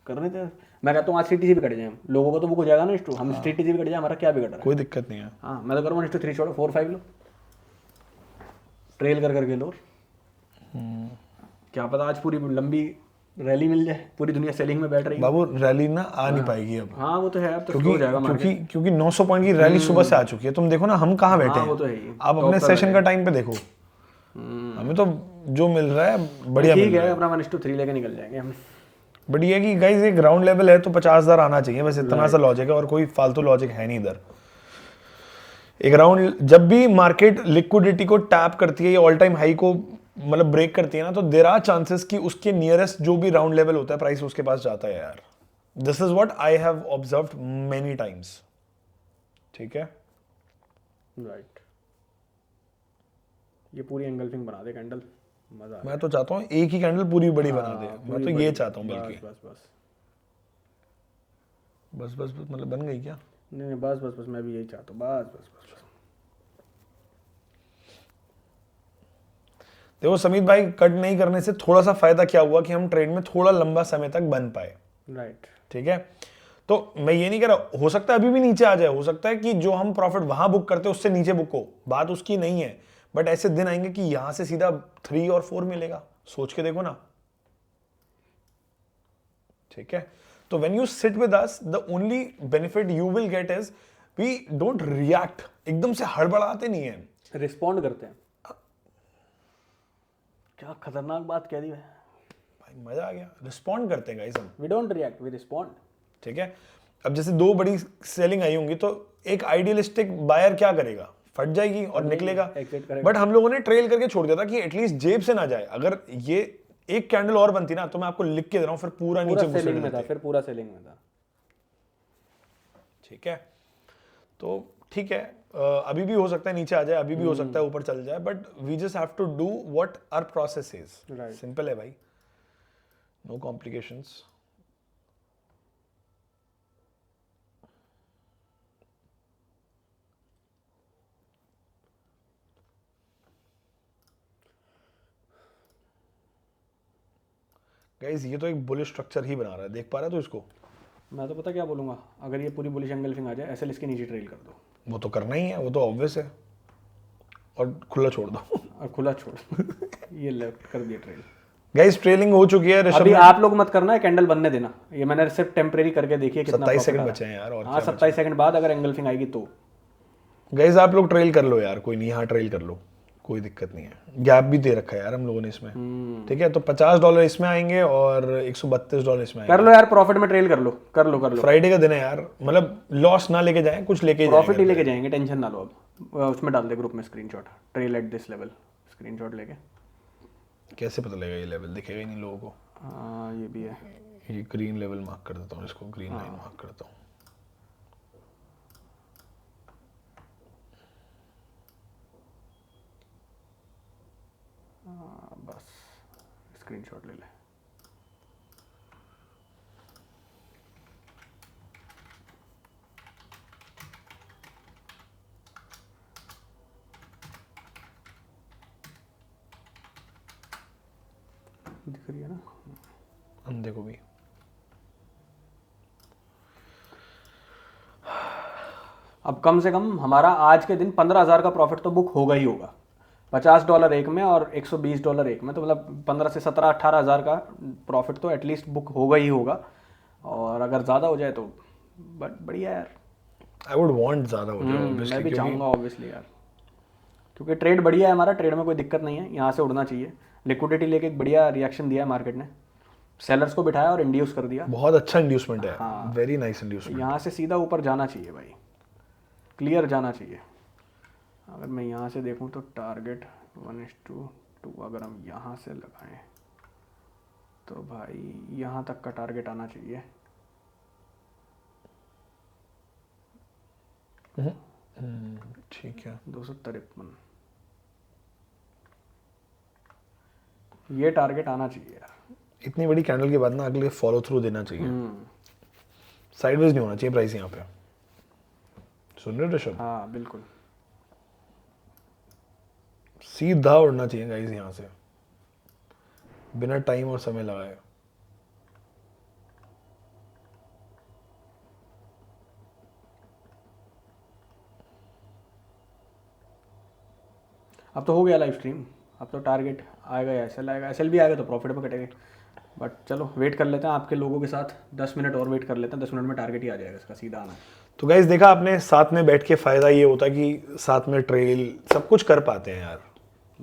Speaker 2: करने थे। मैं कहता हूँ आज CTC भी कट जाए हम लोगों को, तो बुक हो जाएगा ना इस हम CTC भी कट जाए, हमारा क्या बिगड़ रहा है।
Speaker 1: कोई दिक्कत नहीं है।
Speaker 2: हाँ मैं तो करूँ 1:3 छोड़ो, 4-5 लो, ट्रेल कर करके लो। क्या पता आज पूरी लंबी रैली मिल जाए, पूरी दुनिया सेलिंग में बैठ रही है।
Speaker 1: बाबू रैली ना आ नहीं पाएगी अब,
Speaker 2: हाँ वो तो है, अब तो स्लो
Speaker 1: क्योंकि
Speaker 2: हो जाएगा मार्केट।
Speaker 1: क्योंकि 900 पॉइंट की रैली सुबह से आ चुकी है। तुम देखो ना हम कहाँ बैठे
Speaker 2: हाँ वो
Speaker 1: हैं,
Speaker 2: तो है ही,
Speaker 1: आप
Speaker 2: टॉप
Speaker 1: अपने
Speaker 2: पे
Speaker 1: सेशन
Speaker 2: बैठे
Speaker 1: का टाइम पे देखो, हमें तो जो मिल रहा है बढ़िया
Speaker 2: ठीक
Speaker 1: मिल
Speaker 2: है,
Speaker 1: रहा है।
Speaker 2: अपना 1:3 लेके निकल जाएंगे हम।
Speaker 1: बट ये कि गाइस ये ग्राउंड लेवल है तो 50,000 आना चाहिए, बस इतना सा लॉजिक है और कोई फालतू लॉजिक है नहीं इधर। एक राउंड जब भी मार्केट लिक्विडिटी को टैप करती है, ये ऑल टाइम हाई को मतलब ब्रेक करती है ना, तो देयर आर चांसेस कि उसके नियरेस्ट जो भी राउंड लेवल होता है प्राइस उसके पास जाता है यार। This is what I have observed many times. ठीक है,
Speaker 2: राइट, ये पूरी एंगल्फिंग बना दे कैंडल, मजा आ
Speaker 1: मैं तो चाहता हूँ एक ही कैंडल पूरी बड़ी बना दे, मैं
Speaker 2: पूरी
Speaker 1: तो ये
Speaker 2: बड़ी,
Speaker 1: चाहता हूँ बल्कि।
Speaker 2: बस बस
Speaker 1: बस बस बस मतलब बन गई क्या?
Speaker 2: नहीं बस बस बस, मैं भी यही चाहता हूँ, बस बस बस बस।
Speaker 1: देखो समीत भाई, कट नहीं करने से थोड़ा सा फायदा क्या हुआ कि हम ट्रेड में थोड़ा लंबा समय तक बन पाए।
Speaker 2: राइट,
Speaker 1: ठीक है, तो मैं ये नहीं कह रहा, हो सकता है अभी भी नीचे आ जाए, हो सकता है कि जो हम प्रॉफिट वहां बुक करते हैं उससे नीचे बुक हो, बात उसकी नहीं है। बट ऐसे दिन आएंगे कि यहां से सीधा 3 और 4 मिलेगा, सोच के देखो ना। ठीक है, तो when you sit with us the only benefit you will get is we don't react, एकदम से हड़बड़ाते नहीं है,
Speaker 2: रिस्पॉन्ड करते हैं। क्या खतरनाक बात कह दी है।
Speaker 1: भाई मजा आ गया, रिस्पॉन्ड करते हैं गाइस हम।
Speaker 2: We don't react, we respond.
Speaker 1: ठीक है, अब जैसे 2 बड़ी सेलिंग आई होंगी तो एक आइडियलिस्टिक बायर क्या करेगा, फट जाएगी और निकलेगा।
Speaker 2: exit करेगा।
Speaker 1: बट हम लोगों ने ट्रेल करके छोड़ दिया था कि एटलीस्ट जेब से ना जाए। अगर ये एक कैंडल और बनती ना तो मैं आपको लिख के दे रहा हूं, फिर पूरा नीचे घुसेड़
Speaker 2: सेलिंग में था,
Speaker 1: देते।
Speaker 2: फिर पूरा सेलिंग में था।
Speaker 1: ठीक है, तो ठीक है, अभी भी हो सकता है नीचे आ जाए, अभी भी हो सकता है ऊपर चल जाए, but we just have to do what our process is.
Speaker 2: Right.
Speaker 1: Simple है भाई, नो कॉम्प्लिकेशंस। गाइस ये तो एक बुलिश स्ट्रक्चर ही बना रहा है, देख पा रहा है तो इसको।
Speaker 2: मैं तो पता क्या बोलूंगा, अगर ये पूरी बुलिश एंगल्फिंग आ जाए, SL इसके नीचे ट्रेल कर दो
Speaker 1: वो तो करना ही है, वो तो ऑब्वियस है, और खुला छोड़ दो।
Speaker 2: और खुला छोड़ ये लेफ्ट कर दिया ट्रेल।
Speaker 1: गाइस ट्रेलिंग हो चुकी है ऋषभ
Speaker 2: अभी
Speaker 1: ने।
Speaker 2: आप लोग मत करना है, कैंडल बनने देना। ये मैंने सिर्फ टेम्परेरी करके देखी है कितना
Speaker 1: 27
Speaker 2: profit
Speaker 1: सेकंड
Speaker 2: आ रहा
Speaker 1: बचे हैं यार, और
Speaker 2: है। हाँ
Speaker 1: क्या
Speaker 2: 27 सेकंड बाद अगर एंगल्फिंग आएगी तो।
Speaker 1: गाइस आप लोग ट्रेल कर लो यार, कोई नहीं, यहाँ ट्रेल कर लो, कोई दिक्कत नहीं है। गैप भी दे रखा है यार हम लोगों ने इसमें। ठीक है, तो $50 इसमें आएंगे और $132 इसमें
Speaker 2: कर
Speaker 1: आएंगे।
Speaker 2: लो यार, प्रॉफिट में ट्रेल कर लो, कर लो कर लो।
Speaker 1: फ्राइडे का दिन है यार, मतलब लॉस ना लेके जाएं, कुछ लेके
Speaker 2: प्रॉफिट ही
Speaker 1: जाएंगे।
Speaker 2: लेके जाएंगे, टेंशन ना लो। अब उसमें डाल दे ग्रुप में screenshot, trail at this level, screenshot लेके।
Speaker 1: कैसे पता लगेगा, ये लेवल दिखेगा ही नहीं लोगों को।
Speaker 2: हाँ ये भी है।
Speaker 1: ये ग्रीन लेवल मार्क कर देता हूँ, इसको ग्रीन लाइन मार्क करता हूँ।
Speaker 2: बस स्क्रीनशॉट ले ले। दिख रही है ना
Speaker 1: अंधे को भी।
Speaker 2: अब कम से कम हमारा आज के दिन 15,000 का प्रॉफिट तो बुक होगा ही होगा। $50 एक में और $120 एक में, तो मतलब 15 से 17-18 हज़ार का प्रॉफिट तो एटलीस्ट बुक होगा ही होगा। और अगर ज़्यादा हो जाए तो बट बढ़िया यार।
Speaker 1: आई वुड वांट ज़्यादा हो जाए
Speaker 2: मैं
Speaker 1: ऑब्वियसली,
Speaker 2: भी
Speaker 1: क्योंकि
Speaker 2: चाहूँगा ऑब्वियसली यार, क्योंकि ट्रेड बढ़िया है हमारा, ट्रेड में कोई दिक्कत नहीं है, यहाँ से उड़ना चाहिए। लिक्विडिटी लेके एक बढ़िया रिएक्शन दिया है मार्केट ने, सेलर्स को बिठाया और इंड्यूस कर दिया।
Speaker 1: बहुत अच्छा इंड्यूसमेंट है,
Speaker 2: हाँ।
Speaker 1: Very nice inducement.
Speaker 2: यहाँ से सीधा ऊपर जाना चाहिए भाई, क्लियर जाना चाहिए। अगर मैं यहाँ से देखूँ तो टारगेट 1:2 अगर हम यहाँ से लगाएं तो भाई यहाँ तक का टारगेट आना चाहिए।
Speaker 1: ठीक है,
Speaker 2: 253 ये टारगेट आना चाहिए यार।
Speaker 1: इतनी बड़ी कैंडल के बाद ना अगले फॉलो थ्रू देना चाहिए, साइडवेज नहीं होना चाहिए प्राइस यहाँ पे। सुन रहे हो ऋषभ?
Speaker 2: हाँ बिल्कुल।
Speaker 1: सीधा उड़ना चाहिए गाइस यहाँ से, बिना टाइम और समय लगाए।
Speaker 2: अब तो हो गया लाइव स्ट्रीम, अब तो टारगेट आएगा या एसएल आएगा, एसएल भी आएगा तो प्रॉफिट में कटेंगे। बट चलो वेट कर लेते हैं आपके लोगों के साथ, 10 मिनट और वेट कर लेते हैं, 10 मिनट में टारगेट ही आ जाएगा इसका, सीधा आना है।
Speaker 1: तो गाइस देखा आपने, साथ में बैठ के फायदा ये होता है कि साथ में ट्रेल सब कुछ कर पाते हैं यार।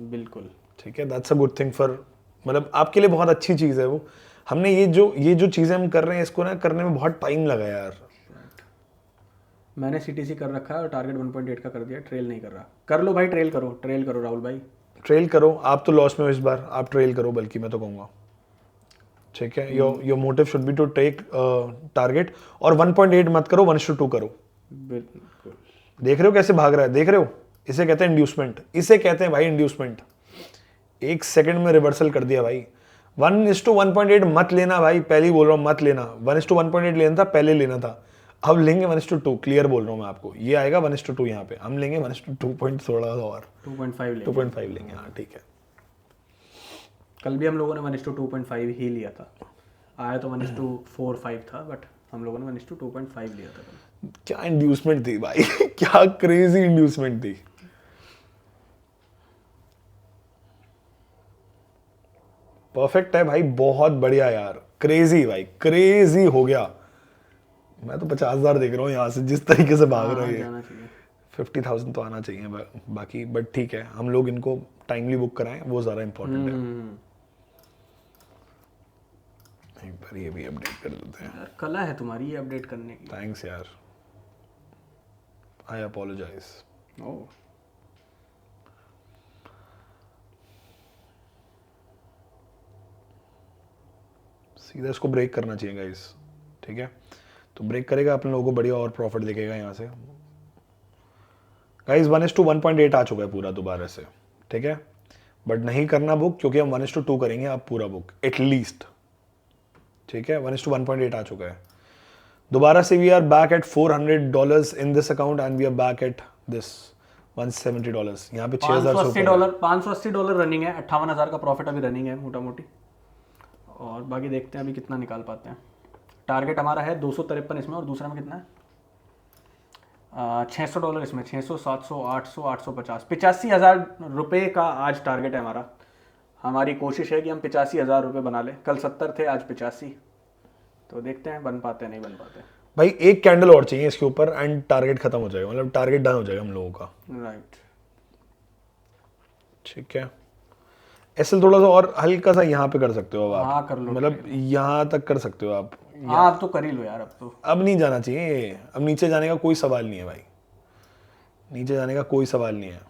Speaker 2: बिल्कुल।
Speaker 1: ठीक है, that's a good thing for, मतलब आपके लिए बहुत अच्छी चीज़ है वो। हमने ये जो चीज़ें हम कर रहे हैं इसको ना करने में बहुत टाइम लगा यार।
Speaker 2: मैंने सीटीसी कर रखा है और टारगेट 1.8 का कर दिया, ट्रेल नहीं कर रहा। कर लो भाई, ट्रेल करो राहुल भाई।
Speaker 1: ट्रेल करो, आप तो लॉस में हो इस बार, आप ट्रेल करो बल्कि मैं तो कहूँगा। ठीक है, your motive should be to take target, और 1.8 मत करो, 1:2 करो।
Speaker 2: बिल्कुल।
Speaker 1: देख रहे हो कैसे भाग रहा है, देख रहे हो? इसे कहते हैं इंड्यूसमेंट, इसे कहते हैं भाई इंड्यूसमेंट। 1 सेकंड में रिवर्सल कर दिया भाई। 1:1.8 मत लेना भाई, पहले ही बोल रहा हूँ मत लेना। 1:1.8 लेना था, पहले लेना था। अब लेंगे 1:2, क्लियर बोल रहा हूँ मैं आपको, ये आएगा 1:2 यहाँ पे, हम लेंगे 1:2 पॉइंट थोड़ा सा और
Speaker 2: 2.5 लेंगे।
Speaker 1: 2.5 लेंगे, हाँ ठीक है।
Speaker 2: कल भी हम लोगों ने 1:2.5 ही लिया था, आया तो 1:4.5 था, बट हम लोगों ने 1:2.5 लिया था कल।
Speaker 1: क्या इंड्यूसमेंट थी भाई क्या क्रेजी इंड्यूसमेंट थी। परफेक्ट है भाई, बहुत बढ़िया यार, क्रेजी भाई, क्रेजी हो गया। मैं तो 50,000 देख रहा हूँ यहाँ से, जिस तरीके से भाग रहा है
Speaker 2: जाना चाहिए।
Speaker 1: 50,000 तो आना चाहिए बाकी, बट ठीक है, हम लोग इनको टाइमली बुक कराएं, वो ज़्यादा इंपॉर्टेंट है। एक बार ये भी अपडेट कर देते हैं।
Speaker 2: यार कला है तुम्हारी ये अपडेट करने की।
Speaker 1: थैंक्स यार, आई अपोलोजाइज।
Speaker 2: ओह,
Speaker 1: सीधा इसको ब्रेक करना चाहिए गाइस। ठीक है, तो ब्रेक करेगा, अपने लोगों को बढ़िया और प्रॉफिट दिखेगा यहाँ से। गाइस 1:1.8 आ चुका है पूरा दोबारा से। ठीक है, बट नहीं करना बुक, क्योंकि हम 1:2 करेंगे आप पूरा बुक एटलीस्ट। ठीक है, 1:1.8 आ चुका है दोबारा से। We are back at $400 in this account, and we are back at this $170। यहाँ पे $6,000
Speaker 2: $580 रनिंग है, 58,000 का प्रॉफिट अभी रनिंग है मोटा मोटी। और बाकी देखते हैं अभी कितना निकाल पाते हैं। टारगेट हमारा है 253 इसमें, और दूसरा में कितना है $600 इसमें, 600, 700, 800, 850, 85,000 रुपये का आज टारगेट है हमारा। हमारी कोशिश है कि हम 85,000 रुपये बना लें। कल 70 थे, आज 85, तो देखते हैं बन पाते हैं नहीं बन पाते।
Speaker 1: भाई एक कैंडल और चाहिए इसके ऊपर एंड टारगेट खत्म हो जाएगा, मतलब टारगेट डन हो जाएगा हम लोगों का।
Speaker 2: राइट।
Speaker 1: ठीक है, एसएल थोड़ा सा और हल्का सा यहाँ पे कर सकते हो अब आप।
Speaker 2: हाँ कर लो,
Speaker 1: मतलब यहाँ तक कर सकते हो आप।
Speaker 2: हाँ अब तो कर ही लो यार, अब तो।
Speaker 1: अब नहीं जाना चाहिए, अब नीचे जाने का कोई सवाल नहीं है भाई, नीचे जाने का कोई सवाल नहीं है।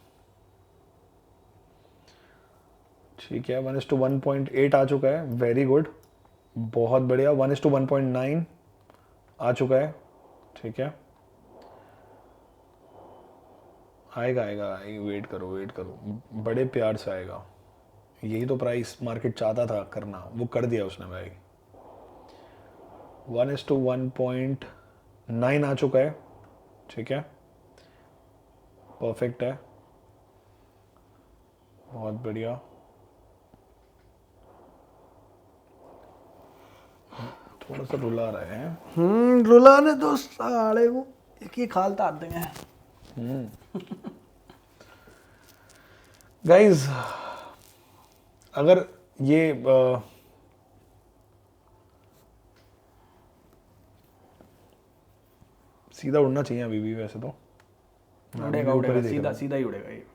Speaker 1: ठीक है, 1:1.8 आ चुका है, वेरी गुड, बहुत बढ़िया। 1:1.9 आ चुका है। ठीक है, आएगा आएगा, वेट करो वेट करो, बड़े प्यार से आएगा। यही तो प्राइस मार्केट चाहता था करना, वो कर दिया उसने भाई। 1:1.9 आ चुका है। ठीक है, परफेक्ट है, बहुत बढ़िया। थोड़ा सा रुला रहे हैं।
Speaker 2: रुलाने दो साले को, एक ही खाल तार देंगे।
Speaker 1: गाइज अगर ये सीधा उड़ना चाहिए अभी भी, वैसे तो
Speaker 2: उड़ेगा उड़ेगा, सीधा सीधा ही उड़ेगा ये।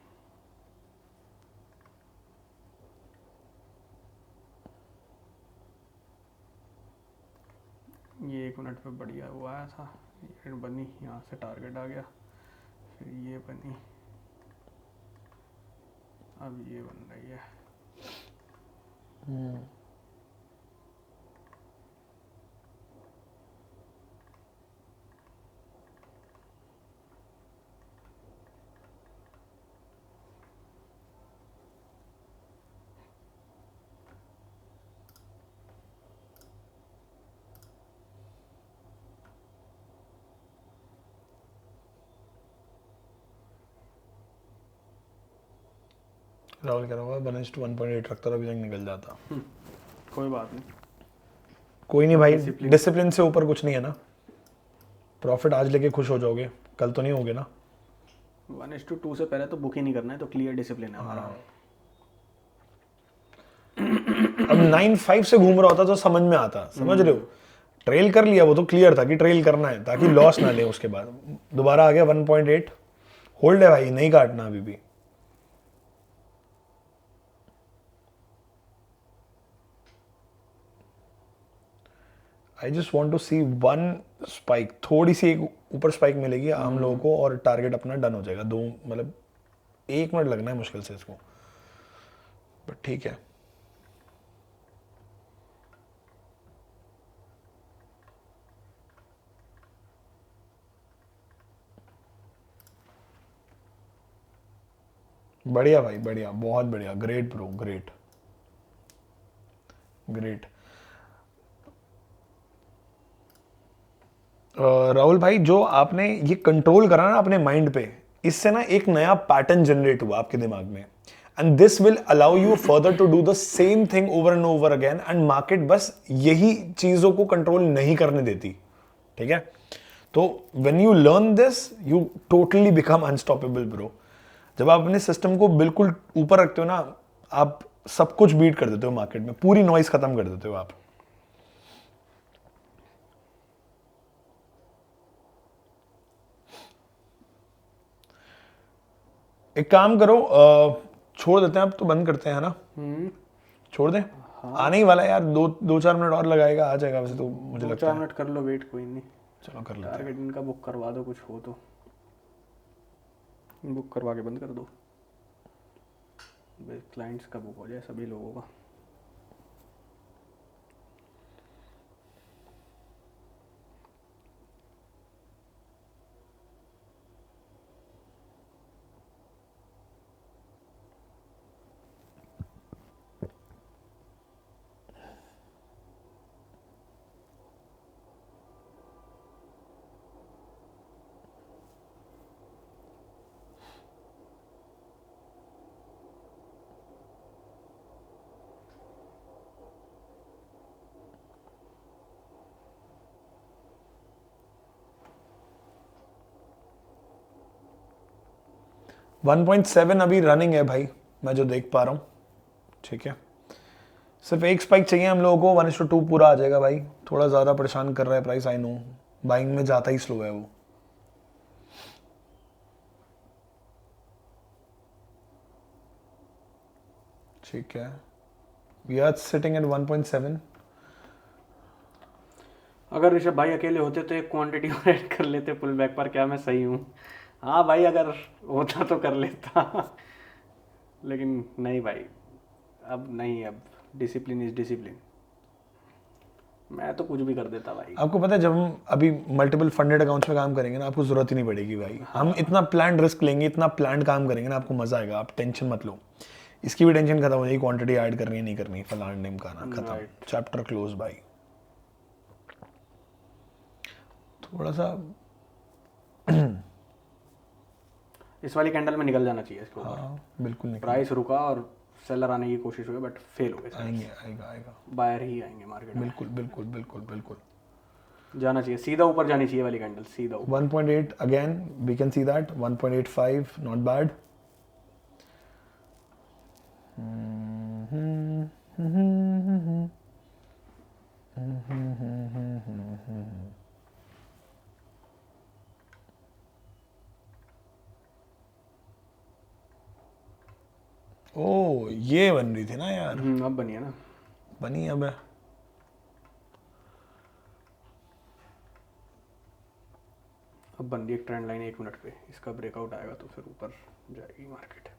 Speaker 2: ये 1 मिनट पे बढ़िया वो आया था, ये बनी, यहाँ से टारगेट आ गया, फिर ये बनी, अब ये बन रही है।
Speaker 1: राहुल कह रहा होगा 1:1.8 रखता तो अभी तक निकल जाता।
Speaker 2: कोई बात नहीं।
Speaker 1: कोई नहीं भाई,
Speaker 2: Discipline.
Speaker 1: डिसिप्लिन से ऊपर कुछ नहीं है ना। प्रॉफिट आज लेके खुश हो जाओगे, कल तो नहीं होगे ना।
Speaker 2: 1:2 से पहले तो बुक ही नहीं करना है, तो क्लियर डिसिप्लिन है हमारा।
Speaker 1: अब 9.5 से घूम रहा होता तो समझ में आता, समझ रहे हो। ट्रेल कर लिया वो तो क्लियर था कि ट्रेल करना है ताकि लॉस ना ले। उसके बाद दोबारा आ गया 1.8, होल्ड है भाई, नहीं काटना अभी भी। I just want to see one spike, थोड़ी सी एक ऊपर स्पाइक मिलेगी हम लोगों को और टारगेट अपना डन हो जाएगा। दो मतलब 1 मिनट लगना है मुश्किल से इसको, बट ठीक है। बढ़िया भाई, बढ़िया, बहुत बढ़िया, great bro, great great. Rahul भाई, जो आपने ये कंट्रोल करा ना अपने माइंड पे, इससे ना एक नया पैटर्न जनरेट हुआ आपके दिमाग में, and this will allow you further to do the same thing over and over again. And market बस यही चीजों को कंट्रोल नहीं करने देती, ठीक है। तो when you learn this you totally become unstoppable bro. जब आप अपने सिस्टम को बिल्कुल ऊपर रखते हो ना, आप सब कुछ बीट कर देते हो मार्केट में, पूरी नॉइस खत्म कर देते हो आप। एक काम करो, छोड़ देते हैं अब तो, बंद करते हैं ना। छोड़ दें। आने ही वाला है यार, 2-4 मिनट और लगाएगा, आ जाएगा वैसे तो मुझे लगता
Speaker 2: 4
Speaker 1: है।
Speaker 2: मिनट कर लो वेट, कोई नहीं।
Speaker 1: चलो कर लेते हैं।
Speaker 2: टारगेट इनका बुक करवा दो, कुछ हो तो बुक करवा के बंद कर दो। क्लाइंट्स का बुक हो जाए सभी लोगों का।
Speaker 1: वन 1.7 अभी रनिंग है भाई, मैं जो देख पा रहा हूँ, ठीक है। सिर्फ एक स्पाइक चाहिए हम लोगों को, 1:2 पूरा आ जाएगा भाई। थोड़ा ज़्यादा परेशान कर रहा है प्राइस, आई नो, बाइंग में जाता ही स्लो है वो। ठीक है, वी आर सिटिंग एट 1.7।
Speaker 2: अगर ऋषभ भाई अकेले होते तो एक क्वांटिटी और ऐड कर लेते पुल बैक पर, क्या मैं सही हूँ? हाँ भाई, अगर होता तो कर लेता लेकिन नहीं भाई, अब नहीं, अब डिसिप्लिन इज डिसिप्लिन। मैं तो कुछ भी कर देता भाई।
Speaker 1: आपको पता है जब हम अभी मल्टीपल फंडेड अकाउंट्स में काम करेंगे ना, आपको जरूरत ही नहीं पड़ेगी भाई। हम इतना प्लान रिस्क लेंगे, इतना प्लान काम करेंगे ना, आपको मजा आएगा। आप टेंशन मत लो, इसकी भी टेंशन खत्म हो जाएगी। क्वांटिटी ऐड करनी है नहीं करनी, फलान नेम का ना, खत्म, चैप्टर क्लोज भाई। थोड़ा सा
Speaker 2: इस वाली कैंडल में निकल जाना चाहिए इसके ऊपर।
Speaker 1: हाँ बिल्कुल नहीं,
Speaker 2: प्राइस रुका और सेलर आने की कोशिश हुई बट फेल हो गए।
Speaker 1: आएंगे, आएगा आएगा,
Speaker 2: बायर ही आएंगे मार्केट में।
Speaker 1: बिल्कुल बिल्कुल बिल्कुल बिल्कुल।
Speaker 2: जाना चाहिए, सीधा ऊपर जानी चाहिए वाली कैंडल, सीधा ऊपर।
Speaker 1: 1.8 again, we can see that. 1.85 not bad. ओ ये बन रही थी ना यार,
Speaker 2: अब बनी है ना,
Speaker 1: बनी अब है।
Speaker 2: अब बन रही है ट्रेंड लाइन 1 मिनट पे। इसका ब्रेकआउट आएगा तो फिर ऊपर जाएगी मार्केट।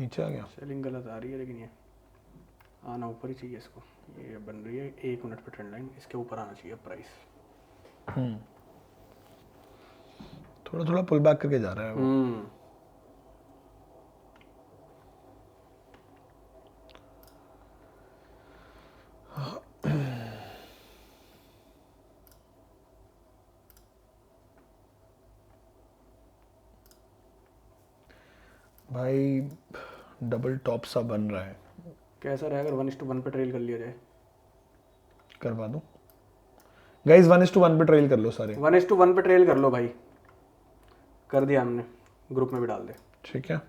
Speaker 1: नीचे आ गया,
Speaker 2: सेलिंग गलत आ रही है, लेकिन ये आना ऊपर ही चाहिए इसको। ये बन रही है 1 मिनट पे ट्रेंड लाइन, इसके ऊपर आना चाहिए प्राइस।
Speaker 1: थोड़ा थोड़ा पुल बैक करके जा रहा है वो। भाई डबल टॉप सा बन रहा है,
Speaker 2: कैसा रहेगा अगर 1:1 पे ट्रेल कर लिया जाए?
Speaker 1: करवा दूं गाइस? 1:1 पे ट्रेल कर लो सारे।
Speaker 2: 1:1 पे ट्रेल कर लो भाई, कर दिया हमने, ग्रुप में भी डाल दे,
Speaker 1: ठीक है,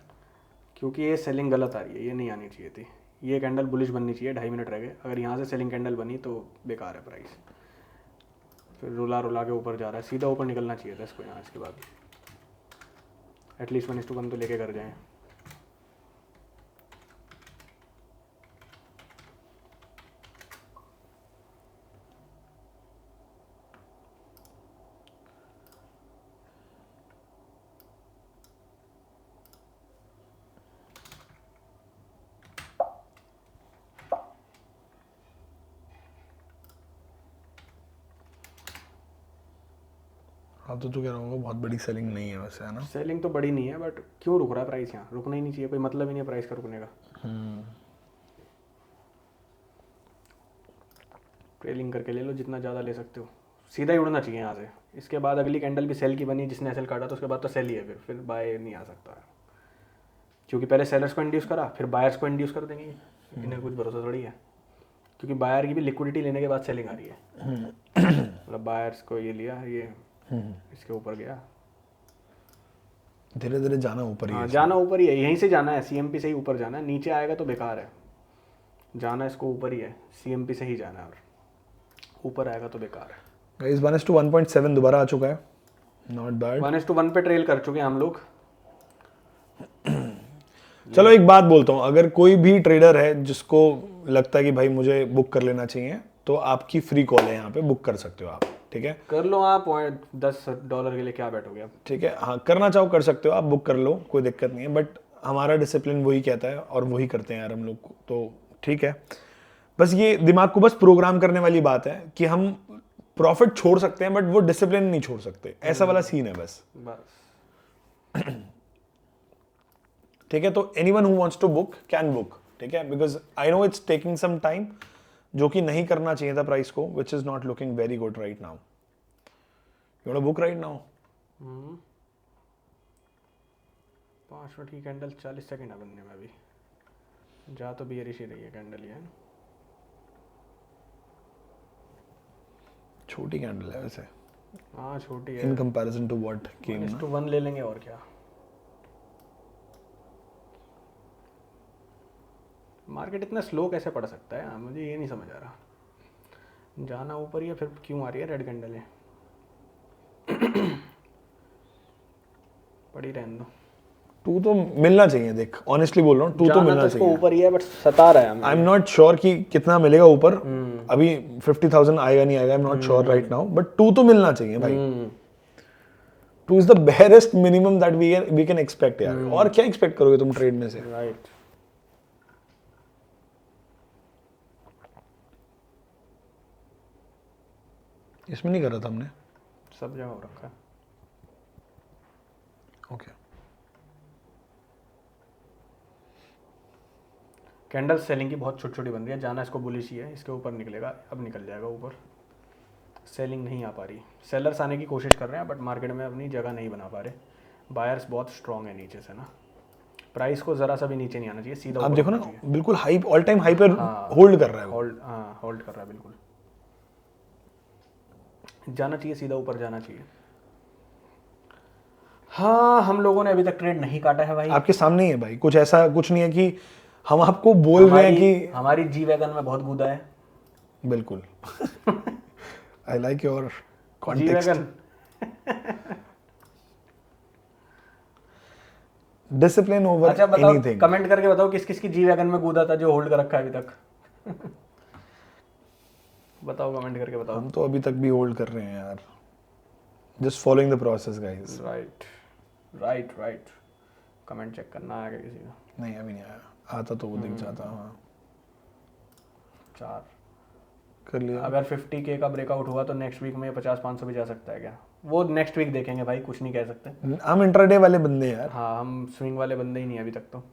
Speaker 2: क्योंकि ये सेलिंग गलत आ रही है, ये नहीं आनी चाहिए थी। ये कैंडल बुलिश बननी चाहिए, 2.5 मिनट रह गए, अगर यहाँ से सेलिंग कैंडल बनी तो बेकार है प्राइस। फिर रुला रुला के ऊपर जा रहा है, सीधा ऊपर निकलना चाहिए था इसको यहाँ, इसके बाद एटलीस्ट 1:1 तो लेके कर जाएँ।
Speaker 1: हाँ तो तू कह रहा होगा बहुत बड़ी सेलिंग नहीं है वैसे, है ना?
Speaker 2: सेलिंग तो बड़ी नहीं है, बट क्यों रुक रहा है प्राइस यहाँ? रुकना ही नहीं चाहिए, कोई मतलब ही नहीं है प्राइस का रुकने का। ट्रेलिंग करके ले लो, जितना ज़्यादा ले सकते हो, सीधा ही उड़ना चाहिए यहाँ से। इसके बाद अगली कैंडल भी सेल की बनी, जिसने एसएल काटा तो उसके बाद तो सेल ही है, फिर बाय नहीं आ सकता है, क्योंकि पहले सेलर्स को इंड्यूस करा, फिर बायर्स को इंड्यूस कर देंगे। इन्हें कुछ भरोसा थोड़ी है, क्योंकि बायर की भी लिक्विडिटी लेने के बाद सेलिंग आ रही है। मतलब बायर्स को ये लिया, ये इसके ऊपर गया,
Speaker 1: धीरे धीरे जाना ऊपर ही
Speaker 2: हाँ
Speaker 1: है।
Speaker 2: जाना ऊपर ही है, यहीं से जाना है, सीएमपी से ही ऊपर जाना है, नीचे आएगा तो बेकार है। जाना इसको ऊपर ही है, सीएमपी से ही जाना है, और ऊपर आएगा तो बेकार है।
Speaker 1: गाइस 1:1.7 दोबारा आ चुका है, नॉट बैड।
Speaker 2: 1:1 पे ट्रेल कर चुके हैं हम लोग।
Speaker 1: चलो एक बात बोलता हूँ, अगर कोई भी ट्रेडर है जिसको लगता है कि भाई मुझे बुक कर लेना चाहिए, तो आपकी फ्री कॉल है, यहाँ पे बुक कर सकते हो आप, ठीक है?
Speaker 2: कर लो आप, $10 के लिए क्या बैठोगे आप?
Speaker 1: ठीक है, हाँ करना चाहो कर सकते हो आप, बुक कर लो, कोई दिक्कत नहीं है, बट हमारा डिसिप्लिन वही कहता है और वही करते हैं यार हम लोग, तो ठीक है। बस ये दिमाग को बस प्रोग्राम करने वाली बात है कि हम प्रॉफिट छोड़ सकते हैं बट वो डिसिप्लिन नहीं छोड़ सकते, ऐसा वाला सीन है बस। ठीक है, तो anyone who wants to book can book, ठीक है, because I know it's taking some time, जो कि नहीं करना चाहिए था प्राइस को, which is not looking very good right now. You want to book right now?
Speaker 2: 5 minute की कैंडल 40 सेकंड है बनने में, अभी जा तो बियरिश ही रही है कैंडल ये,
Speaker 1: छोटी कैंडल है वैसे,
Speaker 2: हाँ छोटी है
Speaker 1: in comparison to what came ना।
Speaker 2: 1:1 ले लेंगे और क्या। मार्केट इतना स्लो कैसे पड़ सकता है यार, मुझे ये नहीं समझ आ रहा। जाना ऊपर ही है, फिर क्यों आ रही है रेड कैंडल है? पड़ी रहने दो।
Speaker 1: टू तो मिलना चाहिए, देख ऑनेस्टली बोल रहा हूँ, टू तो मिलना
Speaker 2: तो इसको
Speaker 1: चाहिए।
Speaker 2: ऊपर ही है, बट सता रहा है हमें।
Speaker 1: आई एम नॉट श्योर कि कितना मिलेगा ऊपर, अभी 50,000 आएगा नहीं आएगा, I am not sure right now, but two तो मिलना चाहिए भाई। Two is the barest minimum that we can expect यार, और क्या एक्सपेक्ट करोगे तुम ट्रेड में से?
Speaker 2: राइट।
Speaker 1: इसमें नहीं करा था हमने,
Speaker 2: सब जगह हो रखा है।
Speaker 1: ओके।
Speaker 2: कैंडल सेलिंग की बहुत छोटी छोटी बन रही है, जाना इसको बुलिश ही है, इसके ऊपर निकलेगा, अब निकल जाएगा ऊपर। सेलिंग नहीं आ पा रही, सेलर्स आने की कोशिश कर रहे हैं बट मार्केट में अपनी जगह नहीं बना पा रहे। बायर्स बहुत स्ट्रॉन्ग है नीचे से ना, प्राइस को जरा सा भी नीचे नहीं आना चाहिए, सीधा
Speaker 1: आप
Speaker 2: ऊपर
Speaker 1: देखो ना,
Speaker 2: होना चाहिए।
Speaker 1: बिल्कुल हाई, ऑल टाइम हाई पे
Speaker 2: हाँ,
Speaker 1: होल्ड कर रहा है वो।
Speaker 2: होल्ड कर रहा है बिल्कुल। जाना चाहिए, सीधा ऊपर जाना चाहिए। हाँ, हम लोगों ने अभी तक ट्रेड नहीं काटा है भाई।
Speaker 1: आपके सामने ही है भाई, कुछ ऐसा कुछ नहीं है कि हम आपको बोल रहे हैं कि
Speaker 2: हमारी जी वैगन में बहुत कूदा है।
Speaker 1: बिल्कुल। I like your
Speaker 2: G
Speaker 1: context.
Speaker 2: Wagon.
Speaker 1: Discipline over
Speaker 2: अच्छा बताओ,
Speaker 1: एनीथिंग।
Speaker 2: कमेंट करके बताओ किस किस की जी वैगन में कूदा था जो होल्ड कर रखा है अभी तक। बताओ, कमेंट करके बताओ।
Speaker 1: हम तो अभी तक भी होल्ड कर रहे हैं यार, just following the process guys.
Speaker 2: Right right right. Comment check करना आएगा किसी का?
Speaker 1: नहीं अभी नहीं आया, आता तो वो दिख जाता। हाँ
Speaker 2: 4
Speaker 1: कर लिया।
Speaker 2: अगर 50K का ब्रेकआउट हुआ तो नेक्स्ट वीक में 50-500 भी जा सकता है क्या? वो नेक्स्ट वीक देखेंगे भाई, कुछ नहीं कह सकते।
Speaker 1: हम इंट्राडे वाले बंदे हैं यार।
Speaker 2: हाँ, हम स्विंग वाले बंदे ही नहीं अभी तक तो।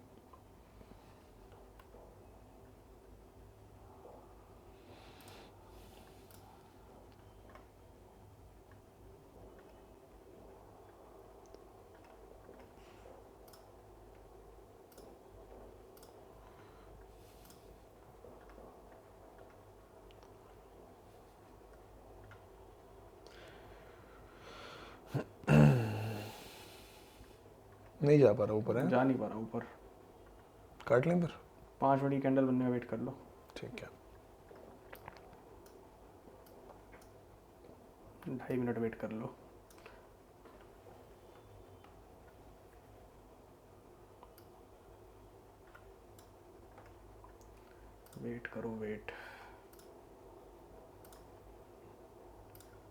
Speaker 1: नहीं जा पा रहा ऊपर है,
Speaker 2: जा नहीं पा रहा ऊपर।
Speaker 1: काट लें फिर।
Speaker 2: 5 मिनट की कैंडल बनने में वेट कर लो।
Speaker 1: ठीक है,
Speaker 2: 2.5 मिनट वेट कर लो। वेट करो, वेट।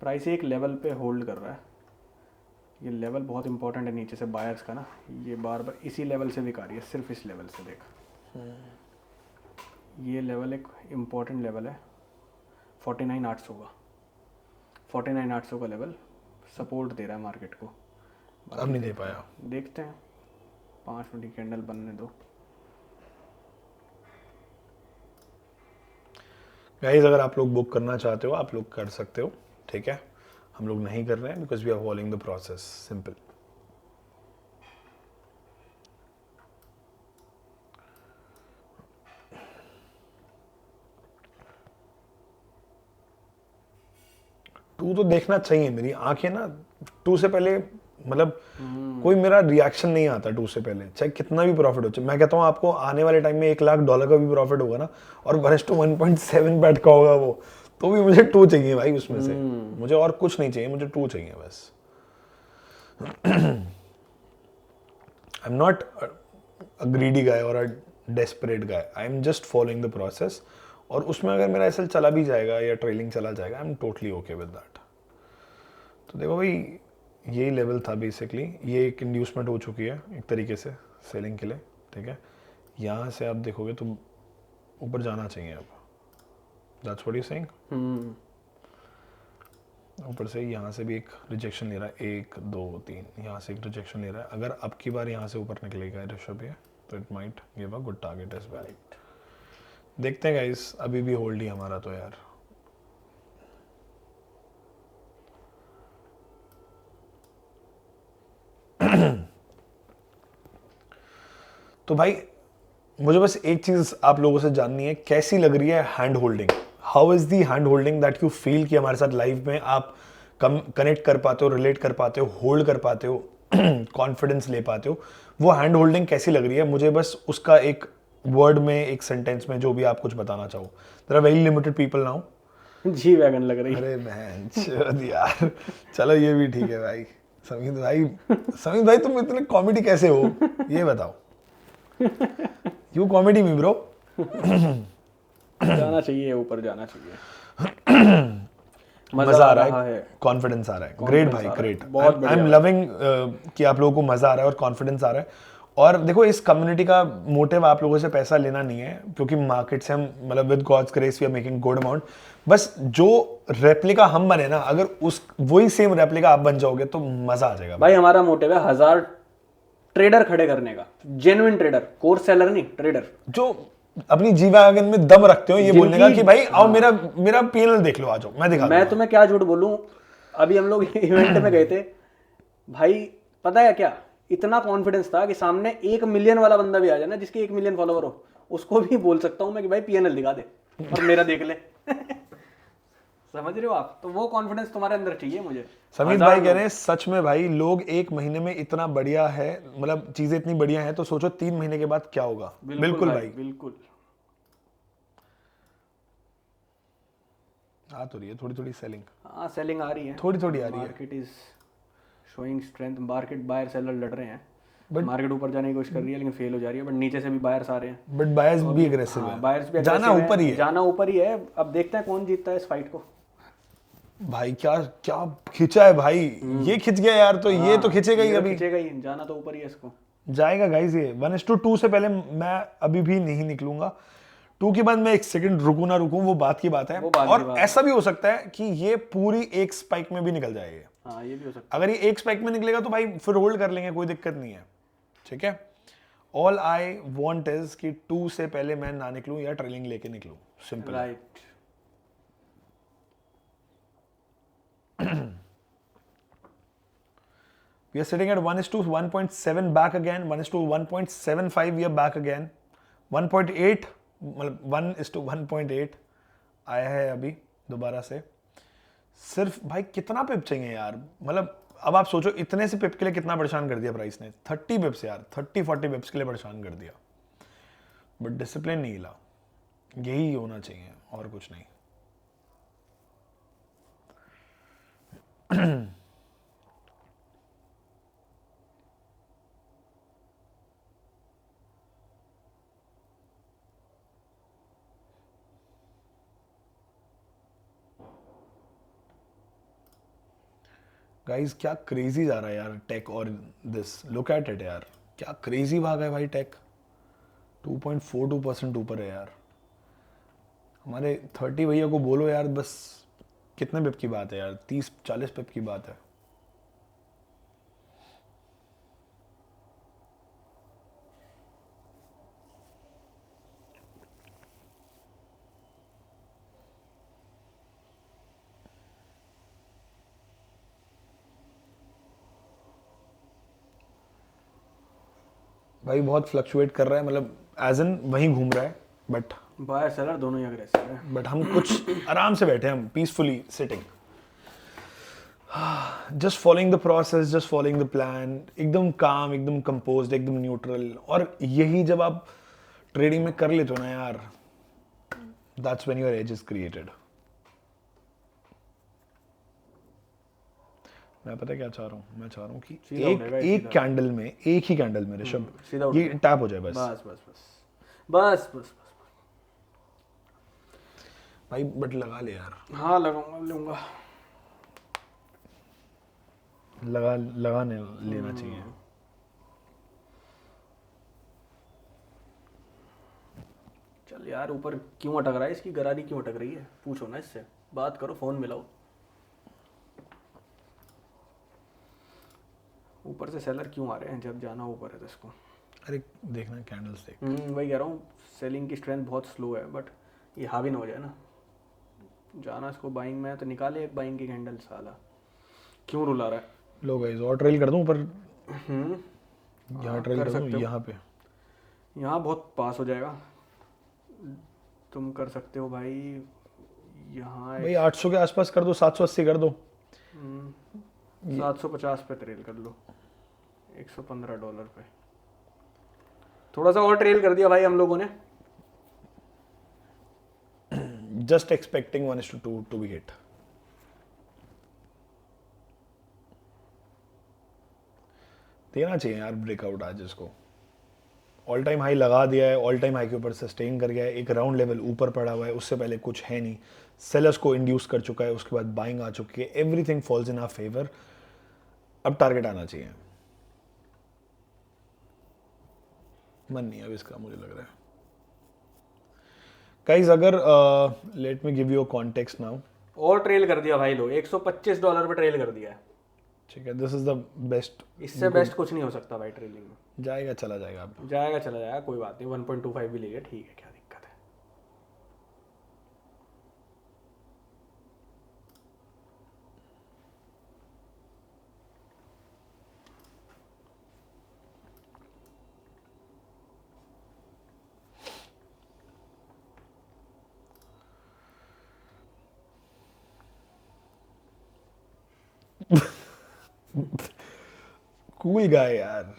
Speaker 2: प्राइस एक लेवल पे होल्ड कर रहा है। ये लेवल बहुत इंपॉर्टेंट है नीचे से बायर्स का ना, ये बार बार इसी लेवल से दिखा रही है, सिर्फ इस लेवल से देख। ये लेवल एक इम्पॉर्टेंट लेवल है 49,800 का। 49,800 का लेवल सपोर्ट दे रहा है मार्केट को।
Speaker 1: अब नहीं दे पाया,
Speaker 2: देखते हैं, 5 मिनट की कैंडल बनने दो।
Speaker 1: गाइस अगर आप लोग बुक करना चाहते हो आप लोग कर सकते हो, ठीक है। हम लोग नहीं कर रहे हैं because we are following the process, simple. टू तो देखना चाहिए, मेरी आंखें ना टू से पहले मतलब कोई मेरा रिएक्शन नहीं आता टू से पहले, चाहे कितना भी प्रॉफिट हो। चाहे मैं कहता हूँ आपको आने वाले टाइम में $1,00,000 का भी प्रॉफिट होगा ना और 1:1.7 बैट का होगा वो, तो भी मुझे टू चाहिए भाई उसमें से। मुझे और कुछ नहीं चाहिए, मुझे टू चाहिए बस। I am not a greedy guy और a desperate guy, I am just following the process. और उसमें अगर मेरा एसएल चला भी जाएगा या ट्रेलिंग चला जाएगा, I am totally okay with that. तो देखो भाई यही लेवल था बेसिकली, ये एक इंड्यूसमेंट हो चुकी है एक तरीके से सेलिंग के लिए, ठीक है। यहाँ से आप देखोगे तो ऊपर जाना चाहिए अब, दैट्स व्हाट यू सेइंग। ऊपर से यहाँ से भी एक रिजेक्शन ले रहा है, 1 2 3, यहाँ से एक रिजेक्शन ले रहा है। अगर अब की बार यहाँ से ऊपर निकलेगा ऋषभ ये, तो it might give a good target as well. देखते हैं गाइस, अभी भी होल्ड ही हमारा तो यार। तो भाई मुझे बस एक चीज आप लोगों से जाननी है, कैसी लग रही है hand holding? How is the hand holding that you feel कि हमारे साथ लाइव में आप कनेक्ट कर पाते हो, रिलेट कर पाते हो, होल्ड कर पाते हो, कॉन्फिडेंस ले पाते हो? वो हैंड होल्डिंग कैसी लग रही है? मुझे बस उसका एक वर्ड में, एक सेंटेंस में, जो भी आप कुछ बताना चाहो। There are very limited people now.
Speaker 2: G wagon लग रही है।
Speaker 1: अरे मैन यार, चलो ये भी ठीक है भाई। समीत भाई तुम इतने कॉमेडी कैसे हो ये बताओ। You comedy me bro.
Speaker 2: जाना चाहिए, ऊपर जाना चाहिए।
Speaker 1: मजा आ रहा है, कॉन्फिडेंस आ रहा है। ग्रेट भाई, ग्रेट। आई एम लविंग कि आप लोगों को मजा आ रहा है और कॉन्फिडेंस आ रहा है। और देखो इस कम्युनिटी का मोटिव आप लोगों से पैसा लेना नहीं है, क्योंकि मार्केट से हम मतलब with God's grace we are making good amount. बस जो रेप्लिका हम बने ना, अगर उस वही सेम रेप्लिका आप बन जाओगे तो मजा आ जाएगा
Speaker 2: भाई। हमारा मोटिव है 1000 ट्रेडर खड़े करने का, जेन्युइन ट्रेडर, कोर्स सेलर नहीं, ट्रेडर
Speaker 1: जो अपनी जीवागन में दम रखते हो ये बोलने का कि भाई आओ मेरा पीएनएल देख लो, आ जाओ मैं दिखा दूंगा।
Speaker 2: मैं तुम्हें क्या झूठ बोलूं, अभी हम लोग इवेंट में गए थे भाई, पता है क्या, इतना कॉन्फिडेंस था कि सामने 1 मिलियन वाला बंदा भी आ जाए ना, जिसके 1 मिलियन फॉलोवर हो, उसको भी बोल सकता हूं मैं कि भाई पीएनएल दिखा दे और मेरा देख ले। समझ रहे हो आप? तो वो कॉन्फिडेंस तुम्हारे अंदर चाहिए मुझे।
Speaker 1: समीत भाई कह रहे हैं सच में भाई, लोग 1 महीने में इतना बढ़िया है, मतलब चीजें इतनी बढ़िया है, तो सोचो 3 महीने के बाद क्या होगा। बिल्कुल भाई,
Speaker 2: बिल्कुल।
Speaker 1: आ तो रही है थोड़ी थोड़ी सेलिंग।
Speaker 2: हाँ सेलिंग आ रही है,
Speaker 1: थोड़ी थोड़ी आ रही है।
Speaker 2: Market is showing strength. Market buyer seller लड़ रहे हैं, बट मार्केट ऊपर जाने की कोशिश कर रही है लेकिन फेल हो जा रही है। बट नीचे से भी बायर्स आ रहे हैं,
Speaker 1: बट बायर्स भी एग्रेसिव है।
Speaker 2: बायर्स भी
Speaker 1: जाना ऊपर ही है,
Speaker 2: जाना ऊपर ही है। अब देखते हैं कौन जीतता है इस फाइट को।
Speaker 1: भाई क्या क्या खिंचा है भाई, ये खिंच गया यार, तो ये तो खिंचेगा ही, अभी
Speaker 2: खिंचेगा ही, जाना तो ऊपर ही है इसको।
Speaker 1: जाएगा गाइस ये 1:2 से पहले मैं अभी भी नहीं निकलूंगा। 2 के बाद मैं 1 सेकंड रुकूं ना रुकूं वो बात की बात है। और ऐसा भी हो सकता है कि ये पूरी एक स्पाइक में भी निकल जाएगा।
Speaker 2: हाँ ये भी हो सकता है।
Speaker 1: अगर ये एक स्पाइक में निकलेगा तो भाई फिर होल्ड कर लेंगे, कोई दिक्कत नहीं है, ठीक है। ऑल आई वांट इज कि 2 से पहले मैं ना निकलूं या ट्रेलिंग लेके निकलूं, simple.
Speaker 2: Right.
Speaker 1: We are sitting at 1:1.7 back again, 1:1.75 we are back again, 1.8 मतलब 1:1.8 आया है अभी दोबारा से। सिर्फ भाई कितना पिप चाहिए यार, मतलब अब आप सोचो इतने से पिप के लिए कितना परेशान कर दिया प्राइस ने, 30 पिप्स यार, 30-40 पिप्स के लिए परेशान कर दिया, बट डिसिप्लिन नहीं हिला। यही होना चाहिए और कुछ नहीं। गाइस क्या क्रेजी जा रहा है यार टेक, और दिस लुक एट इट यार, क्या क्रेजी भागा है भाई टेक, 2.42% ऊपर है यार। हमारे 30 भैया को बोलो यार, बस कितने पिप की बात है यार, 30-40 पिप की बात है। भाई बहुत फ्लक्चुएट कर रहा है, मतलब एज इन वहीं घूम रहा है, बट
Speaker 2: बायर सेलर दोनों ही अग्रेसिव है।
Speaker 1: हम कुछ आराम से बैठे हैं, हम peacefully sitting, just following the process, just following the plan, एकदम काम, एकदम कंपोज्ड, एकदम न्यूट्रल। और यही जब आप ट्रेडिंग में कर लेते हो ना यार, that's when your age is created. मैं पता क्या चाह रहा हूँ, मैं चाह रहा हूँ कि
Speaker 2: सीधा
Speaker 1: एक
Speaker 2: उठेगा,
Speaker 1: एक
Speaker 2: सीधा।
Speaker 1: कैंडल में, एक ही कैंडल में ऋषभ,
Speaker 2: सीधा
Speaker 1: ये
Speaker 2: उठेगा।
Speaker 1: टैप हो जाए बस।
Speaker 2: बस बस बस बस बस बस।
Speaker 1: भाई बट लगा ले यार,
Speaker 2: हाँ लगाऊंगा, लूंगा।
Speaker 1: लगाने लेना चाहिए।
Speaker 2: चल यार, ऊपर क्यों अटक रहा है, इसकी गरारी क्यों अटक रही है, पूछो ना इससे, बात करो, फोन मिलाओ। ऊपर से सेलर क्यों आ रहे हैं जब जाना ऊपर है तो इसको।
Speaker 1: अरे देखना कैंडल्स देख,
Speaker 2: वही कह रहा हूँ, सेलिंग की स्ट्रेंथ बहुत स्लो है, बट ये हावी ना हो जाए ना। जाना इसको बाइंग में है तो निकाले एक बाइंग की कैंडल, साला क्यों रुला रहा है।
Speaker 1: लो गाइस, और ट्रेल कर दूं ऊपर, यहाँ
Speaker 2: हाँ,
Speaker 1: ट्रेल
Speaker 2: कर
Speaker 1: कर दूं,
Speaker 2: सकते हो।
Speaker 1: यहाँ पे।
Speaker 2: यहाँ बहुत पास हो जाएगा, तुम कर सकते हो भाई। यहाँ
Speaker 1: भाई 800 के आसपास कर दो, 780 कर दो।
Speaker 2: 750 पे ट्रेल कर लो, $115 पे। थोड़ा सा और ट्रेल कर दिया भाई हम लोगों ने।
Speaker 1: Just expecting 1:2 to be hit. देना चाहिए यार ब्रेकआउट आज इसको। ऑल टाइम हाई लगा दिया है, ऑल टाइम हाई के ऊपर सस्टेन कर गया है, एक राउंड लेवल ऊपर पड़ा हुआ है, उससे पहले कुछ है नहीं, सेलर्स को इंड्यूस कर चुका है, उसके बाद बाइंग आ चुकी है, everything falls in our favour. अब टारगेट आना चाहिए, मन नहीं है अब इसका, मुझे लग रहा है। गाइस अगर let me give you a context now.
Speaker 2: और ट्रेल कर दिया भाई, लो $125 पे ट्रेल कर दिया है।
Speaker 1: ठीक है, दिस इज द बेस्ट,
Speaker 2: इससे बेस्ट कुछ नहीं हो सकता भाई ट्रेलिंग में।
Speaker 1: जाएगा चला जाएगा अब।
Speaker 2: जाएगा चला जाएगा, कोई बात नहीं, 1.25 भी ले गया, ठीक है, क्या दिक्कत है।
Speaker 1: कूल गाय यार।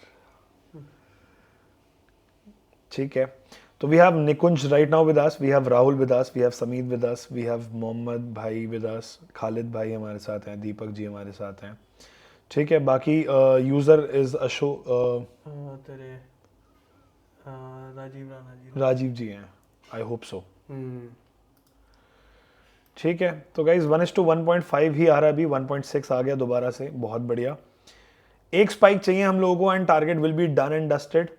Speaker 1: ठीक है, तो we have Nikunj right now with us, we have Rahul with us, we have Samit with us, we have Mohammed भाई विद अस, खालिद भाई हमारे साथ हैं, दीपक जी हमारे साथ हैं। ठीक है, बाकी यूजर इज
Speaker 2: तेरे राजीव राणा जी।
Speaker 1: राजीव जी हैं, आई होप सो। ठीक है, तो गाइज 1:1.5 ही आ रहा है अभी, 1.6 आ गया दोबारा से, बहुत बढ़िया। एक स्पाइक चाहिए हम लोगों को and target will be done and dusted.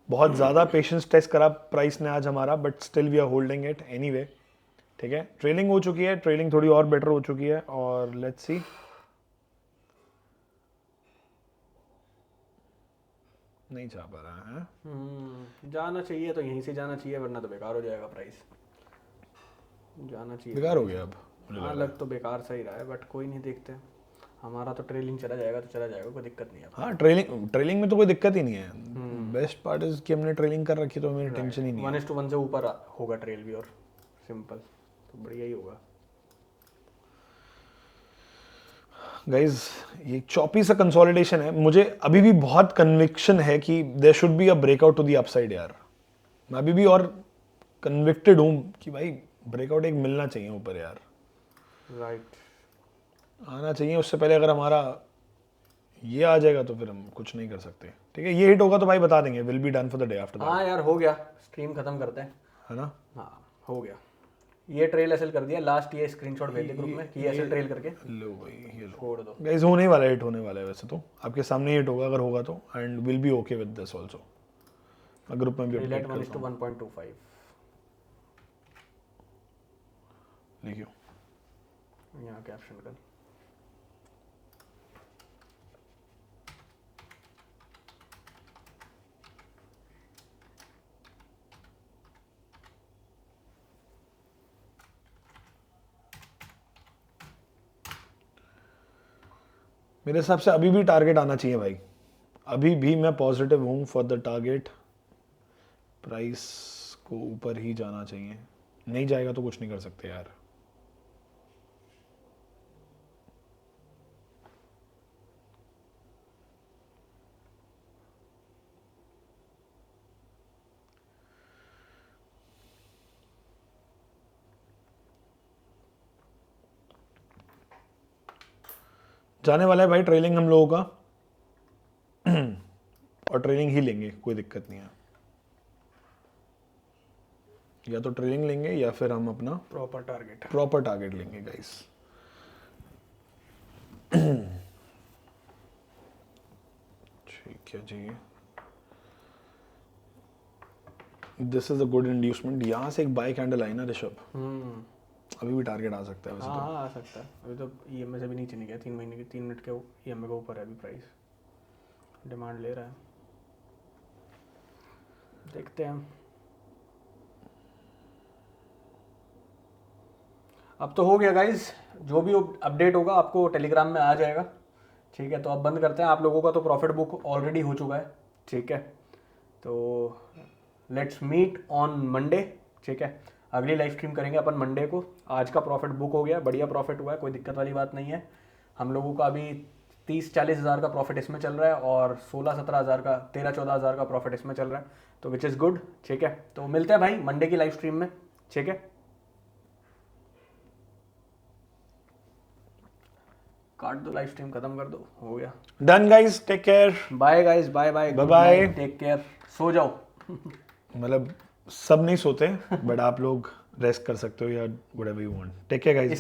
Speaker 1: बहुत ज़्यादा पेशेंस टेस्ट करा प्राइस ने आज हमारा, but still we are holding it anyway. ठीक है, ट्रेलिंग हो चुकी है, ट्रेलिंग थोड़ी और बेटर हो चुकी है, और लेट्स सी। नहीं चाह पा रहा है,
Speaker 2: जाना चाहिए तो यहीं से जाना चाहिए, वरना तो बेकार हो जाएगा प्राइस। जाना चाहिए,
Speaker 1: बेकार हो गया अब मुझे
Speaker 2: हाँ
Speaker 1: लग रहा
Speaker 2: लग तो बेकार सही रहा है, बट कोई नहीं, देखते हैं। हमारा तो ट्रेलिंग चला जाएगा तो चला जाएगा, कोई दिक्कत नहीं है।
Speaker 1: है। हाँ, ट्रेलिंग में तो कोई दिक्कत ही नहीं है। बेस्ट पार्ट इज कि हमने ट्रेलिंग कर रखी, तो हमें टेंशन ही नहीं है।
Speaker 2: 1:1 से ऊपर होगा ट्रेल भी, और सिंपल तो बढ़िया ही होगा।
Speaker 1: गाइज ये चॉपी सा कंसोलिडेशन है, मुझे अभी भी बहुत कन्विक्शन है कि there should be a breakout to the upside यार। मैं अभी भी और कन्विक्टेड हूँ कि भाई ब्रेकआउट एक मिलना चाहिए ऊपर यार,
Speaker 2: राइट।
Speaker 1: आना चाहिए। उससे पहले अगर हमारा ये आ जाएगा तो फिर हम कुछ नहीं कर सकते। ठीक है, ये हिट होगा तो भाई बता देंगे, will be done for the day after that,
Speaker 2: हाँ यार हो गया, स्ट्रीम खत्म करते हैं।
Speaker 1: है ना।
Speaker 2: हाँ हो गया, ये ट्रेल एसएल कर दिया लास्ट, ये स्क्रीनशॉट भेज दे ग्रुप में कि एसएल ट्रेल करके
Speaker 1: लो भाई ये लो
Speaker 2: छोड़ दो।
Speaker 1: गाइस, होने वाला है, हिट होने वाला है वैसे तो, आपके सामने हिट होगा अगर होगा तो, and will be okay with this also. मैं ग्रुप में भी
Speaker 2: रिलेट
Speaker 1: अपडेट
Speaker 2: 1
Speaker 1: करता हूँ,
Speaker 2: 1.25
Speaker 1: लिखियो।
Speaker 2: यहाँ कैप्शन कर।
Speaker 1: मेरे हिसाब से अभी भी टारगेट आना चाहिए भाई, अभी भी मैं पॉजिटिव हूँ फॉर द टारगेट। प्राइस को ऊपर ही जाना चाहिए, नहीं जाएगा तो कुछ नहीं कर सकते यार। जाने वाला है भाई ट्रेलिंग हम लोगों का, और ट्रेलिंग ही लेंगे, कोई दिक्कत नहीं है। या तो ट्रेलिंग लेंगे या फिर हम अपना
Speaker 2: प्रॉपर टारगेट
Speaker 1: लेंगे गाइस। ठीक है जी, this is a good inducement. यहाँ से एक बाय कैंडल आई ना ऋषभ, अभी भी टारगेट आ सकता है वैसे तो।
Speaker 2: हाँ आ सकता है, अभी तो ईएमए से भी नीचे नहीं गया, 3 महीने के 3 मिनट के ईएमए के ऊपर है अभी प्राइस, डिमांड ले रहा है, देखते हैं। अब तो हो गया गाइज, जो भी अपडेट होगा आपको टेलीग्राम में आ जाएगा। ठीक है, तो अब बंद करते हैं। आप लोगों का तो प्रॉफिट बुक ऑलरेडी हो चुका है। ठीक है, तो लेट्स मीट ऑन मंडे। ठीक है, अगली लाइव स्ट्रीम करेंगे अपन मंडे को। आज का प्रॉफिट बुक हो गया, बढ़िया प्रॉफिट हुआ है, कोई दिक्कत वाली बात नहीं है। हम लोगों का अभी 30-40 हज़ार का प्रॉफिट इसमें चल रहा है और 16-17 हज़ार का 13-14 हज़ार का प्रॉफिट इसमें चल रहा है, तो विच इज़ गुड। ठीक है, तो मिलते हैं भाई मंडे की लाइव स्ट्रीम में। ठीक है, काट दो, लाइव स्ट्रीम खत्म कर दो, हो गया।
Speaker 1: Done guys, take care,
Speaker 2: bye guys, bye bye,
Speaker 1: bye,
Speaker 2: take care, सो जाओ।
Speaker 1: मतलब सब नहीं सोते बट आप लोग रेस्ट कर सकते हो या whatever you want. Take care guys.